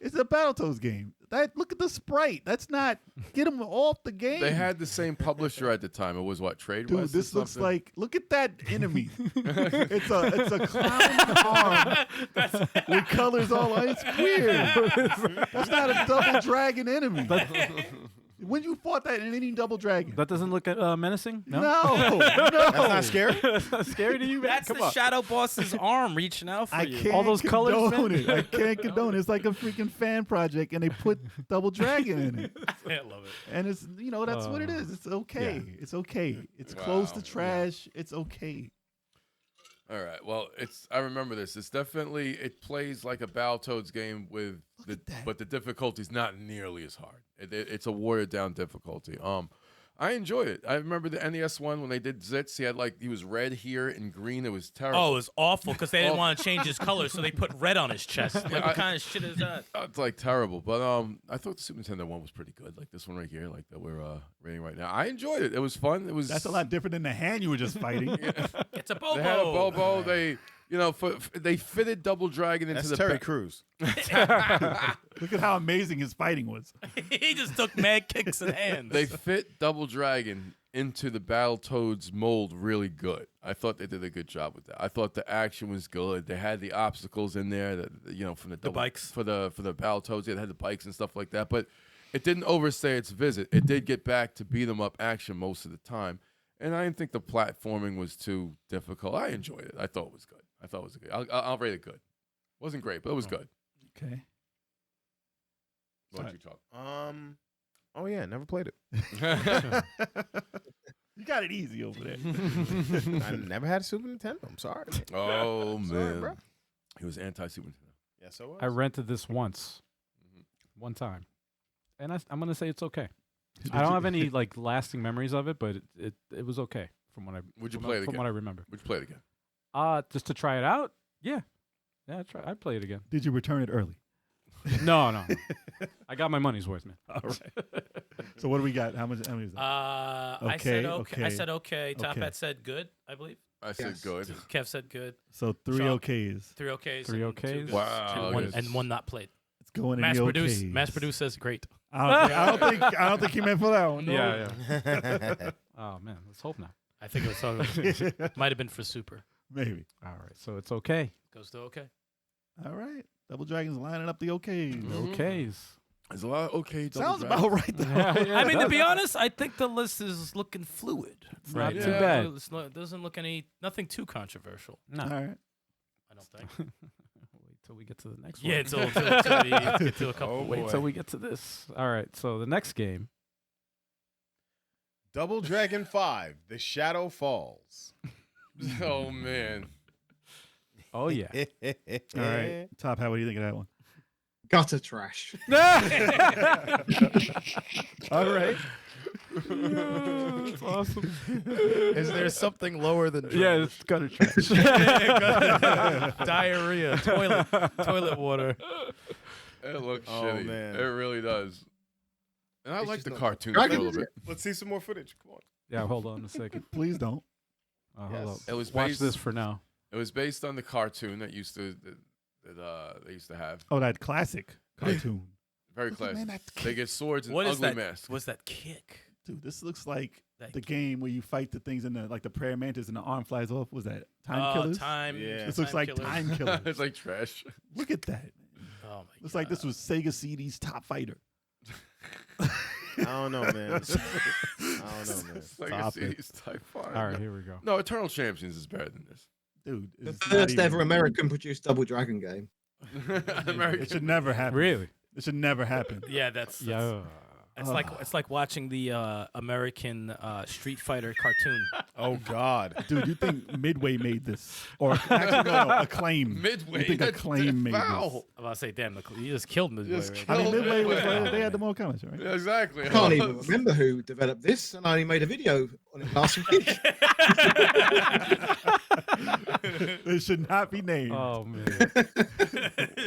It's a Battletoads game. Look at the sprite. That's not get them off the game. They had the same publisher at the time. It was what, Trade Dude, West this or looks something? like look at that enemy. it's a clown arm with colors all on. It's weird. That's not a Double Dragon enemy. When you fought that in any Double Dragon? That doesn't look menacing? No. No. That's not scary. That's not scary to you, man? That's Come the on. shadow boss's arm reaching out for I you. can't All those colors, condone man. it. I can't condone it. It's like a freaking fan project, and they put Double Dragon in it. I love it. And it's that's what it is. It's okay. Yeah. It's okay. It's close to Wow. trash. It's okay. All right. Well, I remember this. It plays like a Battletoads game but the difficulty's not nearly as hard. It's a watered down difficulty. I enjoyed it. I remember the NES one when they did Zitz. He was red here and green. It was terrible. Oh, it was awful because they didn't want to change his color, so they put red on his chest. Like, what kind of shit is that? It's like terrible. But I thought the Super Nintendo one was pretty good. Like this one right here, like that we're rating right now. I enjoyed it. It was fun. That's a lot different than the hand you were just fighting. It's a bobo. They had a Bobo. They they fitted Double Dragon into That's the Terry Crews. Look at how amazing his fighting was. He just took mad kicks and hands. They fit Double Dragon into the Battletoads mold really good. I thought they did a good job with that. I thought the action was good. They had the obstacles in there that from the bikes for the Battletoads. They had the bikes and stuff like that, but it didn't overstay its visit. It did get back to beat 'em up action most of the time, and I didn't think the platforming was too difficult. I enjoyed it. I thought it was good. I'll rate it good. Wasn't great, but it was good. Okay. What did you talk? Oh yeah, never played it. You got it easy over there. I never had a Super Nintendo. I'm sorry. Oh Sorry, man, bro. he was anti-Super Nintendo. Yes, so I rented this once, one time, and I'm gonna say it's okay. I don't have any like lasting memories of it, but it was okay from what I Would you from play it from again? what I remember. Would you play it again? Just to try it out, yeah, I'd play it again. Did you return it early? No. I got my money's worth, man. All right. So what do we got? How many is that? I said okay. I said okay. Top Hat said good, I believe. I said good. Kev said good. So 3 Sean? OKs. 3 OKs. Three and two OKs? goods. Wow, One, good. and one not played. It's going in Mass the produce. OKs. Mass produce says great. I don't think he meant for that one. No. Yeah. Oh man, let's hope not. I think it was might have been for super. Maybe. All right, so it's okay. Goes to okay. All right. Double Dragon's lining up the OKs. Okays. There's a lot of okay. Double Sounds Dragon. about right though. Yeah, I mean, to it be honest, I think the list is looking fluid. does. Not Yeah. too bad. It doesn't look nothing too controversial. No. All right. I don't think. Wait till we get to the next Yeah, one. until we get to a couple. Oh, Wait boy. till we get to this. All right, so the next game. Double Dragon 5: The Shadow Falls. Oh man. Oh yeah. All right. Top Hat, what do you think of that one? Gutter trash. All right. That's awesome. Is there something lower than Yeah, it's gutter trash. Diarrhea, toilet water. It looks Oh, shitty. man. It really does. And I It's like just the not- cartoon a Dragon little bit. Let's see some more footage. Come on. Yeah, hold on a second. Please don't. Hold Yes. up. It was Watch based- this for now. It was based on the cartoon that they used to have. Oh, that classic cartoon. Very Look at classic. man, that They get swords and What is ugly that? masks. What's that kick? Dude, this looks like That the game where you fight the things in the like the prayer mantis and the arm flies off. Was that Time Killers? Time. Yeah. This looks like Killers. Time Killers. It's like trash. Look at that. Oh my Looks like this was Sega CD's Top Fighter. I don't know, man. I don't know, man. It's like Stop a it. series type fire. All right, here we go. No, Eternal Champions is better than this. Dude, The it's not first even- ever American produced Double Dragon game. It American. should never happen. Really? It should never happen. Yeah, that's Yeah. It's like watching the American Street Fighter cartoon. Oh God. Dude, you think Midway made this? Or actually, no, Acclaim. Midway. You think That's Acclaim made foul. this? I'm about to say, damn, you just killed Midway. Just Right? I mean, killed Midway was Midway. they had the more comments, right? Yeah, exactly. I can't even remember who developed this, and I only made a video on it last week. It should not be named. Oh man.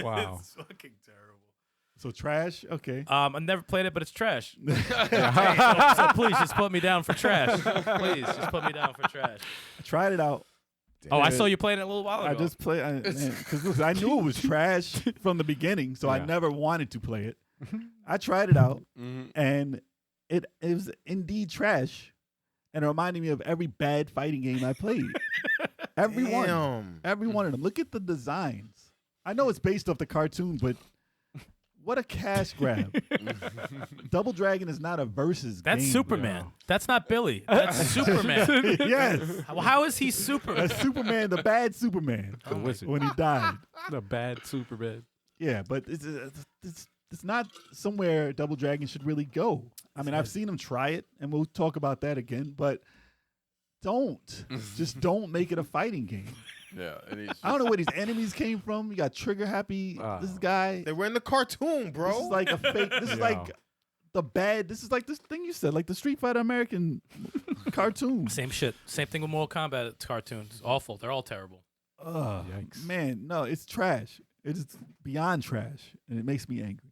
Wow. It's fucking terrible. So trash? Okay. I never played it, but it's trash. So please just put me down for trash. Please just put me down for trash. I tried it out. Oh, I saw you playing it a little while ago. I just played because I knew it was trash from the beginning, so I Yeah. never wanted to play it. I tried it out, Mhm. and it was indeed trash, and it reminded me of every bad fighting game I played. Every one of them. Look at the designs. I know it's based off the cartoon, but what a cash grab! Double Dragon is not a versus. That's game, Superman. bro. That's not Billy. That's Superman. Yes, How is he Superman? that's Superman, the bad Superman, The wizard. when he died. The bad Superman. Yeah, but it's not somewhere Double Dragon should really go. I mean, I've seen him try it, and we'll talk about that again. But just don't make it a fighting game. Yeah, and he's I don't know where these enemies came from. You got Trigger Happy. This guy. They were in the cartoon, bro. This is like a fake. This is like the bad. This is like this thing you said, like the Street Fighter American cartoon. Same shit. Same thing with Mortal Kombat cartoons. It's awful. They're all terrible. Yikes. Man, no, it's trash. It is beyond trash, and it makes me angry.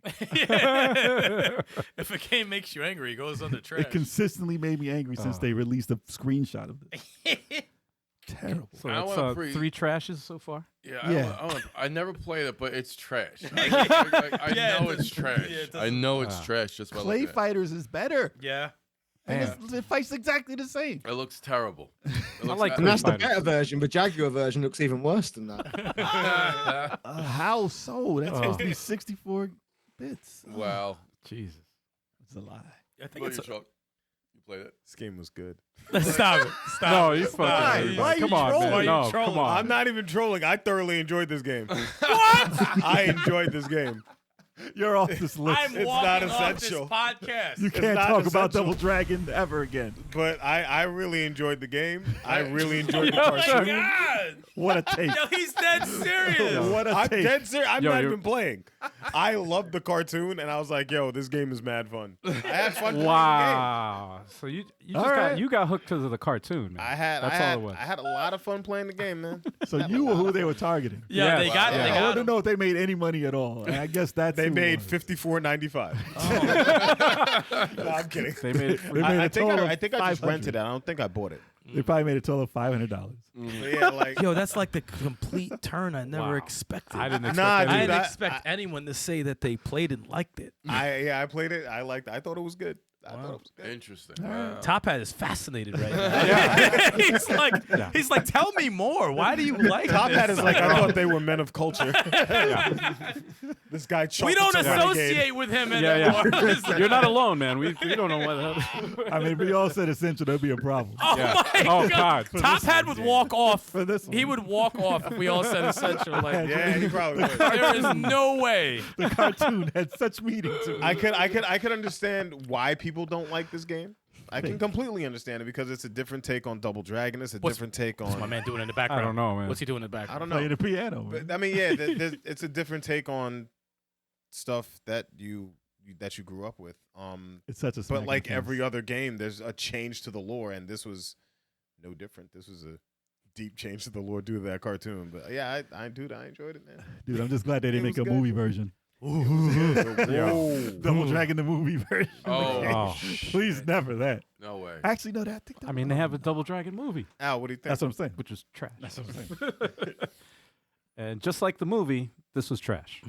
If a game makes you angry, it goes under trash. It consistently made me angry since they released a screenshot of this. Terrible. So I it's wanna 3 trashes so far. Yeah. I never played it, but it's trash. I know it's trash. Yeah, it I know it's trash just by Clay looking at it. Fighters is better. Yeah. And it fights exactly the same. It looks terrible. It looks like And that's the Fighters. better version. The Jaguar version looks even worse than that. How so? That's supposed to be 64 bits. Wow. Jesus. It's a lie. I think What it's. you, Chuck? You played it? This game was good. Stop it. Stop No, it. you Stop fucking. it. Why are you Come on, trolling? man. Why are you No, trolling? come on. I'm not even trolling. I thoroughly enjoyed this game. What? I enjoyed this game. You're off this list. I'm It's walking not off essential. this podcast. You can't not talk about essential. Double Dragon ever again. But I really enjoyed the game. I really enjoyed the Oh my cartoon. god! What a take. Yo, he's dead serious. What a I'm take. dead serious. I'm Yo, not you're- even playing. I loved the cartoon, and I was like, "Yo, this game is mad fun." I had fun. playing Wow. So you just All right. got hooked because of the cartoon, man. the game. I had That's all it was. I had a lot of fun playing the game, man. So you were who they were targeting. Yeah, Yeah. they got. Wow. They I got want to him. know if they made any money at all. And I guess that's They who it made was. $54.95. No, I'm kidding. They made it free. They made I a think total of I think I just 500. rented it. I don't think I bought it. They probably made a total of $500. But yeah, like Yo, that's like the complete turn I never Wow. expected. I didn't expect Nah, that I dude, either. didn't I- expect anyone to say that they played and liked it. I played it. I liked it. I thought it was good. I thought it was good. Interesting. Wow. Top Hat is fascinated right now. he's like, tell me more. Why do you like Top this? Hat is like, I thought they were men of culture. This guy. We don't chocolate to renegade. associate with him Yeah, anymore. yeah. You're not alone, man. We don't know what. I mean, if we all said essential, that'd be a problem. Oh Yeah. my Oh, god. God. Top Hat would walk off. For this one. He would walk off if we all said essential. Like, Yeah, he probably would. there is no way. The cartoon had such meaning to me. I could understand why people don't like this game. I can completely understand it because it's a different take on Double Dragon. It's a different take What's my on. man doing in the background? I don't know, man. What's he doing in the background? I don't Play know. the piano. Man. But, I mean, yeah, it's a different take on stuff that you grew up with. It's such a. But smack like in the every face. other game, there's a change to the lore, and this was no different. This was a deep change to the lore due to that cartoon. But yeah, I enjoyed it, man. Dude, I'm just glad they didn't It make a was good. movie version. Whoa. Double Dragon the movie version. Oh, Please, never that. no way. Actually, no, that I think. I mean, they have a Double Dragon movie, Al, what do you think? That's what I'm saying. which was trash. That's what I'm saying. And just like the movie, this was trash.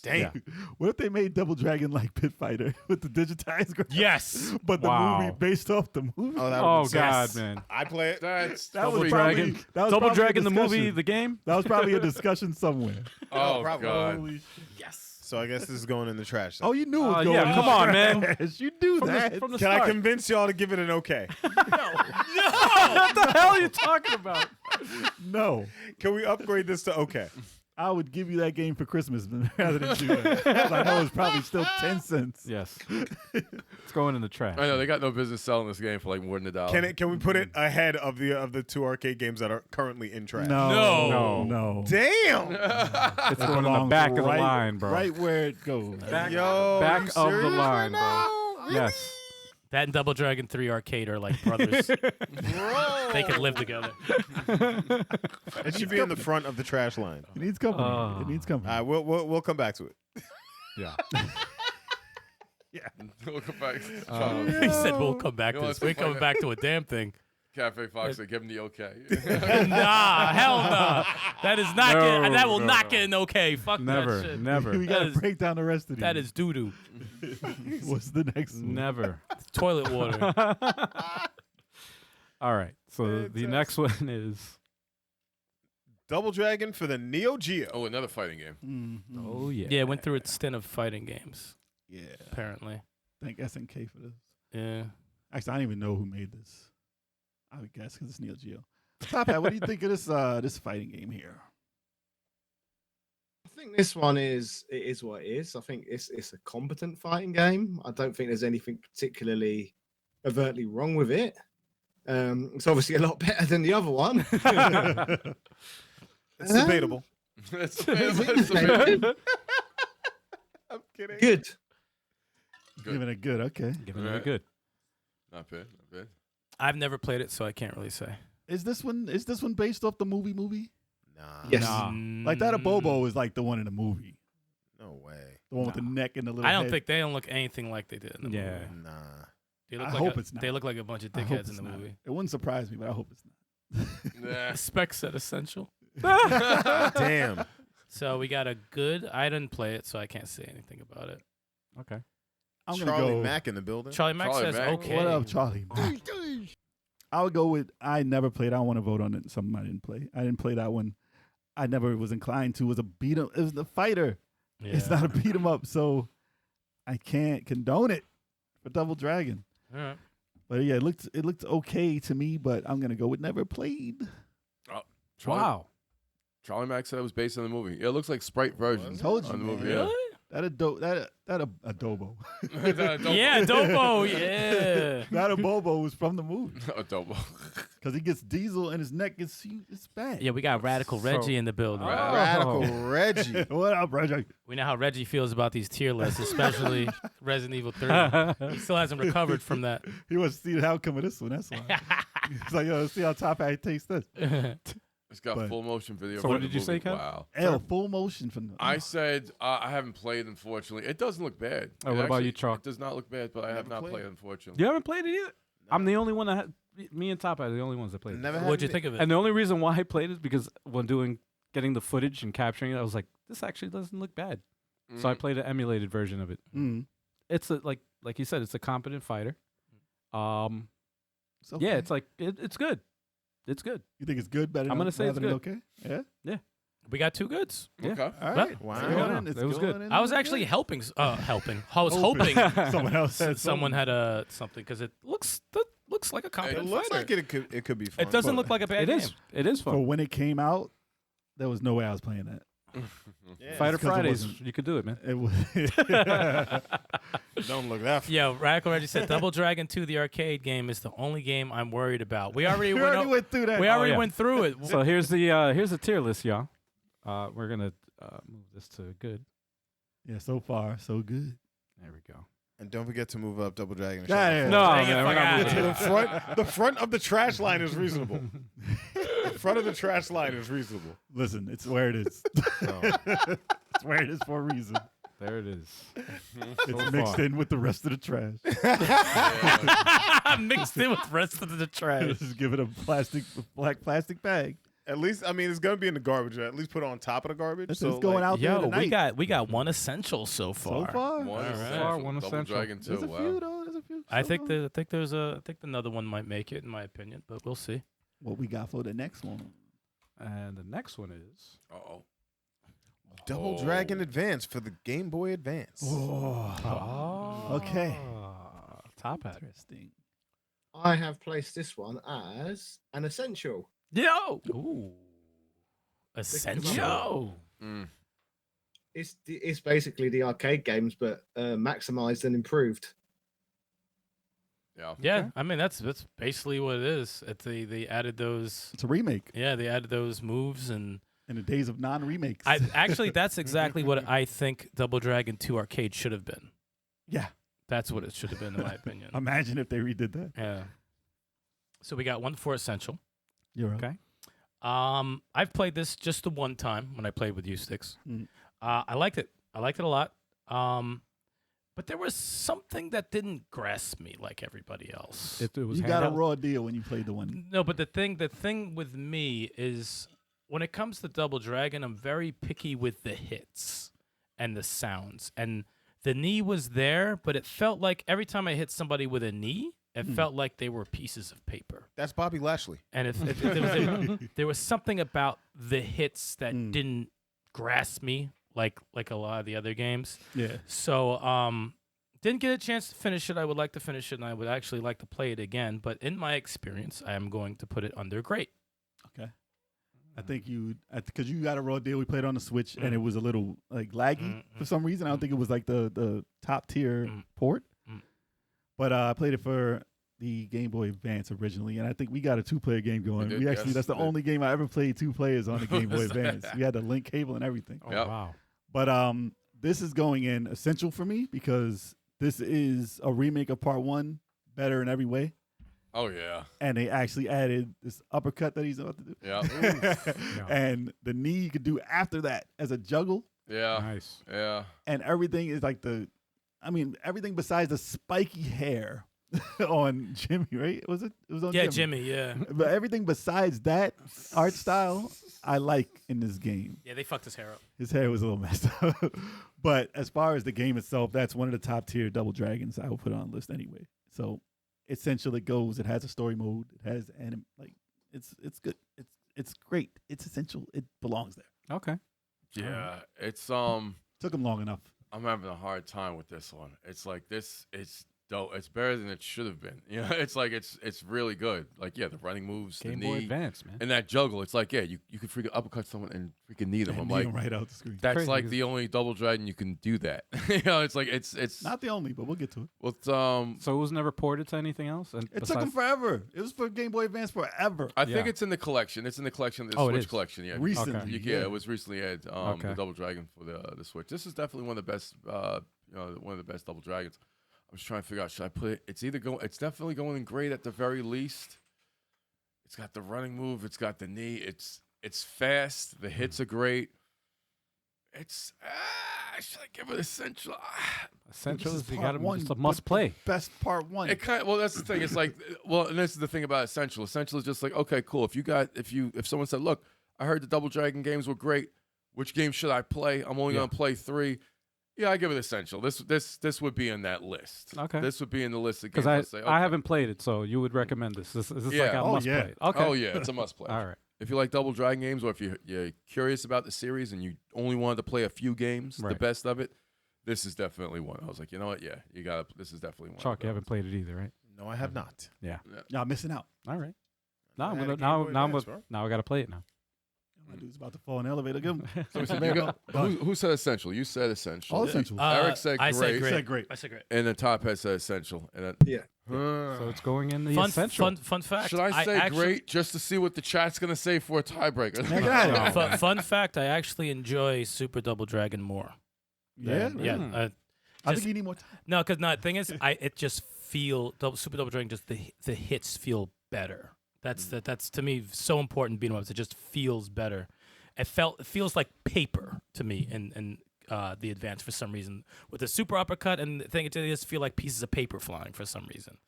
Damn. Yeah. What if they made Double Dragon like Pit Fighter with the digitized graphics? Yes. But the Wow. movie based off the movie? Oh, that Oh would be God, sick. man. I play it. That's That was Double probably- Dragon. that was Double probably a Dragon the movie, discussion. the game. That was probably a discussion somewhere. oh probably. god. Holy Yes. So I guess this is going in the trash. Oh, you knew it was Oh, going. yeah, in come the on, man. trash. You do From that. the Can I start. convince y'all to give it an okay? What the hell are you talking about? No. Can we upgrade this to okay? I would give you that game for Christmas rather than do it. 'Cause I know it's probably still 10 cents. Yes. It's going in the trash. I know they got no business selling this game for like more than $1. Can we put it ahead of the 2 arcade games that are currently in trash? No. Damn. It's going in the back of the line, bro. Right where it goes. Yo, Back you of the serious line, right bro. now? Yes. That and Double Dragon 3 Arcade are like brothers. They could live together. It should be in the front of the trash line. It needs company. It needs company. All right, we'll come back to it. Yeah. We'll come back. He said we'll come back You to know this. what's We funny? coming back to a damn thing. Cafe Fox said, give him the okay. Nah, hell no. That is not No, get, that will no, not no. get an okay. Fuck Never. that shit. Never. We That got to is- break down the rest of these. That is doo doo. What's the next one? Never. Toilet water. All right. So the next one is. Double Dragon for the Neo Geo. Oh, another fighting game. Mhm. Oh, yeah. Yeah, went through its stint of fighting games, Yeah. apparently. Thank SNK for this. Yeah. Actually, I don't even know who made this. I would guess because it's Neo Geo. Top Hat, what do you think of this fighting game here? I think this one is what it is. I think it's a competent fighting game. I don't think there's anything particularly overtly wrong with it. It's obviously a lot better than the other one. It's debatable. It's debatable. I'm kidding. Good. Good. Giving it good. Okay. Giving it a Alright. good. Not bad. Not bad. I've never played it, so I can't really say. Is this one based off the movie? Nah. Yes. Nah. Like that Abobo is like the one in the movie. No way. The one with the neck and the little I don't head. think they don't look anything like they did in the Yeah. movie. Nah. They look I like hope it's not. They look like a bunch of I hope dickheads in it's the not. movie. It wouldn't surprise me, but I hope it's not. Nah. Spec said essential. Damn. So we got a good. I didn't play it, so I can't say anything about it. Okay. I'm gonna Charlie go. Mack in the building. Charlie Mack Charlie says Mack. okay. What up, Charlie? I would go with. I never played. I don't want to vote on it. Something I didn't play. I didn't play that one. I never was inclined to. It was a beat 'em. It was the fighter. It's Yeah. not a beat 'em up. So I can't condone it for Double Dragon. All right. But yeah, it looked okay to me. But I'm gonna go with never played. Wow. Charlie Mack said it was based on the movie. It looks like Sprite version. Told you, on the man. movie. Really? That adobo. Yeah, Dopo. Yeah. That Abobo was from the movie Adobo. because he gets diesel and his neck gets huge. It's bad. Yeah, we got Radical Reggie in the building. Radical Reggie. What up, Reggie? We know how Reggie feels about these tier lists, especially Resident Evil 3. He still hasn't recovered from that. He wants to see the outcome of this one. That's why. He's like, yo, let's see how Top Hat tastes this. It's got But- full motion video. So what for the did you say, movie. Kev? Wow. L, full motion from the. I said I haven't played, unfortunately. It doesn't look bad. Oh, what about you, Chalk? It does not look bad, but I have Never not played. played, unfortunately. You haven't played it either? I'm the only one that had. Me and Top are the only ones that played it. Never had What'd you any- think of it? And the only reason why I played it is because when getting the footage and capturing it, I was like, this actually doesn't look bad. So I Mhm. played an emulated version of it. Mm. It's like you said, it's a competent fighter. It's okay. Yeah, it's like it's good. It's good. You think it's good? Better. I'm gonna say it's rather than good. Okay. Yeah. We got two goods. Yeah. Okay. All Well, right. Wow. It's Yeah, going no, in, it's it was going good. in, I was it's actually good. helping. I was hoping Someone else said someone something. had something because it looks like a It competent looks fighter. like it could be fun. It doesn't but- look like a bad It game. is. It is For fun. when it came out, there was no way I was playing that. Yeah, Fighter it's 'cause it Fridays, wasn't- you could do it, man. It was. Don't look that. Yeah, Radical Reggie said Double Dragon 2, the arcade game, is the only game I'm worried about. We already we went, already went through that. we already yeah. went through it. So here's the tier list, y'all. We're gonna move this to good. Yeah, so far so good. There we go. And don't forget to move up Double Dragon. and Yeah, shut yeah. the No, fuck Take it man, we're fuck not out. moving to the it. front. The front of the trash line is reasonable. The front of the trash line is reasonable. Listen, it's where it is. So, It's where it is for a reason. there it is. It's mixed far. in with the rest of the trash. Mixed in with the rest of the trash. Just give it a black plastic bag. At least, I mean, it's gonna be in the garbage. At least put it on top of the garbage. It's so going like, out there Yo, tonight. we got one essential so So far. far. One All right. essential. One Double essential. Dragon 2. There's a Wow. few though. There's a few. I So think far. I think another one might make it in my opinion, but we'll see. What we got for the next one? And the next one is Uh-oh. Double Oh. Dragon Advance for the Game Boy Advance. Okay. Top Hat. Interesting. I have placed this one as an essential. Yo. Ooh. Yo. Essential. It's basically the arcade games, but maximized and improved. Yeah. Yeah, I mean that's basically what it is. They added those. It's a remake Yeah, they added those moves and. in the days of non-remakes. Actually, that's exactly what I think Double Dragon 2 Arcade should have been. yeah. That's what it should have been, in my opinion. Imagine if they redid that. Yeah. So we got one for Essential. You're right. Okay. I've played this just the one time when I played with you sticks. Mm. I liked it. I liked it a lot. But there was something that didn't grasp me like everybody else. It was You got a handheld. raw deal when you played the one. No, but the thing with me is when it comes to Double Dragon, I'm very picky with the hits and the sounds. And the knee was there, but it felt like every time I hit somebody with a knee, it felt like they were pieces of paper. That's Bobby Lashley. And there was something about the hits that didn't grasp me like a lot of the other games. Yeah. So didn't get a chance to finish it. I would like to finish it, and I would actually like to play it again. But in my experience, I am going to put it under great. Okay. I think because you got a raw deal. We played on the Switch, and it was a little like laggy for some reason. I don't think it was like the top tier port. But I played it for the Game Boy Advance originally, and I think we got a 2-player game going. did, We actually yes, that's the we did. only game I ever played 2 players on the Game Boy Advance. We had the link cable and everything. Oh, Yep. wow. But this is going in essential for me because this is a remake of Part 1, better in every way. Oh yeah. And they actually added this uppercut that he's about to do. Yeah. And the knee you could do after that as a juggle. Yeah. Nice. Yeah. And everything is like everything besides the spiky hair on Jimmy, right? It was on Yeah, Jimmy. Yeah. But everything besides that art style, I like in this game. Yeah, they fucked his hair up. His hair was a little messed up. But as far as the game itself, that's one of the top tier Double Dragons I will put on the list anyway. So essential it goes. It has a story mode. It has it's good. It's great. It's essential. It belongs there. Okay. Yeah. It's Took him long enough. I'm having a hard time with this one. It's like this. It's dope. It's better than it should have been. You know, it's like it's really good. Like the running moves, Game the Boy knee, Advance, man. and that juggle. It's like you could freaking uppercut someone and freaking knee them. And I'm knee like, him right out the screen. that's Crazy, like because- the only Double Dragon you can do that. You know, it's like it's Not the only, but we'll get to it. well, So it was never ported to anything else? And It took him forever. It was for Game Boy Advance forever. I think Yeah. it's in the collection. It's in the collection, the Oh, it Switch is. collection. Yeah, Recently. Yeah, it was recently added. Okay. The Double Dragon for the Switch. This is definitely one of the best. One of the best Double Dragons. I'm just trying to figure out. Should I put it? It's either going. It's definitely going in great at the very least. It's got the running move. It's got the knee. It's fast. The hits are great. It's. Should I give it essential? Essential This is is you part got one, it's a but must play. Best part 1. It kind of, well, that's the thing. It's like, and this is the thing about essential. Essential is just like, okay, cool. If someone said, look, I heard the Double Dragon games were great. Which game should I play? I'm only going to play 3. Yeah, I give it essential. This would be in that list. Okay. This would be in the list of games. Because I'd say, I haven't played it, so you would recommend this. Is this like Yeah. a Oh, must yeah. play? Okay. Oh yeah, it's a must play. All right. If you like Double Dragon games, or if you're curious about the series and you only wanted to play a few games, the Right. best of it, this is definitely one. I was like, you know what? Yeah, you got. This is definitely one. Chalk, you haven't played it either, right? No, I have not. Y'all missing out. All right. I had a Game Boy Now Advance, bro. I got to play it now. My dude's about to fall in the elevator. Give him. So you got, who said essential? You said essential. All essentials. Eric said I great. said great. Said great. I said great. And then Top Hat said essential. And then, Yeah. So it's going in the Fun, essential. fun fact. should I say actually, great just to see what the chat's gonna say for a tiebreaker? Man, get out of here. Fun fact. I actually enjoy Super Double Dragon more. Yeah. Yeah. Mm. I Just- think you need more time. No, because the thing is, it just Super Double Dragon. Just the hits feel better. That's to me so important. Being ups, it just feels better. It feels like paper to me in the advance for some reason. With the super uppercut and the thing, it just feel like pieces of paper flying for some reason.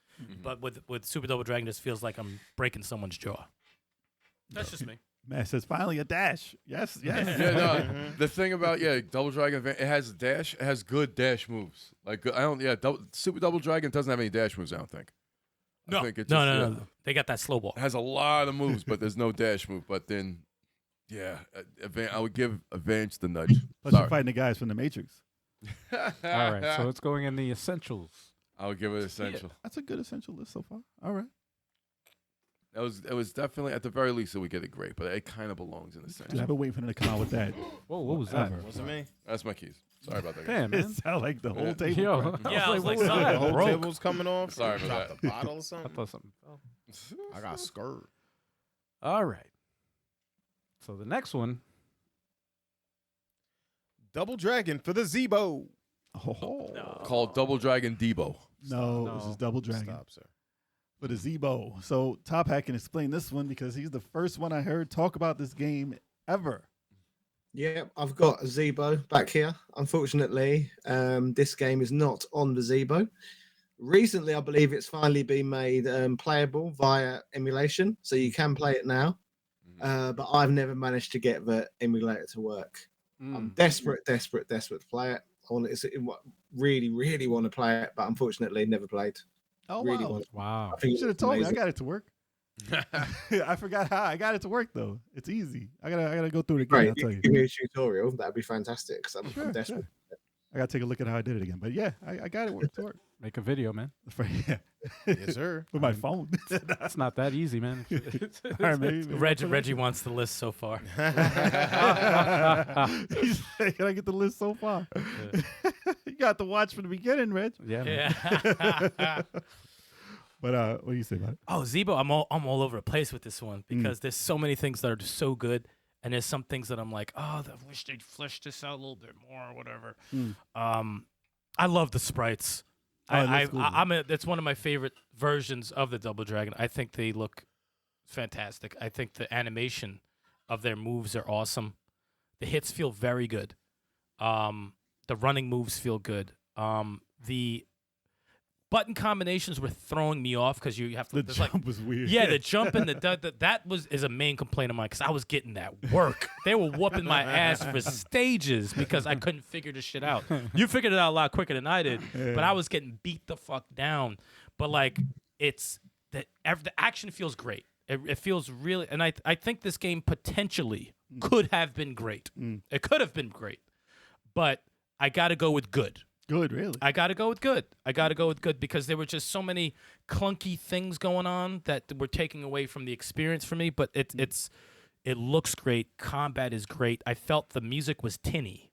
But with Super Double Dragon, it just feels like I'm breaking someone's jaw. That's just me. Man says finally a dash. Yes. Yeah, no, the thing about Double Dragon, it has dash. It has good dash moves. Like I don't. Yeah, Super Double Dragon doesn't have any dash moves. I don't think. I think it just, No. They got that slow ball. It has a lot of moves, but there's no dash move. But then, I would give Advance the nudge. Plus you're fighting the guys from the Matrix. All right. So it's going in the essentials. I would give it essential. That's a good essential list so far. All right. It was definitely at the very least it would get a great, but it kind of belongs in the Dude, same. I've been waiting for them to come out with that. Whoa, what was that? Forever. Wasn't me. That's my keys. Sorry about that. guys. Damn, It man. sound like the whole table. Yo, cracked. Yeah, I was like, what was son, that? The whole broke. table's coming off. Sorry for Dropped that. a bottle or I something. thought something fell. I got scared. All right. So the next one. Double Dragon for the Zebo. Oh, Called Double Dragon Debo. no, this is Double Dragon Stop, sir. for the Zebo. So Top Hat can explain this one because he's the first one I heard talk about this game ever. Yeah, I've got a Zebo back here. Unfortunately, this game is not on the Zebo. Recently, I believe it's finally been made playable via emulation, so you can play it now. But I've never managed to get the emulator to work. I'm desperate to play it. I want really, really want to play it, but unfortunately, never played. Oh, Really wow. want. Wow. I think You should have told me. I amazing. got it to work. I forgot how. I got it to work, though. It's easy. I gotta go through it again. Great, I'll tell you. give me a tutorial. That'd be fantastic. Cause I'm Sure, desperate. I gotta take a look at how I did it again. But yeah, I got it to work. Make a video, man. Yeah. Yes, sir. With my phone. It's not that easy, man. All right, maybe Reggie wants the list so far. He's like, can I get the list so far? You got to watch from the beginning, Reg. Yeah, man. Yeah. But what do you say about it? Oh, Zebo, I'm all over the place with this one because there's so many things that are just so good, and there's some things that I'm like, oh, I wish they'd flesh this out a little bit more or whatever. I love the sprites. Oh, it looks cool. That's one of my favorite versions of the Double Dragon. I think they look fantastic. I think the animation of their moves are awesome. The hits feel very good. The running moves feel good. The button combinations were throwing me off because you have to. The there's jump like, was weird. yeah, the jump and that is a main complaint of mine because I was getting that work. They were whooping my ass for stages because I couldn't figure this shit out. You figured it out a lot quicker than I did, but I was getting beat the fuck down. But like, the action feels great. It feels really, and I think this game potentially could have been great. It could have been great, but I got to go with good. Good, really. I got to go with good. I got to go with good because there were just so many clunky things going on that were taking away from the experience for me. But it looks great. Combat is great. I felt the music was tinny.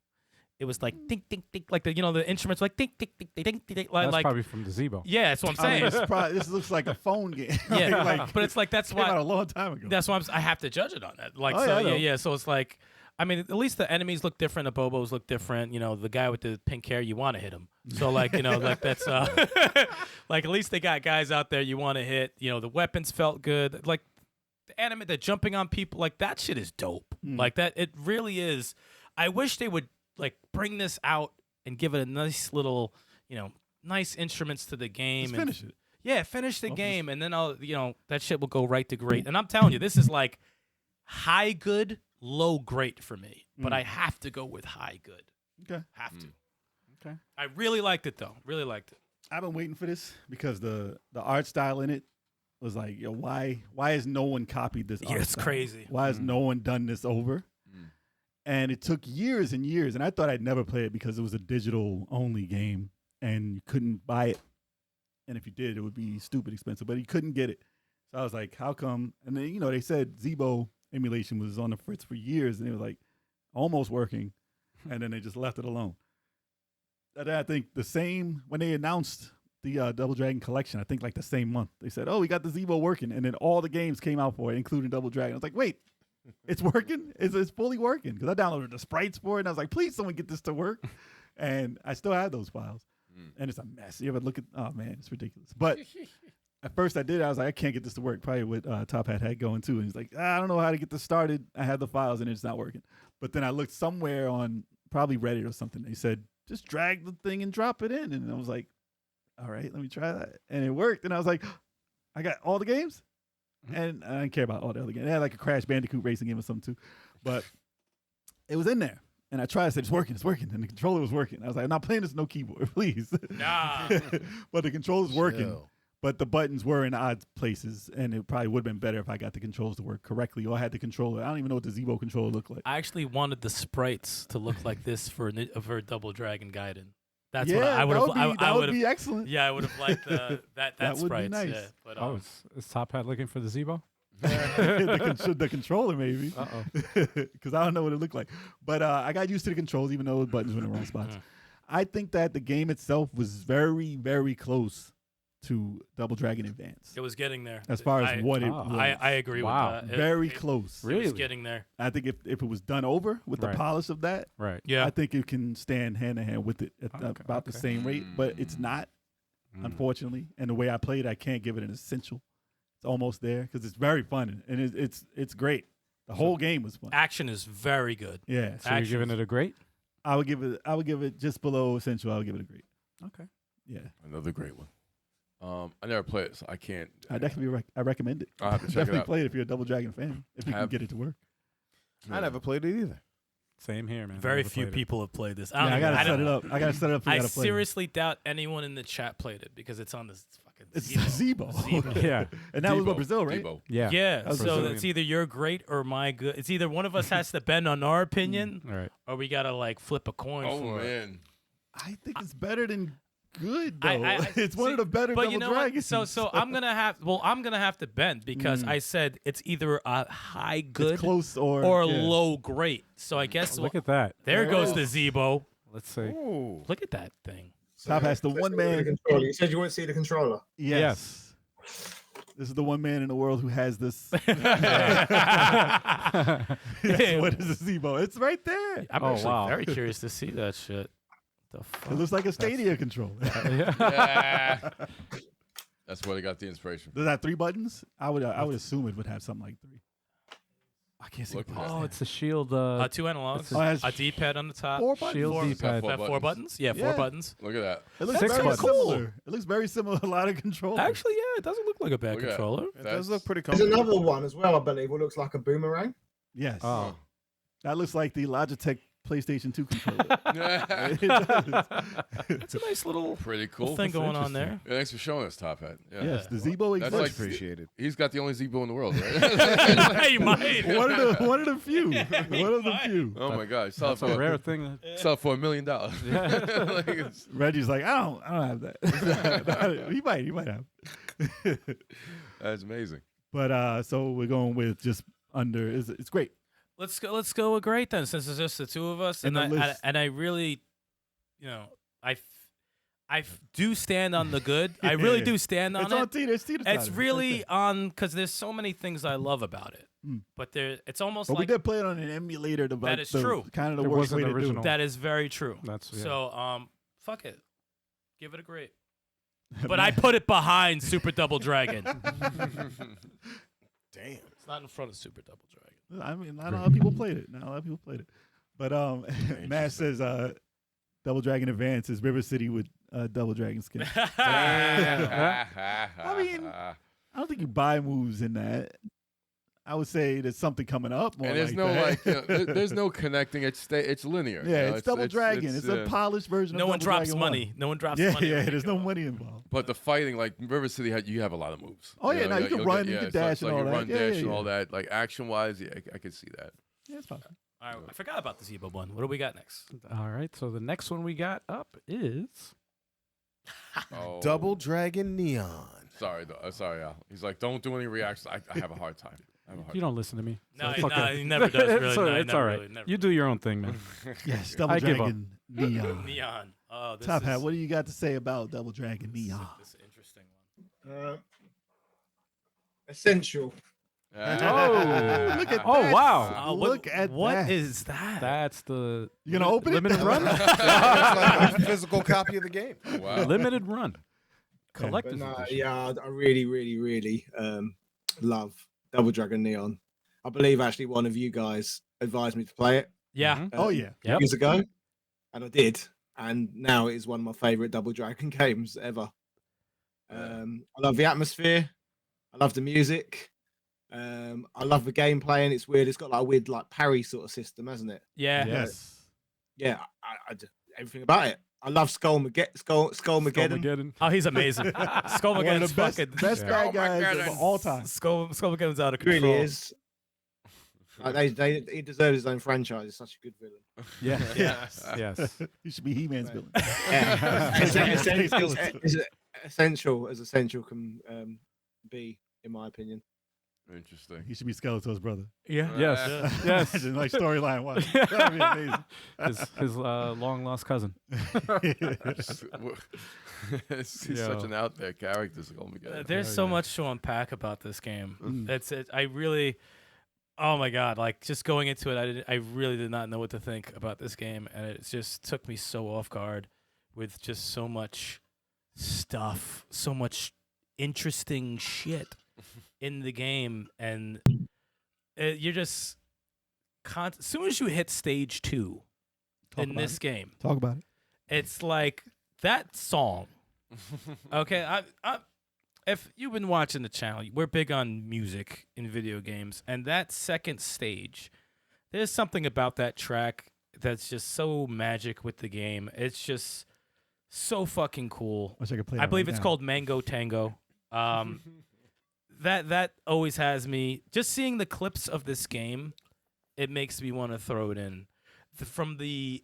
It was like ding ding ding, like the instruments like ding ding ding ding ding ding. That's Like probably from the Zebo. yeah, that's what I'm I mean, saying. this looks like a phone game. Yeah, like, but it's like that's came out why a long time ago. that's why I have to judge it on that. Like Oh, so yeah, I know. yeah. So it's like. I mean, at least the enemies look different. The Bobos look different. You know, the guy with the pink hair, you want to hit him. So, like, like that's, like, at least they got guys out there you want to hit. You know, the weapons felt good. Like, the jumping on people, like, that shit is dope. Like, that, it really is. I wish they would, like, bring this out and give it a nice little, nice instruments to the game. Just finish it. Yeah, finish the game. And then that shit will go right to great. And I'm telling you, this is like high good, low great for me, but I have to go with high good. Okay. Have to. Okay. I really liked it though. Really liked it. I've been waiting for this because the art style in it was like, why has no one copied this? Yeah, art it's style? crazy. Why has no one done this over? And it took years and years, and I thought I'd never play it because it was a digital only game and you couldn't buy it. And if you did, it would be stupid expensive, but you couldn't get it. So I was like, how come? And then, they said Zebo emulation was on the fritz for years, and it was like almost working, and then they just left it alone. And I think the same when they announced the Double Dragon collection, I think like the same month, they said, "Oh, we got the Zebo working," and then all the games came out for it, including Double Dragon. I was like, "Wait, it's working? It's fully working?" Because I downloaded the sprites for it, and I was like, "Please, someone get this to work." And I still have those files, and it's a mess. You ever look at? Oh man, it's ridiculous. But at first I did. I was like, I can't get this to work. Probably with Top Hat had going too. And he's like, I don't know how to get this started. I had the files and it's not working. But then I looked somewhere on probably Reddit or something. They said, just drag the thing and drop it in. And I was like, all right, let me try that. And it worked. And I was like, I got all the games. And I didn't care about all the other games. They had like a Crash Bandicoot racing game or something too. But it was in there. And I tried, I said, it's working. And the controller was working. I was like, I'm not playing this with no keyboard, please. Nah. But the controller's working. Chill. But the buttons were in odd places, and it probably would have been better if I got the controls to work correctly, or I had the controller. I don't even know what the Zebo controller looked like. I actually wanted the sprites to look like this for a Double Dragon Gaiden. That's yeah, what I would have. that I would would be have. excellent. Yeah, I would have liked that That would be sprite. nice. Yeah, but Oh, is Top Hat looking for the Zebo? The controller maybe, Uh-oh. because I don't know what it looked like. But I got used to the controls, even though the buttons were in the wrong spots. I think that the game itself was very, very close to Double Dragon Advance it was getting there. as far as what it was. I agree Wow. with that. Very close. It Really? was getting there. I think if it was done over with the Right. polish of that, Right. Yeah. I think it can stand hand in hand with it at Okay, about the okay. same rate. But it's not, unfortunately. And the way I played, I can't give it an essential. It's almost there because it's very fun and it's great. The whole game was fun. Action is very good. Yeah, So you're giving it a great? I would give it just below essential. I would give it a great. Okay. Yeah, Another great one. I never played it, so I can't. I definitely I recommend it. I'll have to check it Definitely out. play it if you're a Double Dragon fan. If you can Have- get it to work. I never played it either. Same here, man. Very Never few played it. people have played this. Yeah, I gotta set don't- it up. I gotta set it up. For you I gotta play it. seriously doubt anyone in the chat played it because it's on this fucking It's Zebo. Zebo. Yeah. And that was Debo, what Brazil, right? Debo. Yeah. Yeah, That's so Brazilian. it's either you're great or my good. It's either one of us has to bend on our opinion, All right. or we gotta like flip a coin Oh for it. man. I think it's better than good though. It's one see, of the better but Double you know Dragons. what? So I'm gonna have to bend because I said it's either a high good it's close or yeah. low great. So I guess Look at that. there goes the Zebo. Let's see. Ooh. Look at that thing. Top has the one man. Controller. You said you wouldn't see the controller. Yes. This is the one man in the world who has this. Yes, what is a Zebo? It's right there. I'm Oh, actually wow. very curious to see that shit. The fuck? It looks like a Stadia controller. Yeah. That's where they got the inspiration. Does that have 3 buttons? I would assume it would have something like 3. I can't see. Look the at that. Oh, it's a shield. 2 analogs, Oh, it has a D-pad on the top. 4 buttons. Shield Four- D-pad. Four That 4 buttons. buttons? Yeah, 4 Yeah. buttons. Look at that. It looks Six very buttons. similar. It looks very similar to a lot of controllers. Actually, yeah, it doesn't look like a bad Look at that. controller. It does look pretty There's comfortable. another one as well, I believe, what looks like a boomerang. Yes. Oh. That looks like the Logitech PlayStation 2 controller. It does. It's a nice little Pretty cool. thing going on there. Yeah, thanks for showing us, Top Hat. Yeah. Yes, the Zebo That's exists. like- Appreciated. He's got the only Zebo in the world, right? Hey, might. one of the few. One of the few. Oh my God! Sell it That's a for rare thing. sell it for $1 million. Like, it's- Reggie's like, I don't have that. he might have. that's amazing. But so we're going with just under. It's great. Let's go with great then, since it's just the two of us. And And the I list. really, I do stand on the good. I really do stand on It's it. on Tita's It's side. really on because there's so many things I love about it. Mm. But it's almost But we like did play it on an emulator. That is true. Kind of the There worst wasn't way to do original. it. that is very true. That's yeah. So fuck it, give it a great. But I put it behind Super Double Dragon. Damn. It's not in front of Super Double Dragon. I mean, not a lot of people played it. Not a lot of people played it. But Matt says Double Dragon Advance is River City with Double Dragon skin. I mean, I don't think you buy moves in that. I would say there's something coming up. More And there's like no that. there's no connecting. It's linear. Yeah, you know, it's Double Dragon. It's a yeah. polished version. No of one Double drops Dragon money. 1. No one drops Yeah, money. yeah. when you There's no go. money involved. But the fighting, like River City, you have a lot of moves. Oh, yeah, no, you can you'll run, you can it's like- dash it's and like all you that. run, Yeah, dash, yeah, and yeah. all that. Like action wise, yeah, I could see that. Yeah, it's fine. All right, I forgot about the Zebo one. What do we got next? All right. So the next one we got up is Oh, Double Dragon Neon. Sorry, though. Sorry, Al. He's like, don't do any reactions. I have a hard time. I have a hard you don't listen to me. No, it's okay. he never does. Really, it's no, all he right. It's never all right. really, never You do your own thing, man. Yes, Double I give up. Dragon Neon. Neon. Oh, this Top is, Hat, what do you got to say about Double Dragon Neon? This is an interesting one. Essential. time. Look at Oh that. wow. Look at What that. is that? That's the You gonna open it? limited run. Looks like a physical copy of the game. Wow. Limited run. Okay. But Collector's no, edition. yeah, I really, really, really love Double Dragon Neon. I believe actually one of you guys advised me to play it Yeah. Mhm. Oh yeah. Yep. years ago, and I did. And now it is one of my favorite Double Dragon games ever. I love the atmosphere. I love the music. I love the gameplay, and it's weird. It's got like a weird like parry sort of system, hasn't it? Yeah. Yes. Yeah, everything about it. I love Skullmageddon. Skullmageddon. Oh, he's amazing. One Skullmageddon's of the best, fucking best Yeah. bad guys of all time. Skullmageddon's out of It really control. is. He deserves his own franchise. He's such a good villain. Yeah. Yes. Yes. He should be He-Man's villain. Yeah. Essential as essential can be, in my opinion. Interesting. He should be Skeletor's brother. Yeah. Yes. Yes. Imagine, like storyline wise. That'd be amazing. His long lost cousin. He's such an out there character. So oh my God. There's so much to unpack about this game. That's it. I really, oh my God, like just going into it, I really did not know what to think about this game, and it just took me so off guard with just so much stuff, so much interesting shit in the game, and you're just as soon as you hit stage 2 in this game, Talk about it. it's like that song. Okay, I if you've been watching the channel, we're big on music in video games, and that second stage, there's something about that track that's just so magic with the game. It's just so fucking cool. Wish I could play. I believe it's called Mango Tango. That always has me. Just seeing the clips of this game, it makes me want to throw it in. From the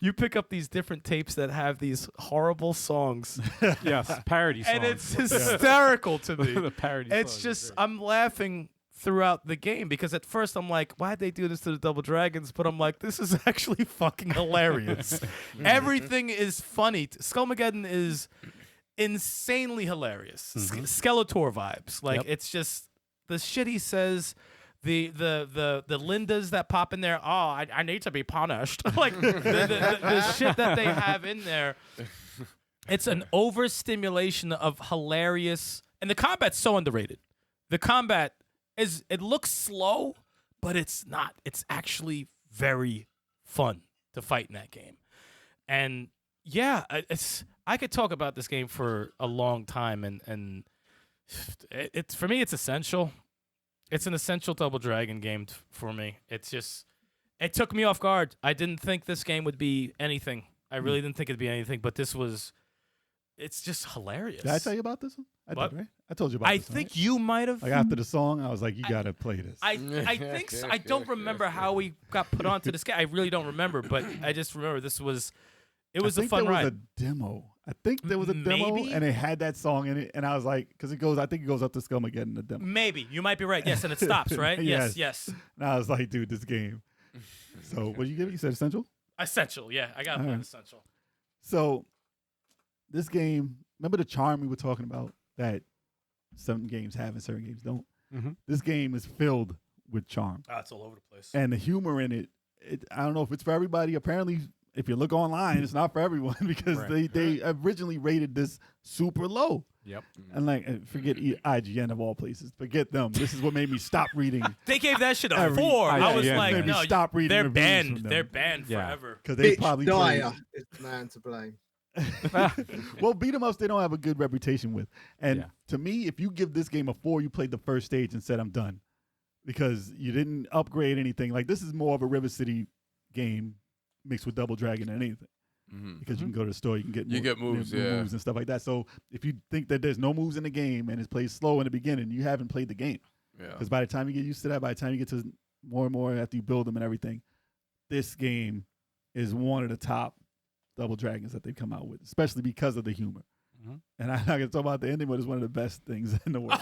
you pick up these different tapes that have these horrible songs, Yes. Parody songs. and it's hysterical to me. The parody It's songs are just great. I'm laughing throughout the game because at first I'm like, why'd they do this to the Double Dragons? But I'm like, this is actually fucking hilarious. Everything is funny. Skullmageddon is insanely hilarious. Skeletor vibes. Like it's just the shit he says. The Lindas that pop in there. Oh, I need to be punished. Like the shit that they have in there. It's an overstimulation of hilarious, and the combat's so underrated. The combat it looks slow, but it's not. It's actually very fun to fight in that game. And yeah, I could talk about this game for a long time, and it's for me, it's essential. It's an essential Double Dragon game for me. It's just, it took me off guard. I didn't think this game would be anything. I really didn't think it'd be anything, but it's just hilarious. Did I tell you about this one? I What? did, right? I told you about I this one, think right? you might have. Like after the song, I was like, you gotta play this. I think so. I don't remember how we got put onto this game. I really don't remember, but I just remember it was I a think fun there ride. was a demo. I think there was a demo, Maybe? and it had that song in it, and I was like, because I think it goes up to Skullmageddon in the demo. Maybe. You might be right. Yes, and it stops, right? Yes. Yes. And I was like, dude, this game. So what did you give it? You said Essential? Essential. Yeah, I got to play Alright. Essential. So this game, remember the charm we were talking about that some games have and certain games don't? Mhm. This game is filled with charm. Oh, it's all over the place. And the humor in it, I don't know if it's for everybody. Apparently, if you look online, it's not for everyone because Right. they originally rated this super low. Yep. And like, forget IGN of all places. Forget them. This is what made me stop reading They gave that shit a Every- 4. I was yeah, like, made me no, stop reading they're reviews banned. from them. They're banned Yeah. forever. because they Bitch probably Dyer is the man to blame. well, beat 'em ups they don't have a good reputation with. And Yeah. to me, if you give this game a 4, you played the first stage and said I'm done because you didn't upgrade anything. Like this is more of a River City game mixed with Double Dragon than anything. Because you can go to the store, you can get You get moves, new yeah. moves and stuff like that. So if you think that there's no moves in the game and it's played slow in the beginning, you haven't played the game. Yeah. Because by the time you get used to that, by the time you get to more and more after you build them and everything, this game is one of the top Double Dragons that they've come out with, especially because of the humor. Mhm. And I'm not going to talk about the ending, but it's one of the best things in the world.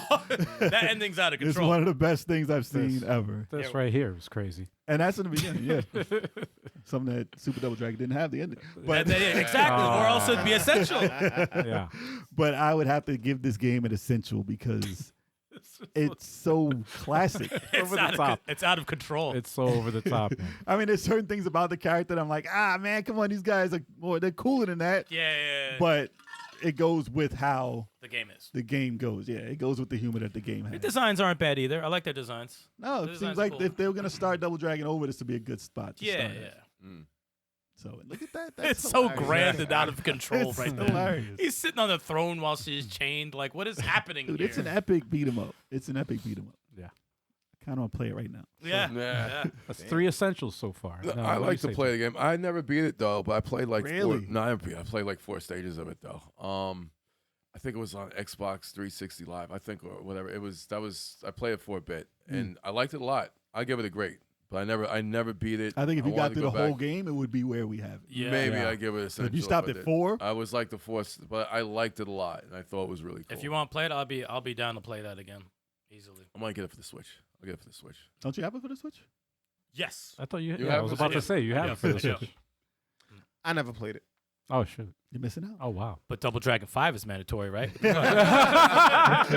That ending's out of It's control. one of the best things I've seen ever. This right here was crazy. And that's in the beginning, yeah. Something that Super Double Dragon didn't have the ending. But Exactly. Or else it'd be essential. Yeah. but I would have to give this game an essential because it's so classic. It's the out, top. it's out of control. It's so over the top. Man. I mean, there's certain things about the character that I'm like, man, come on, these guys are more, they're cooler than that. yeah. But it goes with how The game is. the game goes. Yeah, it goes with the humor that the game Their has. designs aren't bad either. I like their designs. No, the it designs seems are like cool. if they were gonna start Double Dragon over, this would be a good spot. To Yeah, start yeah. at. So look at that. That's It's so hilarious. grand and out of control It's right there. hilarious. He's sitting on the throne while she's chained. Like, what is happening Dude, here? it's an epic beat 'em up. It's an epic beat 'em up. Yeah. I kind of want to play it right now. yeah. Yeah. That's 3 essentials so far. No, I what do like you to say, play the game. I never beat it though, but I played like Really? I played like 4 stages of it though. I think it was on Xbox 360 Live. I think or whatever. I played it for a bit, and I liked it a lot. I give it a great, but I never beat it. I think if you got wanted to through the go whole back. game, it would be where we have it. Yeah. Maybe Yeah. I give it a So if essential. you stopped I at did. 4, I was like the fourth, but I liked it a lot, and I thought it was really cool. If you want to play it, I'll be down to play that again, easily. I might get it for the Switch. I'll get it for the Switch. don't you have it for the Switch? Yes. I thought you. You Yeah, I have was it? about to say you have Yeah, it for the I do. Switch. I never played it. Oh shoot. You're missing out. Oh wow. But Double Dragon 5 is mandatory, right?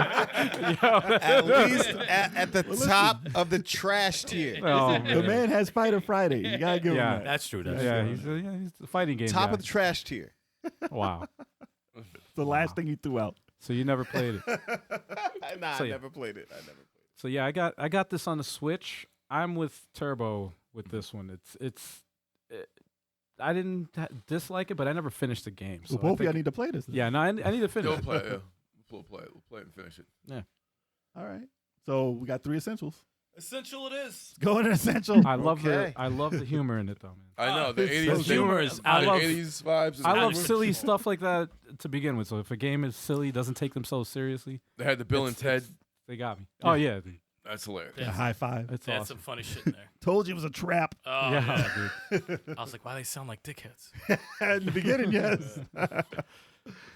At least at the top of the trash tier. Oh, The man has Fighter Friday. You gotta give Yeah. him that. That's true. That's Yeah, true. he's a fighting game Top guy. of the trash tier. Wow. The last thing he threw out. So you never played it. Nah, So, I yeah. never played it. I never played it. So yeah, I got this on the Switch. I'm with Turbo with this one. I didn't dislike it, but I never finished the game. So Well, I both of y'all think- need to play this. then. Yeah, no, I need to finish. We'll it. play it. Yeah. We'll play it. We'll play it and finish it. All right. So we got 3 essentials. Essential it is. Go into essential. I love Okay. the humor in it though, man. I know the it's 80s. so humor is- I the love- 80s vibes. is I love humor. silly stuff like that to begin with. So if a game is silly, doesn't take themselves seriously, They had the Bill and Ted. they got me. Oh yeah, That's hilarious. A high five. it's They had awesome. some funny shit in there. Told you it was a trap. Oh, Yeah, yeah. dude. I was like, why they sound like dickheads? In the beginning, yes.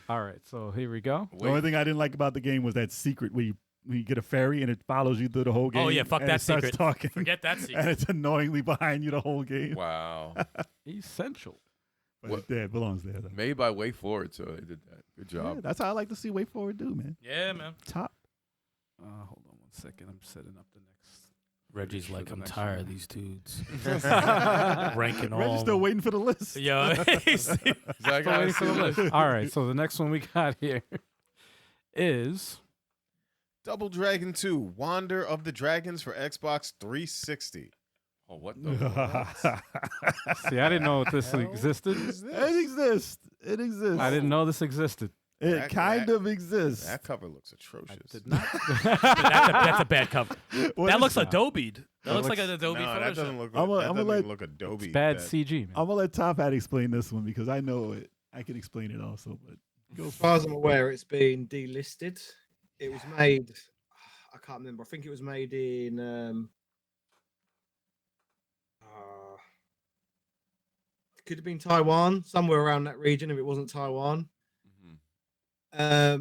All right, so here we go. The only thing I didn't like about the game was that secret where you get a fairy and it follows you through the whole game. Oh, yeah, fuck and that it starts secret. talking. Forget that And secret. it's annoyingly behind you the whole game. Wow. Essential. But What- it belongs there, though. Made by Way Forward, so they did that. Good Yeah, job. that's how I like to see Way Forward do, man. Yeah, man. Top. Hold on 1 second. I'm setting up the next. Reggie's For like, the I'm next tired one. of these dudes. Ranking all. Reggie's still waiting for the list. Yo, he's- Zach, Still waiting for the list. All right, so the next one we got here is Double Dragon 2, Wander of the Dragons for Xbox 360. Oh, what the? See, I didn't know this hell existed. is It this? exists. It exists. I didn't know this existed. It That- kind that- of exists. That cover looks atrocious. Did not. that's a bad cover. What That is looks that? Adobe'd. That looks like looks- an Adobe No, that Photoshop. doesn't look. I'm that gonna doesn't let- look Adobe. Bad that- CG, man. I'm gonna let Top Hat explain this one because I know it. I can explain it also, but go As for far as I'm aware, it's been delisted. It was made. I can't remember. I think it was made in. Could have been Taiwan, somewhere around that region. If it wasn't Taiwan, but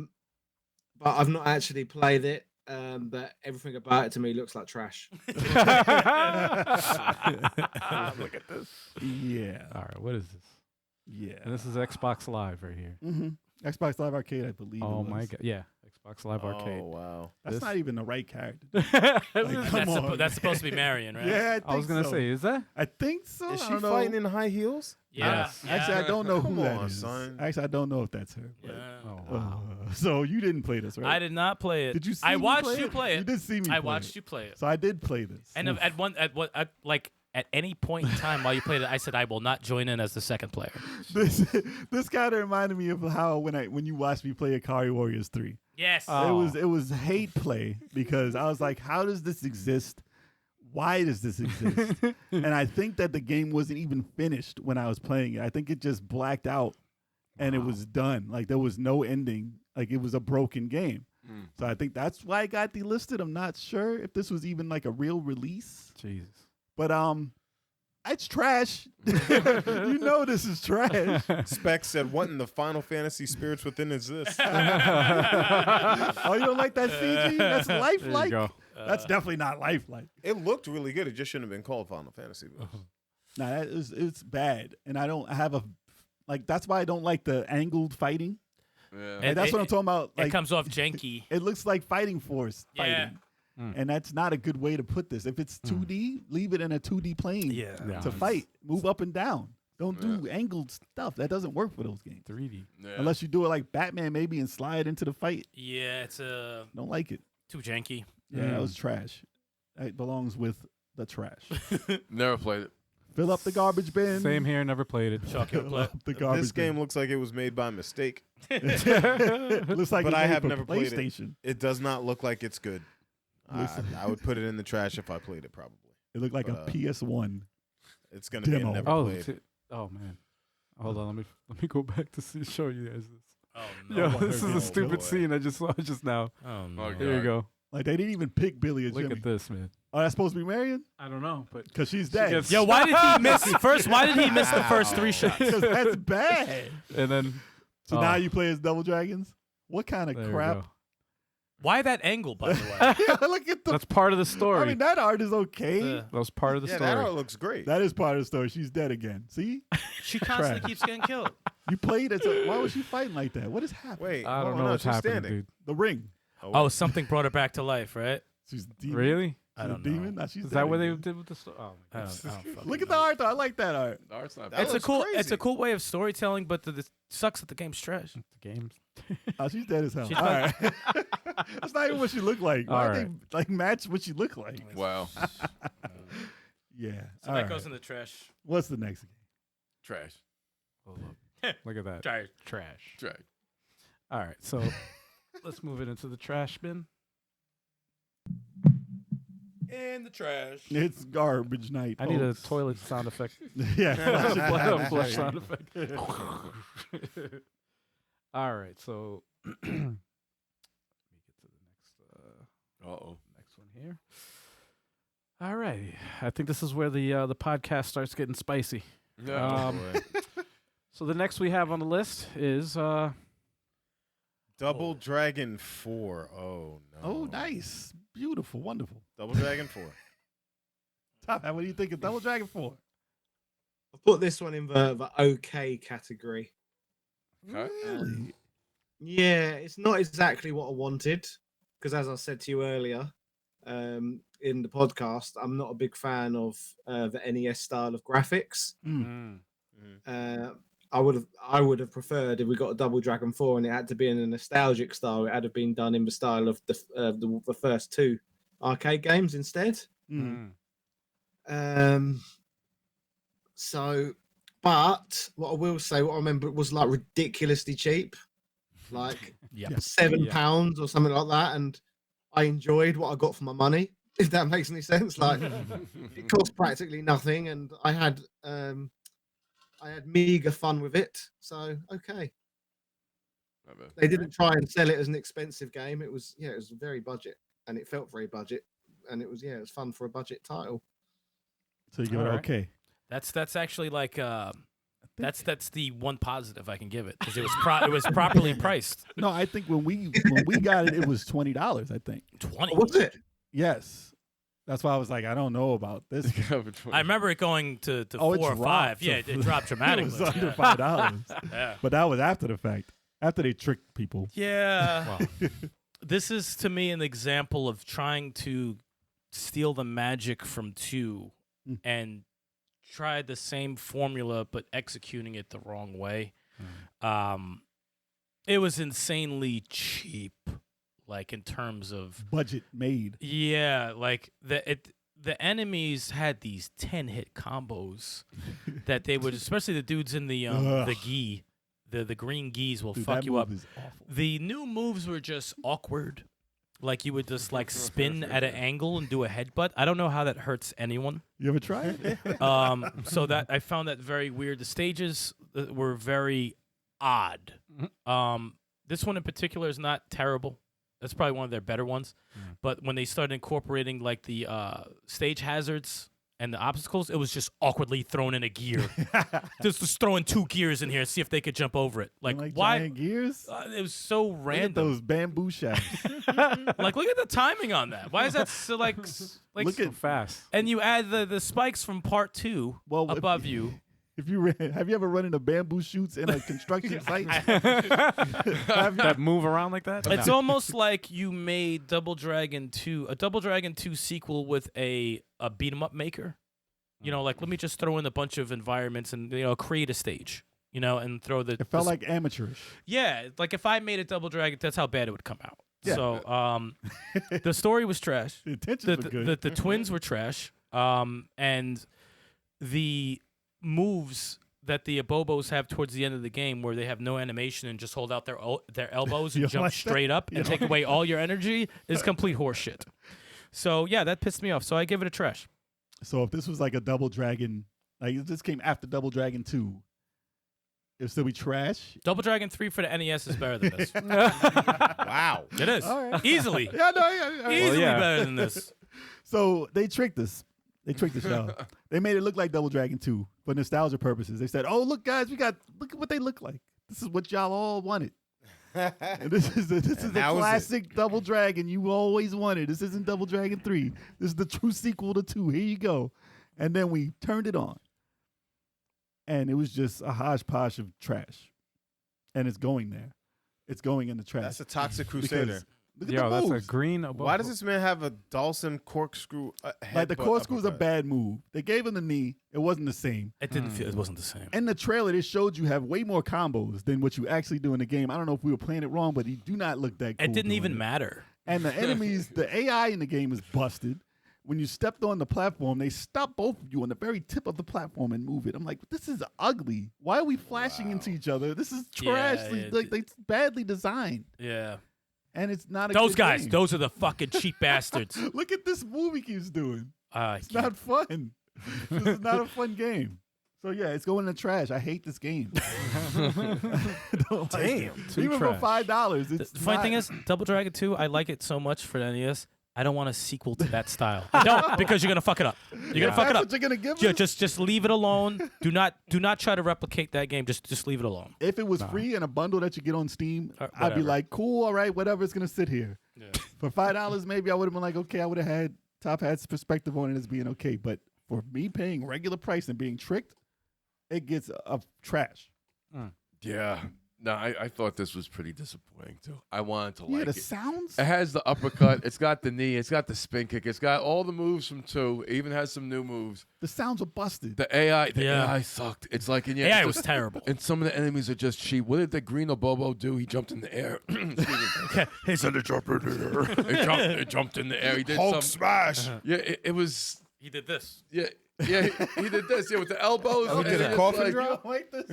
I've not actually played it. But everything about it to me looks like trash. Look at this. Yeah. All right, what is this? Yeah. And this is Xbox Live right here. Mm-hmm. Xbox Live Arcade, I believe. Oh it my was. god, yeah, Xbox Live Arcade. Oh wow. That's This- not even the right character. Like, come on. That's supposed to be Marion, right? Yeah, I was gonna say, is that? I think so. Is I she don't know. fighting in high heels? Yeah. Actually, I don't know Come who that on, is. son. Actually, I don't know if that's her. Yeah. Oh But, wow. so you didn't play this, right? I did not play it. Did you see I me watched play you it? play it. You did see me I play watched it. you play it. So I did play this. And Oof. at any point in time while you played it, I said I will not join in as the second player. this kind of reminded me of how when you watched me play Akari Warriors 3. Yes. Oh. It was hate play because I was like, how does this exist? Why does this exist? And I think that the game wasn't even finished when I was playing it. I think it just blacked out and it was done. Like there was no ending. Like it was a broken game. So I think that's why it got delisted. I'm not sure if this was even like a real release. Jesus. But it's trash. You know this is trash. Spec said, "What in the Final Fantasy spirits within is this?" Oh, you don't like that CG? That's There you lifelike. go. That's definitely not lifelike. It looked really good. It just shouldn't have been called Final Fantasy. Nah, it's bad, and I don't have that's why I don't like the angled fighting. Yeah. Like, that's what I'm talking about. It Like comes off janky. it looks like Fighting Force Yeah. fighting, and that's not a good way to put this. If it's 2D, leave it in a 2D plane Yeah. to fight. Move up and down. Don't do angled stuff. That doesn't work for those games. 3D. Yeah. Unless you do it like Batman, maybe, and slide into the fight. Yeah, it's Don't like it. too janky. Yeah, that was trash. It belongs with the trash. Never played it. Fill up the garbage bin. Same here. Never played it. Chalk your Fill play. up the garbage This game bin. looks like it was made by mistake. Looks like But it's I made have for never played it. PlayStation. It does not look like it's good. I would put it in the trash if I played it. Probably. It looked like But, a PS1. It's gonna be a Demo. never Oh, played. oh man. Hold on. Let me go back to show you guys this. Oh Yo, no. this is no, a stupid boy. scene I just saw just now. Oh no. Okay. Here you go. Like they didn't even pick Billy or Look Jimmy. at this, man. Oh, that's supposed to be Marion? I don't know, but Because she's dead. gets- Yo, why did he miss first? Why did he miss the first 3 shots? Because that's bad. and then So now you play as Double Dragons? What kind of there you crap? go. Why that angle, by the way? Yeah, look at the. That's part of the story. I mean, that art is okay. that was part of the Yeah, story. that art looks great. That is part of the story. She's dead again. See? She constantly Trash. keeps getting killed. You played as a. Why was she fighting like that? What is happening? Wait, I don't hold know on, what's she's happening, standing. dude. The ring. Oh, something brought her back to life, right? She's a demon. Really? I She's don't a know. demon? Nah, she's Is dead that what they again. did with the story? Oh, my I God. don't fucking Look at the know. art, though. I like that art. The art's not That bad. It's a looks cool. crazy. It's a cool way of storytelling, but it sucks that the game's trash. The games. Oh, she's dead as hell. She's All right. That's not even what she looked like. Why All they like match what she looked like? Wow. Yeah. So All that right. goes in the trash. What's the next game? Trash. Hold up. Look at that. Trash. Trash. Trash. All right, so let's move it into the trash bin. In the trash. It's garbage night. I need a folks. toilet sound effect. Yeah. Flush sound effect. All right, so let me get to the Uh-oh. next one here. All right, I think this is where the podcast starts getting spicy. Yeah. So the next we have on the list is Double Dragon 4. Oh no. Oh, nice. Beautiful. Wonderful. Double Dragon 4. Top Hat, what do you think of Double Dragon 4? I put this one in the okay category. Okay. Really? Yeah, it's not exactly what I wanted because, as I said to you earlier in the podcast, I'm not a big fan of the NES style of graphics. I would have preferred if we got a Double Dragon 4 and it had to be in a nostalgic style. It had to have been done in the style of the first 2 arcade games instead. So, but what I will say, what I remember, it was like ridiculously cheap, like Yeah. £7 or something like that, and I enjoyed what I got for my money. If that makes any sense, like it cost practically nothing, and I had meager fun with it. So okay, Not bad. they didn't try and sell it as an expensive game. It was it was very budget, and it felt very budget, and it was it was fun for a budget title. So you give it All right. okay. That's actually like that's the one positive I can give it because it was properly priced. No, I think when we got it, it was $20. I think. 20. What was it? Yes, that's why I was like, I don't know about this. I remember it going to Oh, it 4 or 5. dropped. Yeah, it dropped dramatically. It was under yeah. $5, Yeah. but that was after the fact. After they tricked people. Yeah. This is to me an example of trying to steal the magic from 2 and try the same formula but executing it the wrong way. It was insanely cheap, like in terms of Budget made. yeah, like the enemies had these 10-hit combos that they would, especially the dudes in the Ugh. gi, the green gis will Dude, fuck that you move up. is awful. The new moves were just awkward. Like you would just like spin at an angle and do a headbutt. I don't know how that hurts anyone. You ever try it? So that I found that very weird. The stages were very odd. This one in particular is not terrible. That's probably one of their better ones. But when they started incorporating like the stage hazards and the obstacles, it was just awkwardly thrown in a gear. just throwing 2 gears in here and see if they could jump over it. Like, why? Giant gears? It was so Look at random. those bamboo shafts. Like, look at the timing on that. Why is that so like Look so at fast. And you add the spikes from part 2 Well, if- above you. If you have you ever run into bamboo shoots in a construction site? That move around like that? It's almost like you made Double Dragon 2, a Double Dragon 2 sequel with a beat 'em up maker. You know, like let me just throw in a bunch of environments and create a stage. And throw the. It felt like amateurish. Yeah, like if I made a Double Dragon, that's how bad it would come out. Yeah. So, the story was trash. The intentions were good. The twins were trash. And the moves that the Abobos have towards the end of the game where they have no animation and just hold out their elbows and You jump like that? straight up You and take away all your energy is complete horseshit. So, yeah, that pissed me off. So I give it a trash. So if this was like a Double Dragon, like if this came after Double Dragon 2, It'll still be trash. Double Dragon 3 for the NES is better than this. Wow. It is. All right. Easily. Yeah, no, yeah. Easily yeah. better than this. So they tricked us. They tricked us, y'all. They made it look like Double Dragon 2 for nostalgia purposes. They said, "Oh, look, guys, look at what they look like. This is what y'all all wanted. And this is the that was it. classic Double Dragon you always wanted. This isn't Double Dragon 3. This is the true sequel to 2. Here you go." And then we turned it on, and it was just a hodgepodge of trash. And it's going there. It's going in the trash. That's a toxic crusader. Because look at Yo, the that's moves. a green. Why does this man have a Dawson corkscrew? Like the headbutt corkscrew's a uppercut? bad move. They gave him the knee. It wasn't the same. It didn't feel. It wasn't the same. In the trailer, they showed you have way more combos than what you actually do in the game. I don't know if we were playing it wrong, but you do not look that cool. It didn't doing even it. matter. And the enemies, the AI in the game is busted. When you stepped on the platform, they stop both of you on the very tip of the platform and move it. I'm like, this is ugly. Why are we flashing into each other? This is trash. Yeah, Like, it's badly designed. Yeah. And it's not a Those good guys, game. those are the fucking cheap bastards. Look at this movie keeps doing. It's Yeah. not fun. This is not a fun game. So yeah, it's going in the trash. I hate this game. Damn, too Even trash. for $5, The it's funny thing is, Double Dragon 2, I like it so much for the NES. I don't want a sequel to that style. I don't, because you're gonna fuck it up. You're gonna fuck it that's up. what you're gonna give Yeah, us? just leave it alone. Do not try to replicate that game. Just leave it alone. If it was free and a bundle that you get on Steam, I'd be whatever. like, cool, all right, whatever. It's gonna sit here. For $5, maybe I would have been like, okay, I would have had Top Hat's perspective on it as being okay. But for me paying regular price and being tricked, it gets trash. Yeah. No, I thought this was pretty disappointing too. I wanted to Yeah, like the it. sounds. It has the uppercut. It's got the knee. It's got the spin kick. It's got all the moves from 2. It even has some new moves. The sounds are busted. The AI, Yeah. AI sucked. It's like in AI was terrible. And some of the enemies are just cheap. What did the green Bobo do? He jumped in the air. Excuse me. He said It jumped in the air. He did Hulk some smash. Yeah, it was. He did this. Yeah, he did this. Yeah, with the elbows. Oh, he did and a it's coffin like- drop? Like this.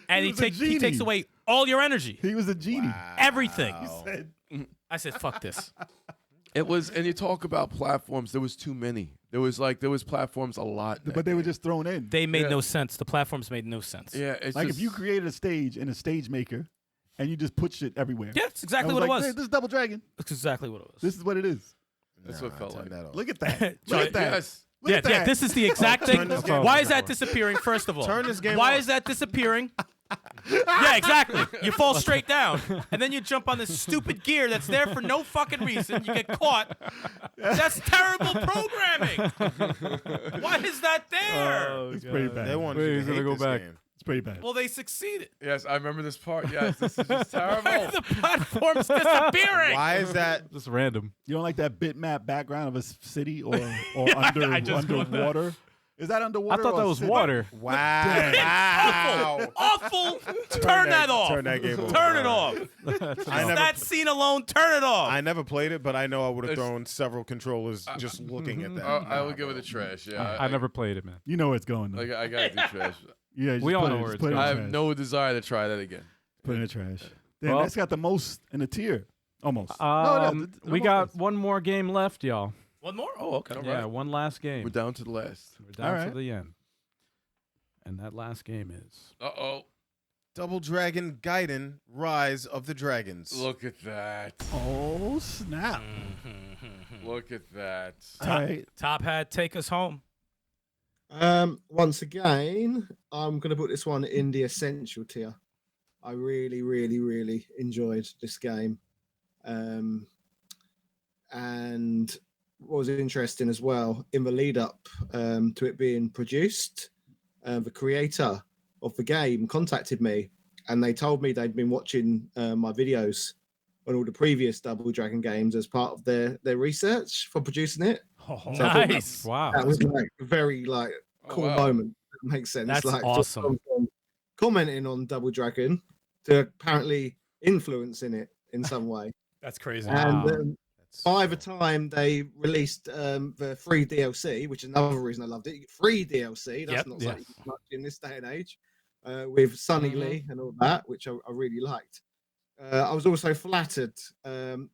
And he was a takes genie. away all your energy. He was a genie. Everything. Said, I said, fuck this. It was, and you talk about platforms. There was too many. There was platforms a lot. in that but they were game. just thrown in. They made Yeah. no sense. The platforms made no sense. Yeah, it's Like just, if you created a stage in a stage maker and you just put shit everywhere. Yeah, that's exactly I what it like, was. "Hey, this is Double Dragon. That's exactly what it was. This is what it is. That's what it felt turn like. that off. Look at that. So, Look at that. Yes. Look yeah, at that. this is the exact thing. Turn this game Why off. is that disappearing, first of all? Turn this game Why off. is that disappearing? Yeah, exactly. You fall straight down, and then you jump on this stupid gear that's there for no fucking reason. You get caught. That's terrible programming. Why is that there? It's pretty bad. They wanted Wait, you he's to gonna hate go this back. game. It's pretty bad. Well, they succeeded. Yes, I remember this part. Yes, this is just terrible. The platform's disappearing. Why is that? Just random. You don't like that bitmap background of a city or underwater? Is that I underwater? thought or that a was city? water. Wow. Awful. Turn that off. Turn that game off. Turn it off. I never, That scene alone, turn it off. I never played it, but I know I would have It's- thrown several controllers just looking at that. I would give it a trash. Yeah, I never played it, man. You know where it's going. Though. I gotta do trash. Yeah, just We all put know it, where just it's put it in going. I the have trash. no desire to try that again. Put it in the trash. Damn, Well- that's got the most in the tier. Almost. We almost got is. one more game left, y'all. One more? Oh, okay. Yeah, one last game. We're down to the last. We're down to Alright. the end. And that last game is Uh-oh. Double Dragon Gaiden: Rise of the Dragons. Look at that. Oh snap! Look at that. All right. Top Hat, take us home. Once again, I'm going to put this one in the essential tier. I really, really, really enjoyed this game. And what was interesting as well, in the lead up to it being produced, the creator of the game contacted me and they told me they'd been watching my videos on all the previous Double Dragon games as part of their research for producing it. So I thought Nice. wow. That was like a very like cool wow. moment. That makes sense. That's like, just awesome. from commenting on Double Dragon to apparently influencing it in some way. That's crazy. Wow. And by the time they released the free DLC, which is another reason I loved it, free DLC. That's Yep, not yeah. something much in this day and age. With Sunny Lee and all that, which I really liked. I was also flattered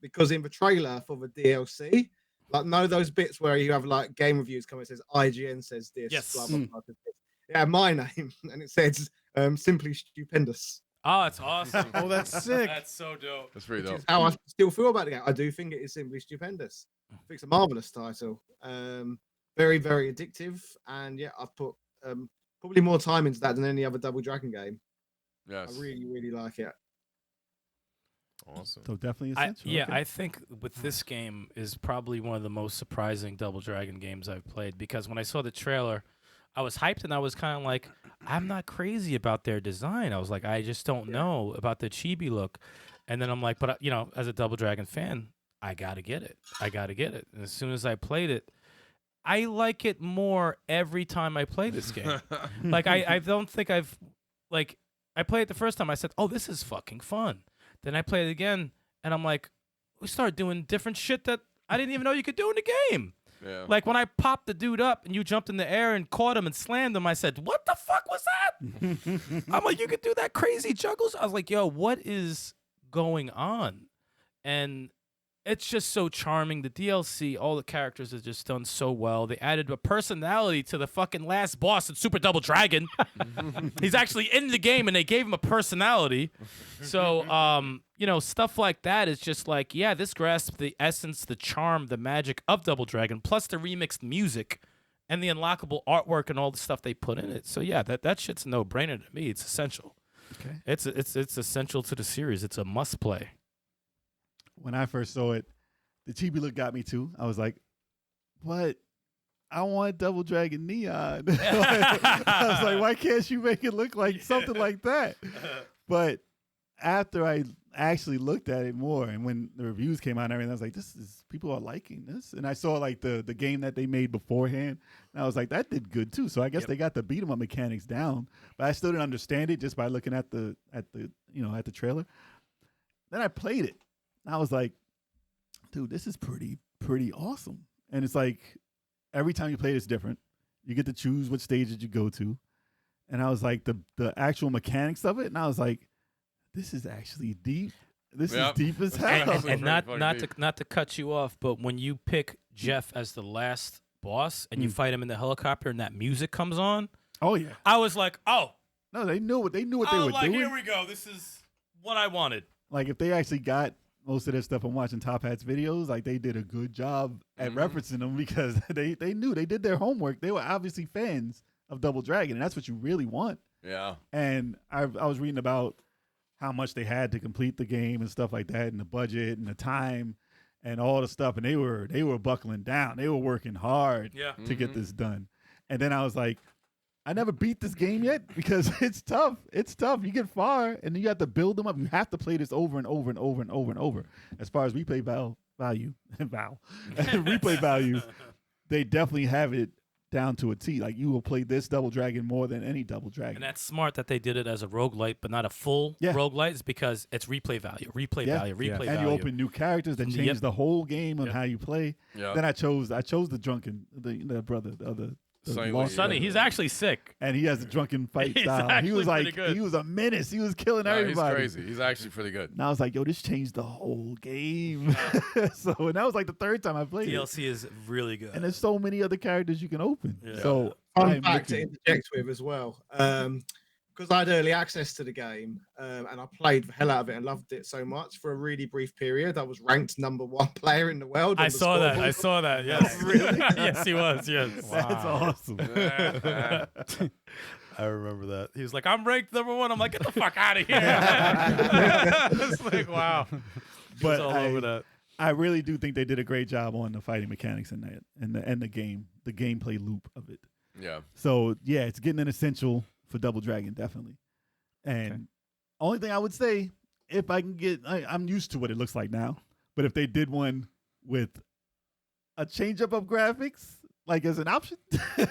because in the trailer for the DLC, like know those bits where you have like game reviews come and it says IGN says this, Yes. blah, blah, blah, says this. It had my name and it says Simply Stupendous. Oh, it's awesome. Oh, that's sick. That's so dope. That's pretty Which dope. is how I still feel about the game. I do think it is simply stupendous. I think it's a marvelous title. Very, very addictive, and yeah, I've put probably more time into that than any other Double Dragon game. Yes. I really, really like it. Awesome. So definitely essential. Yeah, okay. I think with this game is probably one of the most surprising Double Dragon games I've played, because when I saw the trailer, I was hyped and I was kind of like, I'm not crazy about their design. I was like, I just don't know about the chibi look. And then I'm like, but you know, as a Double Dragon fan, I gotta get it. I gotta get it. And as soon as I played it, I like it more every time I play this game. Like I don't think I've like I played it the first time. I said, oh, this is fucking fun. Then I played it again, and I'm like, we started doing different shit that I didn't even know you could do in the game. Yeah. Like when I popped the dude up and you jumped in the air and caught him and slammed him, I said, what the fuck was that? I'm like, you could do that crazy juggles? I was like, yo, what is going on? And it's just so charming. The DLC, all the characters are just done so well. They added a personality to the fucking last boss in Super Double Dragon. He's actually in the game, and they gave him a personality. So, you know, stuff like that is just like, yeah, this grasps the essence, the charm, the magic of Double Dragon, plus the remixed music and the unlockable artwork and all the stuff they put in it. So, yeah, that shit's a no-brainer to me. It's essential. Okay. It's essential to the series. It's a must-play. When I first saw it, the chibi look got me too. I was like, "What? I want Double Dragon Neon." I was like, "Why can't you make it look like something like that?" But after I actually looked at it more, and when the reviews came out and everything, I was like, people are liking this. And I saw like the game that they made beforehand, and I was like, that did good too. So I guess they got the beat 'em up mechanics down, but I still didn't understand it just by looking at the trailer. Then I played it. I was like, dude, this is pretty awesome. And it's like every time you play it, it's different. You get to choose what stages you go to. And I was like, the actual mechanics of it, and I was like, this is actually deep. This is deep as hell. And not to cut you off, but when you pick Jeff as the last boss and you fight him in the helicopter and that music comes on, oh yeah, I was like, oh, no, they knew what they were like, doing. here we go. This is what I wanted. Like if they actually got most of their stuff from watching Top Hat's videos, like they did a good job at referencing them because they knew they did their homework. They were obviously fans of Double Dragon, and that's what you really want. Yeah. And I was reading about how much they had to complete the game and stuff like that, and the budget and the time and all the stuff, and they were buckling down. They were working hard to get this done. And then I was like, I never beat this game yet because it's tough. It's tough. You get far, and then you have to build them up. You have to play this over and over and over and over and over. As far as replay value, replay value, they definitely have it down to a T. Like you will play this Double Dragon more than any Double Dragon. And that's smart that they did it as a roguelite, but not a full roguelite. It's because it's replay value. And you open new characters that change the whole game of how you play. Yep. Then I chose the drunken, the brother, the other. Sonny, he's actually sick. And he has the drunken fight He's style. He actually was like, pretty good. he was a menace. He was killing everybody. He's crazy. He's actually pretty good. And I was like, yo, this changed the whole game. And that was like the third time I played DLC is really good. And there's so many other characters you can open. Yeah. So Fun fact to interject with as well. Because I had early access to the game and I played the hell out of it and loved it so much for a really brief period. I was ranked #1 player in the world. I saw that. Yes. Really? Yes, he was. Yes. That's awesome. I remember that. He was like, I'm ranked #1. I'm like, get the fuck out of here. It's like, wow. But all over that. I really do think they did a great job on the fighting mechanics in that and the gameplay loop of it. Yeah. So yeah, it's getting an essential for Double Dragon, definitely. And only thing I would say, if I can get, I'm used to what it looks like now, but if they did one with a change up of graphics, like as an option,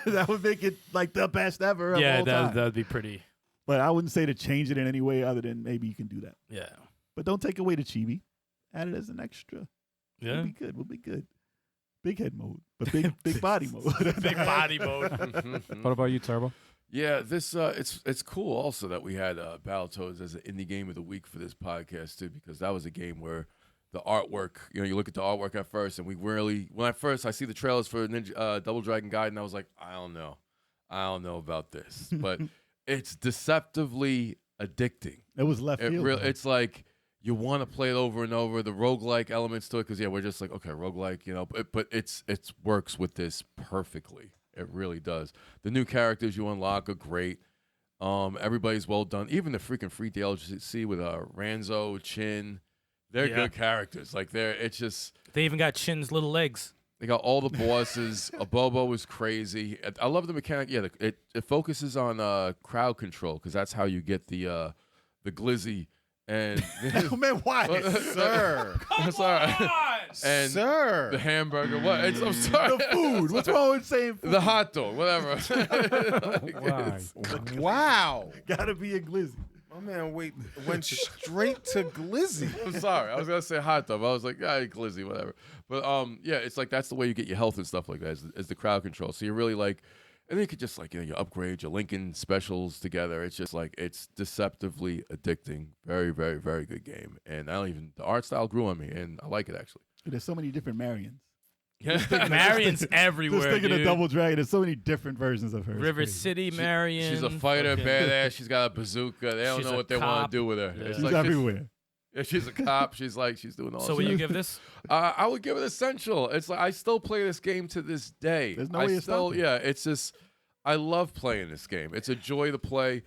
that would make it like the best ever. Yeah, of all time. that'd be pretty. But I wouldn't say to change it in any way other than maybe you can do that. Yeah. But don't take away the chibi. Add it as an extra. Yeah. We'll be good. Big head mode, but big body mode. Big body mode. What about you, Turbo? Yeah, this it's cool also that we had Battletoads as an indie game of the week for this podcast too, because that was a game where the artwork, you look at the artwork at first, and when I see the trailers for Double Dragon Gaiden, I was like, I don't know about this, but it's deceptively addicting. It was left field. though. It's like you want to play it over and over. The roguelike elements to it, because we're just like, okay, roguelike, but it works with this perfectly. It really does. The new characters you unlock are great. Everybody's well done. Even the freaking free DLC with Ranzo, Chin, they're good characters. Like it's just They even got Chin's little legs. they got all the bosses. Abobo is crazy. I love the mechanic. Yeah, it focuses on crowd control, because that's how you get the glizzy and Oh, man, why? Sir. sorry. And Sir. the hamburger. What? I'm sorry. The food. What's wrong with saying food? The hot dog, whatever. Why? Wow. Gotta be a glizzy. My man went straight to glizzy. I'm sorry. I was gonna say hot dog. I was like, glizzy, whatever. But it's like that's the way you get your health and stuff like that is the crowd control. So you're really like, and then you could just like you upgrade your Lincoln specials together. It's just like it's deceptively addicting. Very, very, very good game. And the art style grew on me, and I like it actually. There's so many different Marions. Marion's everywhere, Just thinking dude. of Double Dragon, there's so many different versions of her. It's River crazy. City Marion. She's a fighter, fucking- badass. She's got a bazooka. They don't She's know a what they want cop. to do with her. Yeah. It's She's like everywhere. If she's a cop, she's doing all. So will you give this? I would give it essential. It's like I still play this game to this day. There's no way to stop it. Yeah, it's just I love playing this game. It's a joy to play,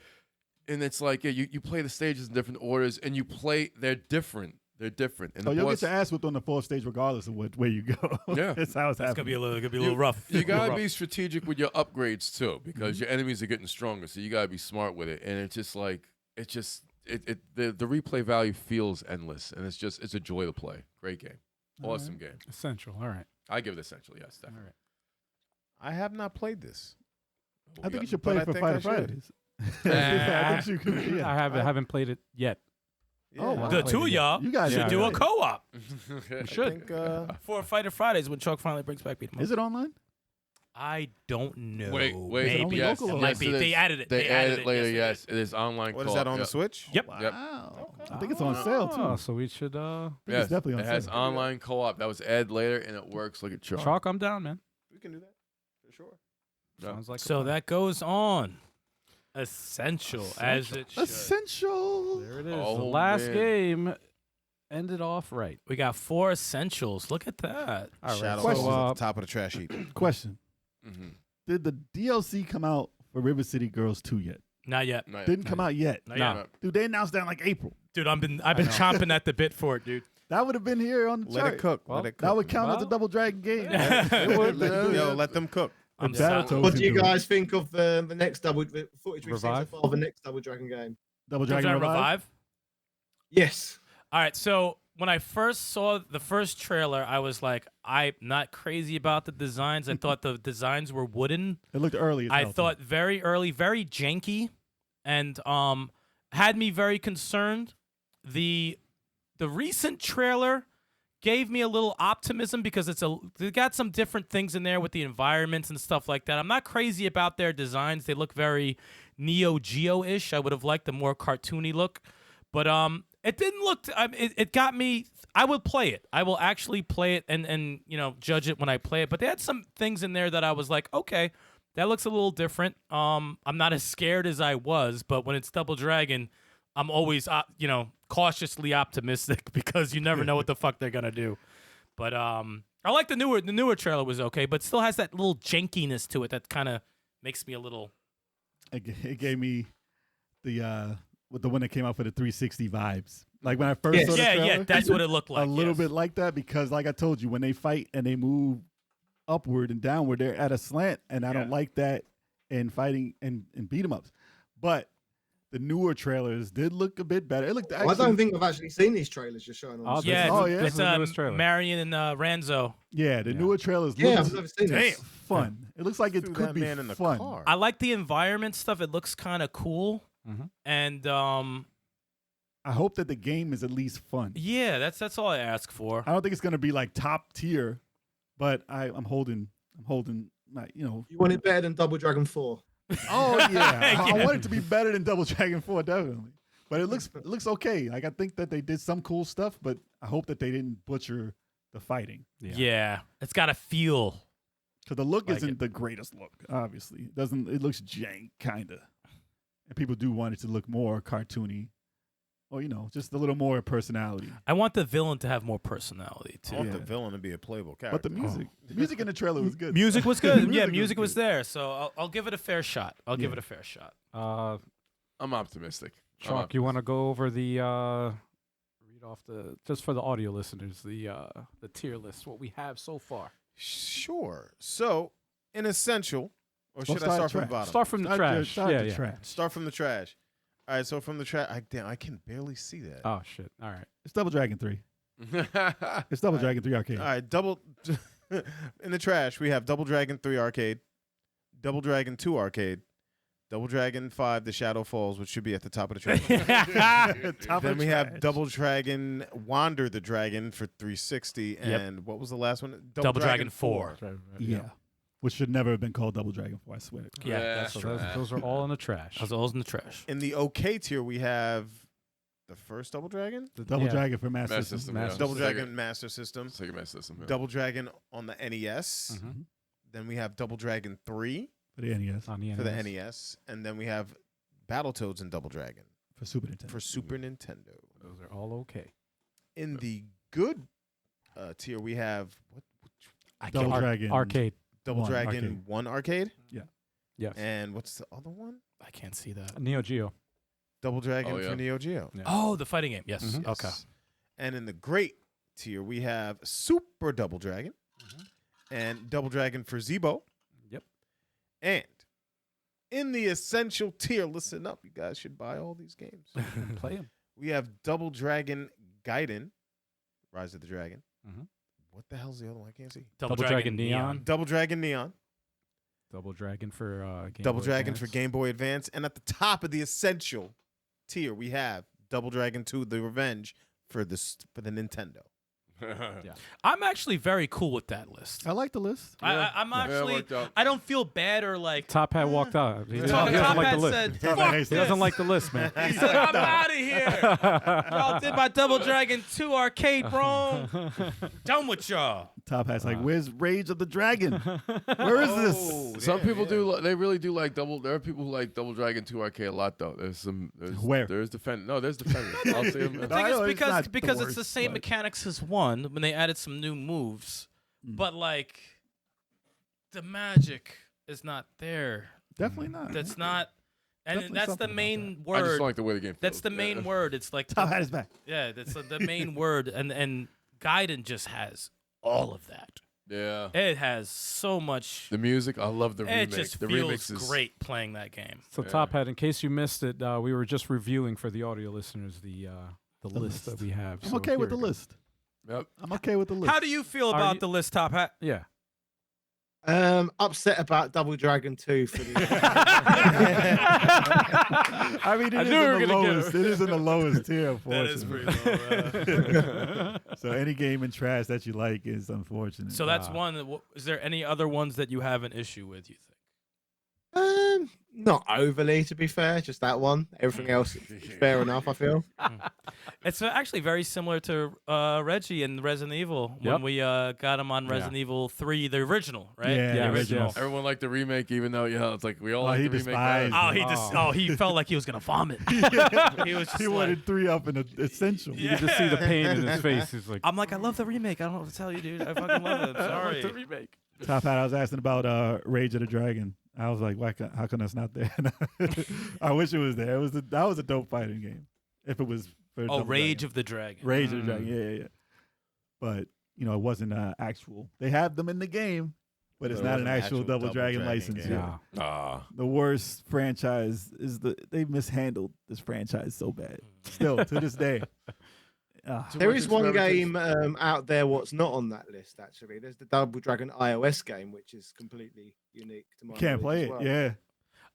and it's like you play the stages in different orders, and you play. They're different. They're different. And So the you'll boss- get your ass whipped on the fourth stage regardless of where you go. Yeah. That's how it's It's happening. gonna be a little rough. You gotta Rough. be strategic with your upgrades too, because your enemies are getting stronger. So you gotta be smart with it, and it's just like the replay value feels endless, and it's a joy to play. Great game, awesome game. Essential. All right. I give it essential. Yes, definitely. All right. I have not played this. I think you should play it But for I think Fighter I should. Fridays. I think you could. I haven't played it yet. Oh, wow. The two of y'all You guys should Yeah. do a it. co-op We I should. think, for Fighter Fridays when Chuck finally brings back Beat 'em Up. Is it online? I don't know. Wait, it only Maybe. yes, local or It might yes, be. it They is. added it. They added it later. Yes, Yes, it is online. what is co-op, that on yeah. the Switch? Yep. Yep. Wow. I think it's on sale too. Oh, so we should. I think Yes, it's definitely on it has sale. online co-op. That was added later, and it works like a charm. Chalk, I'm down, man. We can do that for sure. Yeah. Sounds like a So plan. that goes on. Essential as it should. Essential. There it is. Oh, the last man. game ended off right. We got 4 essentials. Look at that. All right. Shadow Question. Falls at the top of the trash heap. Question: Mhm. Did the DLC come out for River City Girls 2 yet? Not yet. Not yet. Didn't come out yet. Not Nah. yet. Dude, they announced that in like April. Dude, I've been chomping at the bit for it, dude. That would have been here on the Let chart. it cook. Well, Let it cook. That would count as a Well, Double Dragon game. It would. Yo, let them cook. I'm If sorry. Battletoads What can do you do it. guys think of the next footage we Revive? for the next Double Dragon game? Double Double Dragon Dragon Revive? Revive? Yes. All right, so when I first saw the first trailer, I was like, I'm not crazy about the designs. I thought the designs were wooden. It looked early as I hell, thought very early, very janky, and had me very concerned. The recent trailer gave me a little optimism because they got some different things in there with the environments and stuff like that. I'm not crazy about their designs. They look very Neo Geo-ish. I would have liked a more cartoony look, but it didn't look. It got me. I will play it. I will actually play it and judge it when I play it. But they had some things in there that I was like, okay, that looks a little different. I'm not as scared as I was, but when it's Double Dragon, I'm always cautiously optimistic because you never know what the fuck they're gonna do. But I like the newer trailer was okay, but still has that little jankiness to it that kind of makes me a little. It gave me the one that came out for the 360 vibes. Like when I first saw the trailer, Yeah, that's what it looked like. a little yes. bit like that because, like I told you, when they fight and they move upward and downward, they're at a slant, and I don't like that in fighting and beat 'em ups. But the newer trailers did look a bit better. It looked. I don't think I've actually seen these trailers just showing on. Oh, the this Yeah, is- Oh, it's, yeah? this it's is the newest trailer. Marion and Ranzo. Yeah, the newer trailers Yeah, looked I've never seen this. fun. It looks like it Threw could that be man in the fun. car. I like the environment stuff. It looks kind of cool, Mhm. and I hope that the game is at least fun. yeah, that's all I ask for. I don't think it's gonna be like top tier, but I'm holding my You want it better than Double Dragon 4? Oh yeah, I Yeah. want it to be better than Double Dragon 4 definitely. But it looks okay. Like I think that they did some cool stuff, but I hope that they didn't butcher the fighting. Yeah, it's got to feel. Because the look Like isn't it. the greatest look. Obviously, it looks jank kinda. and people do want it to look more cartoony, or just a little more personality. I want the villain to have more personality too. I want the villain to be a playable character. But the music in the trailer was good. Music was good. Yeah, Music music was was good. there. So I'll give it a fair shot. I'll give it a fair shot. I'm optimistic. Chalk, you want to go over the read off just for the audio listeners the tier list, what we have so far. Sure. So, in essential, or Well, should I start from the trash. bottom? Start from the trash. Start Yeah. Start from the trash. All right. So from the trash, I can barely see that. Oh shit. All right. It's Double Dragon 3. It's Double Dragon 3 arcade. All right. Double in the trash. We have Double Dragon 3 arcade, Double Dragon 2 arcade, Double Dragon 5 The Shadow Falls, which should be at the top of the trash. Then we have Double Dragon Wander the Dragon for 360, and what was the last one? Double Dragon 4. Yeah. Which should never have been called Double Dragon 4, I swear. Yeah, So those are all in the trash. I was always in the trash. In the OK tier, we have the first Double Dragon, The Double Yeah. Dragon for Master Master System. System, yeah. Double Sega- Dragon Master System, Sega Master System. Yeah. Double Dragon on the NES. Mhm. Then we have Double Dragon 3 For the NES. On the for the NES. NES, and then we have Battletoads and Double Dragon For Super Nintendo. for Super Nintendo. Those are all okay. In the good tier, we have Double Dragon. Arcade. Double One Dragon arcade. 1 arcade, Yes. and what's the other one? I can't see that. Neo Geo. Double Dragon Oh, yeah. for Neo Geo. Yeah. Oh, the fighting game. Yes. Mhm. Okay. Yes. And in the great tier, we have Super Double Dragon and Double Dragon for Zebo. Yep. And in the essential tier, listen up, you guys should buy all these games. Play them. We have Double Dragon Gaiden, Rise of the Dragon. Mhm. What the hell's the other one? I can't see. Double Double Dragon Neon. Double Dragon Neon, Double Dragon for Game Double Boy Dragon Advance. for Game Boy Advance, and at the top of the essential tier, we have Double Dragon 2: The Revenge for the Nintendo. I'm actually very cool with that list. I like the list. I'm Yeah, it actually. worked out. I don't feel bad or like. Top Hat walked out. He Top doesn't like Hat the list. said, Top "Fuck Hat hates He this." doesn't like the list, man. He's like, I'm out of here. Y'all did my Double Dragon 2 arcade wrong. Done with y'all. Top Hat's like, where's Rage of the Dragon? Where is this? Some people do. They really do like double. There are people who like Double Dragon 2 arcade a lot, though. There's some. Where? There's defend. No, there's defenders. I'll see them. I Thing know is it's not because the it's the worst, same but- mechanics as 1 when they added some new moves, but like the magic is not there. Definitely not. That's not, and Definitely that's the something about main I just word. don't like the way the game. That's feels. the main Yeah. word. It's like Top Hat is back. yeah, that's the main word, and Gaiden just has all of that. Yeah. It has so much. The music, I love the It remake. just The feels remix is great playing that game. So Top Hat, in case you missed it, we were just reviewing for the audio listeners the list that we have. I'm So okay with the here we go. list. Yep. I'm okay with the list. How do you feel Are about you- the list, Top Hat? Yeah. Upset about Double Dragon 2 for the. I mean, I it is knew we were in the gonna get lowest. It is in the lowest tier, That is unfortunately. pretty low. So any game in trash that you like is unfortunate. So that's one. Is there any other ones that you have an issue with? You think? Not overly, to be fair. Just that one. Everything else is fair enough, I feel. It's actually very similar to Reggie and Resident Evil Yep. when we got him on Resident Evil 3, the original, right? Yeah, the yeah, original. yes. Everyone liked the remake, even though it's like we all Oh, like he the remake. despised better. He felt like he was gonna vomit. He was just he like, wanted 3 up in the essential. You could just see the pain in his face. He's like, I'm like, I love the remake. I don't know what to tell you, dude. I fucking love it. I'm sorry. the remake. Top Hat, I was asking about Rage of the Dragon. I was like, how come that's not there? I wish it was there. That was a dope fighting game. If it was for Oh, Double Rage Dragon. of the Dragon. Rage of the Dragon. Yeah. But it wasn't actual. They have them in the game, but it's But it not an wasn't an actual actual Double Double Dragon Dragon license. game. Yeah. Yeah. The worst franchise is they mishandled this franchise so bad. Still to this day. There is one experimentation. game out there what's not on that list, actually. There's the Double Dragon iOS game, which is completely unique to my Can't play knowledge it. as well. Yeah.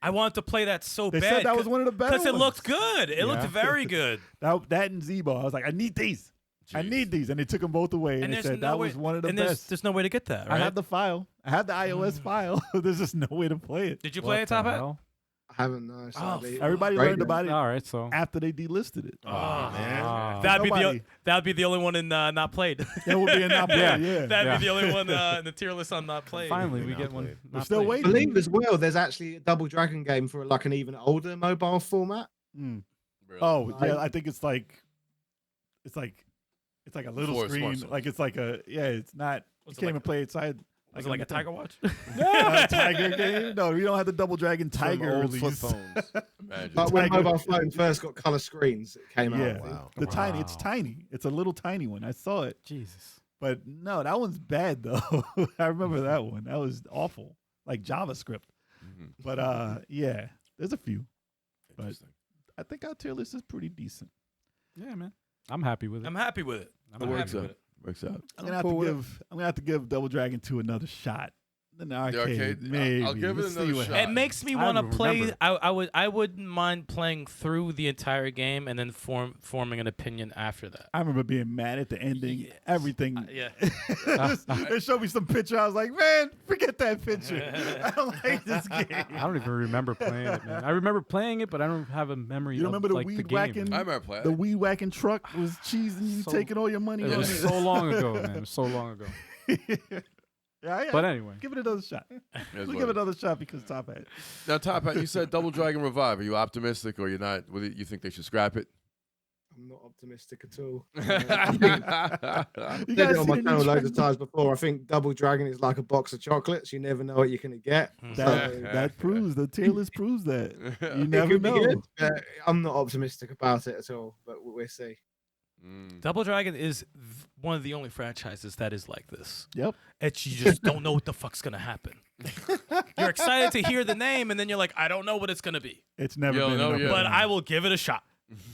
I wanted to play that so They bad. said that was one of the better because it ones. looked good. It looked Yeah. very good. That and Zebo. I was like, I need these. I need these. And they took them both away. And they there's said no that way, was one of the and best. there's no way to get that, right? I have the file. I have the iOS file. There's just no way to play it. Did you play it, Top Hat? haven't. No, sadly. Everybody Great learned name. about it All right, so after they delisted it. Ah. That'd be the only one in not played. That would be a not Yeah. yeah. That'd be the only one in the tier list on not played. finally we Not get one. played. We're not still played. I waiting. believe as well. There's actually a Double Dragon game for like an even older mobile format. Mm. Really. Oh yeah, I think it's like a little For screen. smartphones. Like it's like a it's not. You Was it can't like even play it side. Was it like a Tiger Watch? Tiger game? No, we don't have the Double Dragon Tiger Old flip release. phones. Imagine. Like when Tiger- mobile phones first got color screens, it came Yeah, out. Wow. the tiny. It's Wow. tiny. It's a little tiny one. I saw it, Jesus. but no, that one's bad though. I remember that one. That was awful, like JavaScript. Mhm. But yeah, there's a few. But Interesting. I think our tier list is pretty decent. Yeah, man. I'm happy with it. I'm happy with it. I'm It happy works with out. it. Works out. I'm gonna have to give Double Dragon 2 another shot. In the arcade, The arcade? maybe. I'll give it Let's see another what shot. It happens. makes me I want to remember. play. I wouldn't mind playing through the entire game and then forming an opinion after that. I remember being mad at the ending. Yes. Everything. Yeah. They showed me some picture. I was like, man, forget that picture. I don't like this game. I don't even remember playing it, man. I remember playing it, but I don't have a memory. You don't of, remember the like, weed game, whacking? man. I remember playing. The weed whacking truck was cheesing you, So- taking all your money. It on was it. so long ago, man. It was so long ago. Yeah, But anyway, give it another shot. Here's We'll what give it it- another shot because Top Hat. Now, Top Hat, you said Double Dragon Revive. Are you optimistic or you're not? Whether you think they should scrap it? I'm not optimistic at all. You Said it guys on see my the new channel loads trailer? of times before. I think Double Dragon is like a box of chocolates. You never know what you're going to get. That proves the tier list proves that. You It never could be know. good, but I'm not optimistic about it at all. But we'll see. Double Dragon is one of the only franchises that is like this. Yep. It's you just don't know what the fuck's gonna happen. You're excited to hear the name, and then you're like, I don't know what it's gonna be, It's never Yo, been no, an up yeah. and but down. I will give it a shot.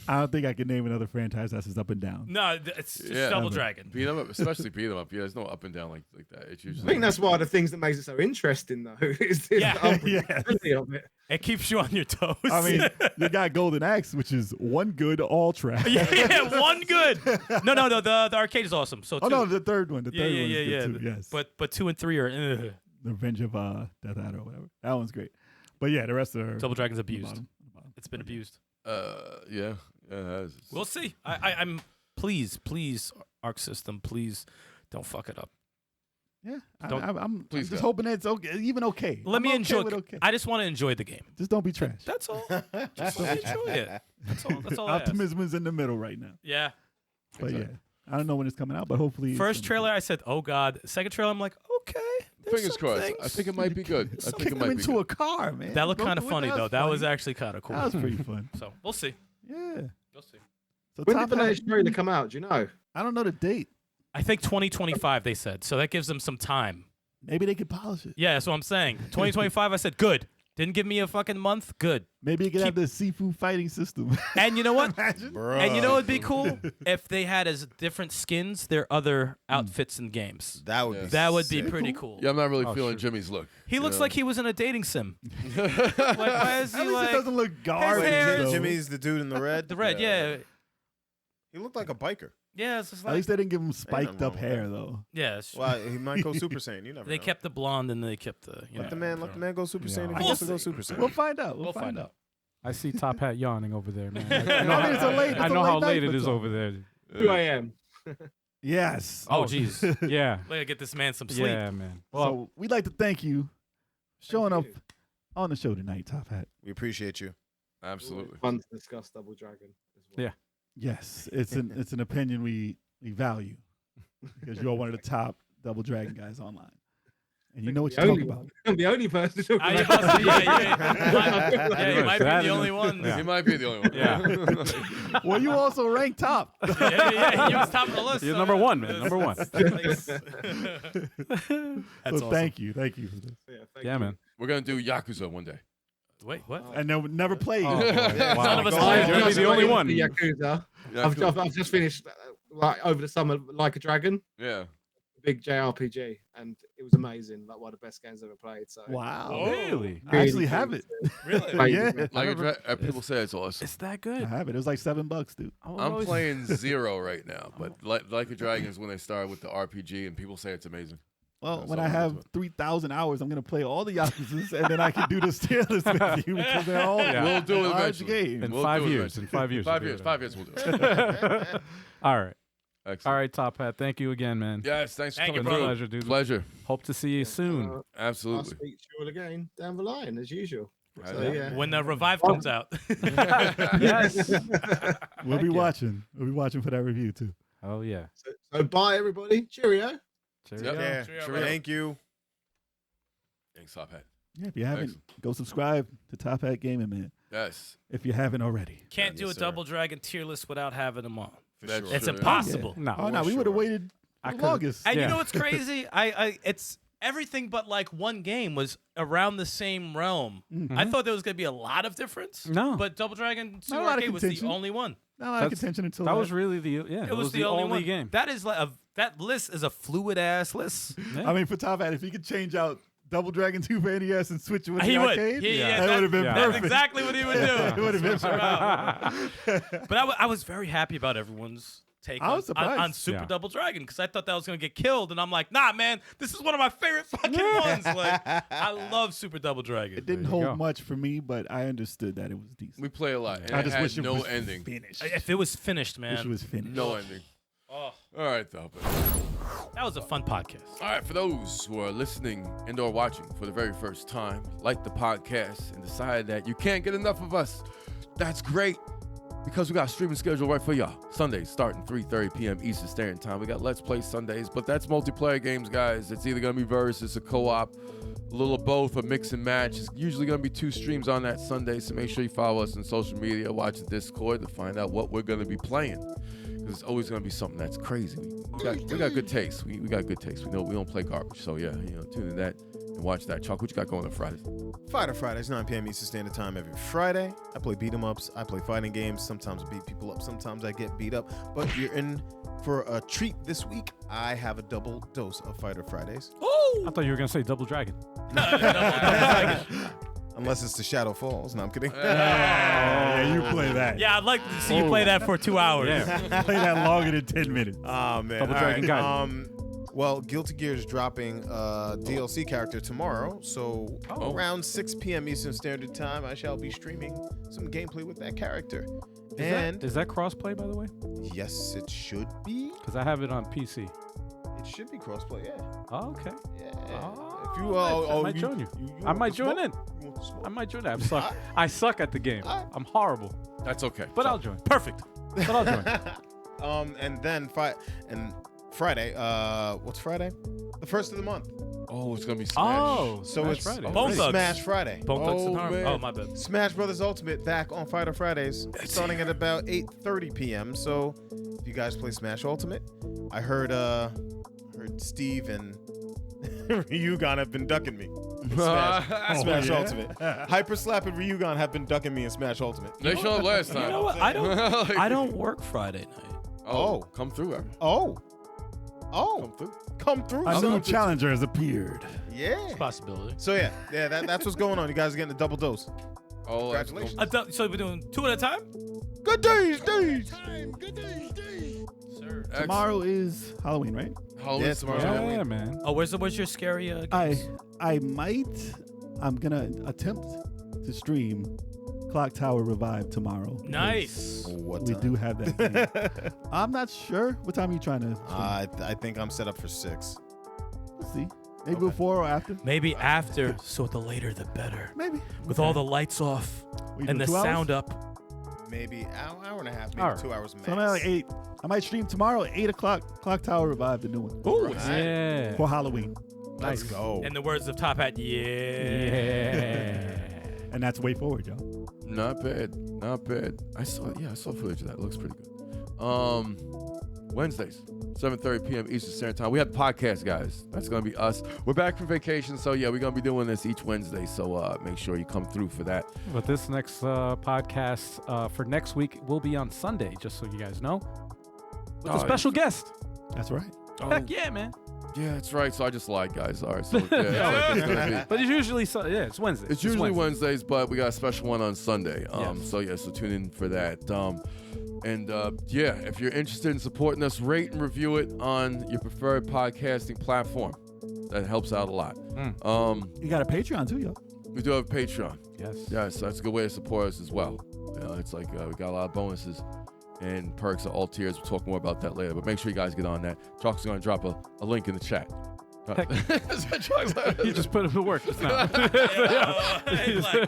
I don't think I can name another franchise that's as up and down. No, it's just Yeah. Double Never. Dragon. Beat 'em up, especially beat 'em up. Yeah, there's no up and down like that. It's I usually. think that's one of the things that makes it so interesting, though. Is the Yeah. unpredictability of it. It keeps you on your toes. I mean, you got Golden Axe, which is one good, all trash. yeah, one good. No, the arcade is awesome. So Oh two. no, the third one. The yeah, third yeah, one is yeah, good yeah. too. Yes. But 2 and 3 are. The Revenge of Death Adder or whatever. That one's great. But yeah, the rest are Double Dragon's on the abused. bottom, on the bottom. It's been abused. Yeah. Yeah. it has. We'll see. I'm please, Arc System, please don't fuck it up. Yeah, Don't- I'm Please just go. hoping it's okay, even okay. Let I'm me okay enjoy. with okay. I just want to enjoy the game. Just don't be trash. That's all. Just want to enjoy it. That's all. That's all. I ask. Optimism is in the middle right now. Yeah. But Exactly. yeah, I don't know when it's coming out, but hopefully. it's First gonna be trailer, I said, "Oh God." Second trailer, I'm like, "Okay." there's Fingers some crossed. things. I think it might be good. I good. think Kick it them might be into good. a car, man. that looked Don't kind of do it. funny though. That was funny. actually kind of cool. That was pretty fun. So we'll see. Yeah. We'll see. So When Top did the Hat- latest trailer come out? Do you know? I don't know the date. I think 2025 they said, so that gives them some time. Maybe they could polish it. Yeah, that's what I'm saying. 2025, I said good. Didn't give me a fucking month. Good. Maybe it could have the seafood fighting system. And you know what? Imagine. And you know what'd be cool if they had as different skins their other outfits in games. That would Yeah. be That would be sick. pretty cool. Yeah, I'm not really Oh, feeling sure. Jimmy's look. He looks Yeah. like he was in a dating sim. Like, why is At he least like it doesn't look garbage. hair is- though. Jimmy's the dude in the red. the red? Yeah, He looked like a biker. yeah. It's just At like least they didn't give him nothing spiked up wrong with hair that. though. yeah. It's, Well, he might go Super Saiyan. You never they know. kept the blonde and they kept the. You Let know, the man. Let the man go Super Yeah. Saiyan. If We'll he wants to go see. Super Saiyan. We'll find out. We'll find out. I see Top Hat yawning over there, man. I mean, it's a late- I it's a know late how night late for it is some. over there. 2 a.m. Yes. Oh, jeez. Yeah. Way to get this man some sleep. Yeah, man. Well, So we'd like to thank you for showing up you. on the show tonight, Top Hat. We appreciate you. Absolutely. Fun to discuss Double Dragon as well. Yeah. Yes, it's an opinion we value because you're one of the top Double Dragon guys online, and you know what The you're only talking about. one. I'm the only person talking Ah, you about must be- yeah, Pretty you much. might be That the is- only one. Yeah. He might be the only one. Yeah. Well, you also rank top. yeah, he was top of the list. You're so number yeah. one, man. Number one. That's So awesome. thank you for this. Thank Yeah, you. man. We're gonna do Yakuza one day. Wait, what? And never played. Oh, boy. Yeah, Wow. None of us Well, played. I've You're just the only played one. the Yakuza. I've just finished like over the summer, Like a Dragon, Yeah. big JRPG, and it was amazing. Like one of the best games I've ever played. So Wow. Really? I actually have it. Really? Amazing. Yeah, Like people say it's awesome. It's that I good. have it. It was like $7, dude. I'm playing Zero right now, but like a Dragon is when they start with the RPG, and people say it's amazing. Well, That's when all I I'm have into. 3,000 hours, I'm gonna play all the Yakuza's, and then I can do the tier list with you because they're all We'll do it large eventually. games. In We'll 5 do it years. eventually. In 5 years. 5 we'll years. do 5 years we'll do it. All right. Excellent. All right, Top Hat. Thank you again, man. Yes, thanks for Thank you, coming through. Pleasure, dude. Pleasure. Hope to see you soon. I'll Absolutely. speak to you all again down the line as usual. Right. So, yeah. When the Revive comes out. Yes. We'll Heck be yeah. watching. We'll be watching for that review too. Oh, yeah. So bye everybody. Cheerio. Cheerio. Yep. Yeah. Cheerio. Thank you. Thanks, Top Hat. Yeah, if you haven't, Excellent. go subscribe to Top Hat Gaming, man. Yes. If you haven't already. Can't do Yes, a sir. Double Dragon tier list without having them on. For That's sure. It's Sure. impossible. No. Oh no, for we would have sure. waited I the could've- longest. And Yeah. you know what's crazy? I it's everything but like one game was around the same realm. I thought there was gonna be a lot of difference. No. But Double Dragon 2 Not a lot of Arcade was the contention. only one. Not a lot of That's- contention until That was really the It was the only one. game. That is like that list is a fluid ass list. Yeah. I mean, for Top Hat, if he could change out Double Dragon 2 for NES and switch it with He the would. arcade, Yeah, that would have been yeah. That's perfect. exactly what he would do. It would have been But I was very happy about everyone's take I was on surprised. Super Yeah. Double Dragon because I thought that was gonna get killed, and I'm like, nah, man, this is one of my favorite fucking ones. Like, I love Super Double Dragon. It didn't There you hold go. much for me, but I understood that it was decent. We play a lot. And I it just had wish it no was ending. finished. If it was finished, man, Wish it was finished. No ending. oh, All right, Top Hat. that was a fun podcast. All right, for those who are listening and or watching for the very first time, like the podcast and decide that you can't get enough of us, that's great because we got a streaming schedule right for y'all. Sundays starting 3:30 p.m. Eastern Standard Time. We got Let's Play Sundays, but that's multiplayer games, guys. It's either going to be versus, a co-op, a little of both, a mix and match. It's usually going to be 2 streams on that Sunday, so make sure you follow us on social media, watch the Discord to find out what we're going to be playing. Because it's always going to be something that's crazy. We got good taste. We got good taste. We know we don't play garbage. So yeah, tune in that and watch that. Chuck, what you got going on Friday? Fighter Fridays, 9 p.m. Eastern Standard Time every Friday. I play beat 'em ups. I play fighting games. Sometimes I beat people up. Sometimes I get beat up. But you're in for a treat this week. I have a double dose of Fighter Fridays. I thought you were going to say Double Dragon. Unless it's the Shadow Falls. No, I'm kidding. Yeah, you play that. Yeah, I'd like to see you play that for 2 hours. Yeah. Play that longer than 10 minutes. Oh man. Double All Dragon right. Gaiden. Well, Guilty Gear is dropping a DLC character tomorrow, so around 6 p.m. Eastern Standard Time, I shall be streaming some gameplay with that character. Is that crossplay, by the way? Yes, it should be. Because I have it on PC. It should be crossplay. Yeah. Oh, okay. Yeah. Oh, If you I might join you. I want might the join smoke? in. You want the smoke? I might join in. I suck at the game. I'm horrible. That's okay. But I'll join. Perfect. But I'll join. And then Friday. What's Friday? The first of the month. Oh, it's gonna be Smash. Oh, So Smash it's Friday. Bone Thugs. Smash Friday. Bone Thugs and Oh, Harmony. man. Oh, my bad. Smash Brothers Ultimate back on Fighter Fridays, starting at about 8:30 p.m. So if you guys play Smash Ultimate, I heard Steve and Ryugan have been ducking me. in Smash yeah? Ultimate. Hyper Slap and Ryugan have been ducking me in Smash Ultimate. They showed up last time. You know what? I don't work Friday night. Oh, come through, Aaron. Come through. Come through. A son. new challenger has appeared. Yeah. Possibility. So yeah, that's what's going on. You guys are getting a double dose. Oh, that's Congratulations. So we're doing 2 at a time? Good days. Sir. Tomorrow is Halloween, right? Halloween Yeah, tomorrow. tomorrow. Yeah, man. Oh, where's your scary games? I'm gonna attempt to stream Clock Tower Revive tomorrow. because Nice. What We time? do have that game. I'm not sure. What time are you trying to stream? I think I'm set up for 6. Let's see. Maybe Okay. before or after? Maybe after, so the later the better. Maybe. With all the lights off We and do the 2 hours? sound up. Maybe hour and a half, maybe All right. 2 hours max. So I'm at like 8. I might stream tomorrow at 8 o'clock. Clock Tower Revive, the new one. Ooh, Yeah. For Halloween. Let's go. in the words of Top Hat, yeah. And that's way forward, y'all. Not bad. Not bad. I saw footage of that. It looks pretty good. Wednesdays, 7:30 p.m. Eastern Standard Time. We have the podcast, guys. That's gonna be us. We're back from vacation, so yeah, we're gonna be doing this each Wednesday. So make sure you come through for that. But this next podcast for next week will be on Sunday, just so you guys know. With a Oh, special guest. That's right. Heck yeah, man. Yeah, that's right. So I just lied, guys. All right. So yeah, it's gonna be. But it's usually, it's Wednesday. It's usually Wednesdays, but we got a special one on Sunday. So tune in for that. If you're interested in supporting us, rate and review it on your preferred podcasting platform. That helps out a lot. You got a Patreon too, yo. We do have a Patreon. Yes. That's a good way to support us as well. It's like we got a lot of bonuses and perks at all tiers. We'll talk more about that later, but make sure you guys get on that. Chalk's going to drop a link in the chat. He just put him to work just now. He just said,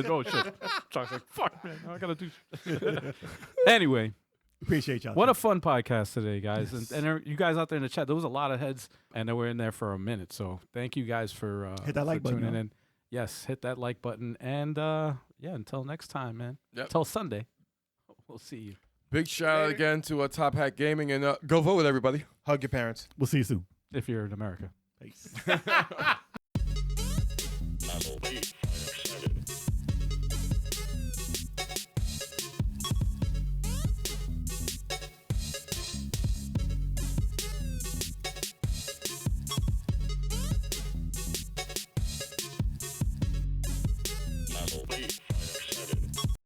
"Oh shit!" Chalk's like, "Fuck, man, I gotta do." Anyway, Appreciate y'all. what a fun podcast today, guys, and you guys out there in the chat. There was a lot of heads, and they were in there for a minute. So thank you guys for Hit that like for tuning button, in. Yes, hit that like button, and until next time, man. Yep. Until Sunday, we'll see you. Big shout out again to Top Hat Gaming, and go vote with everybody. Hug your parents. We'll see you soon. If you're in America. Peace.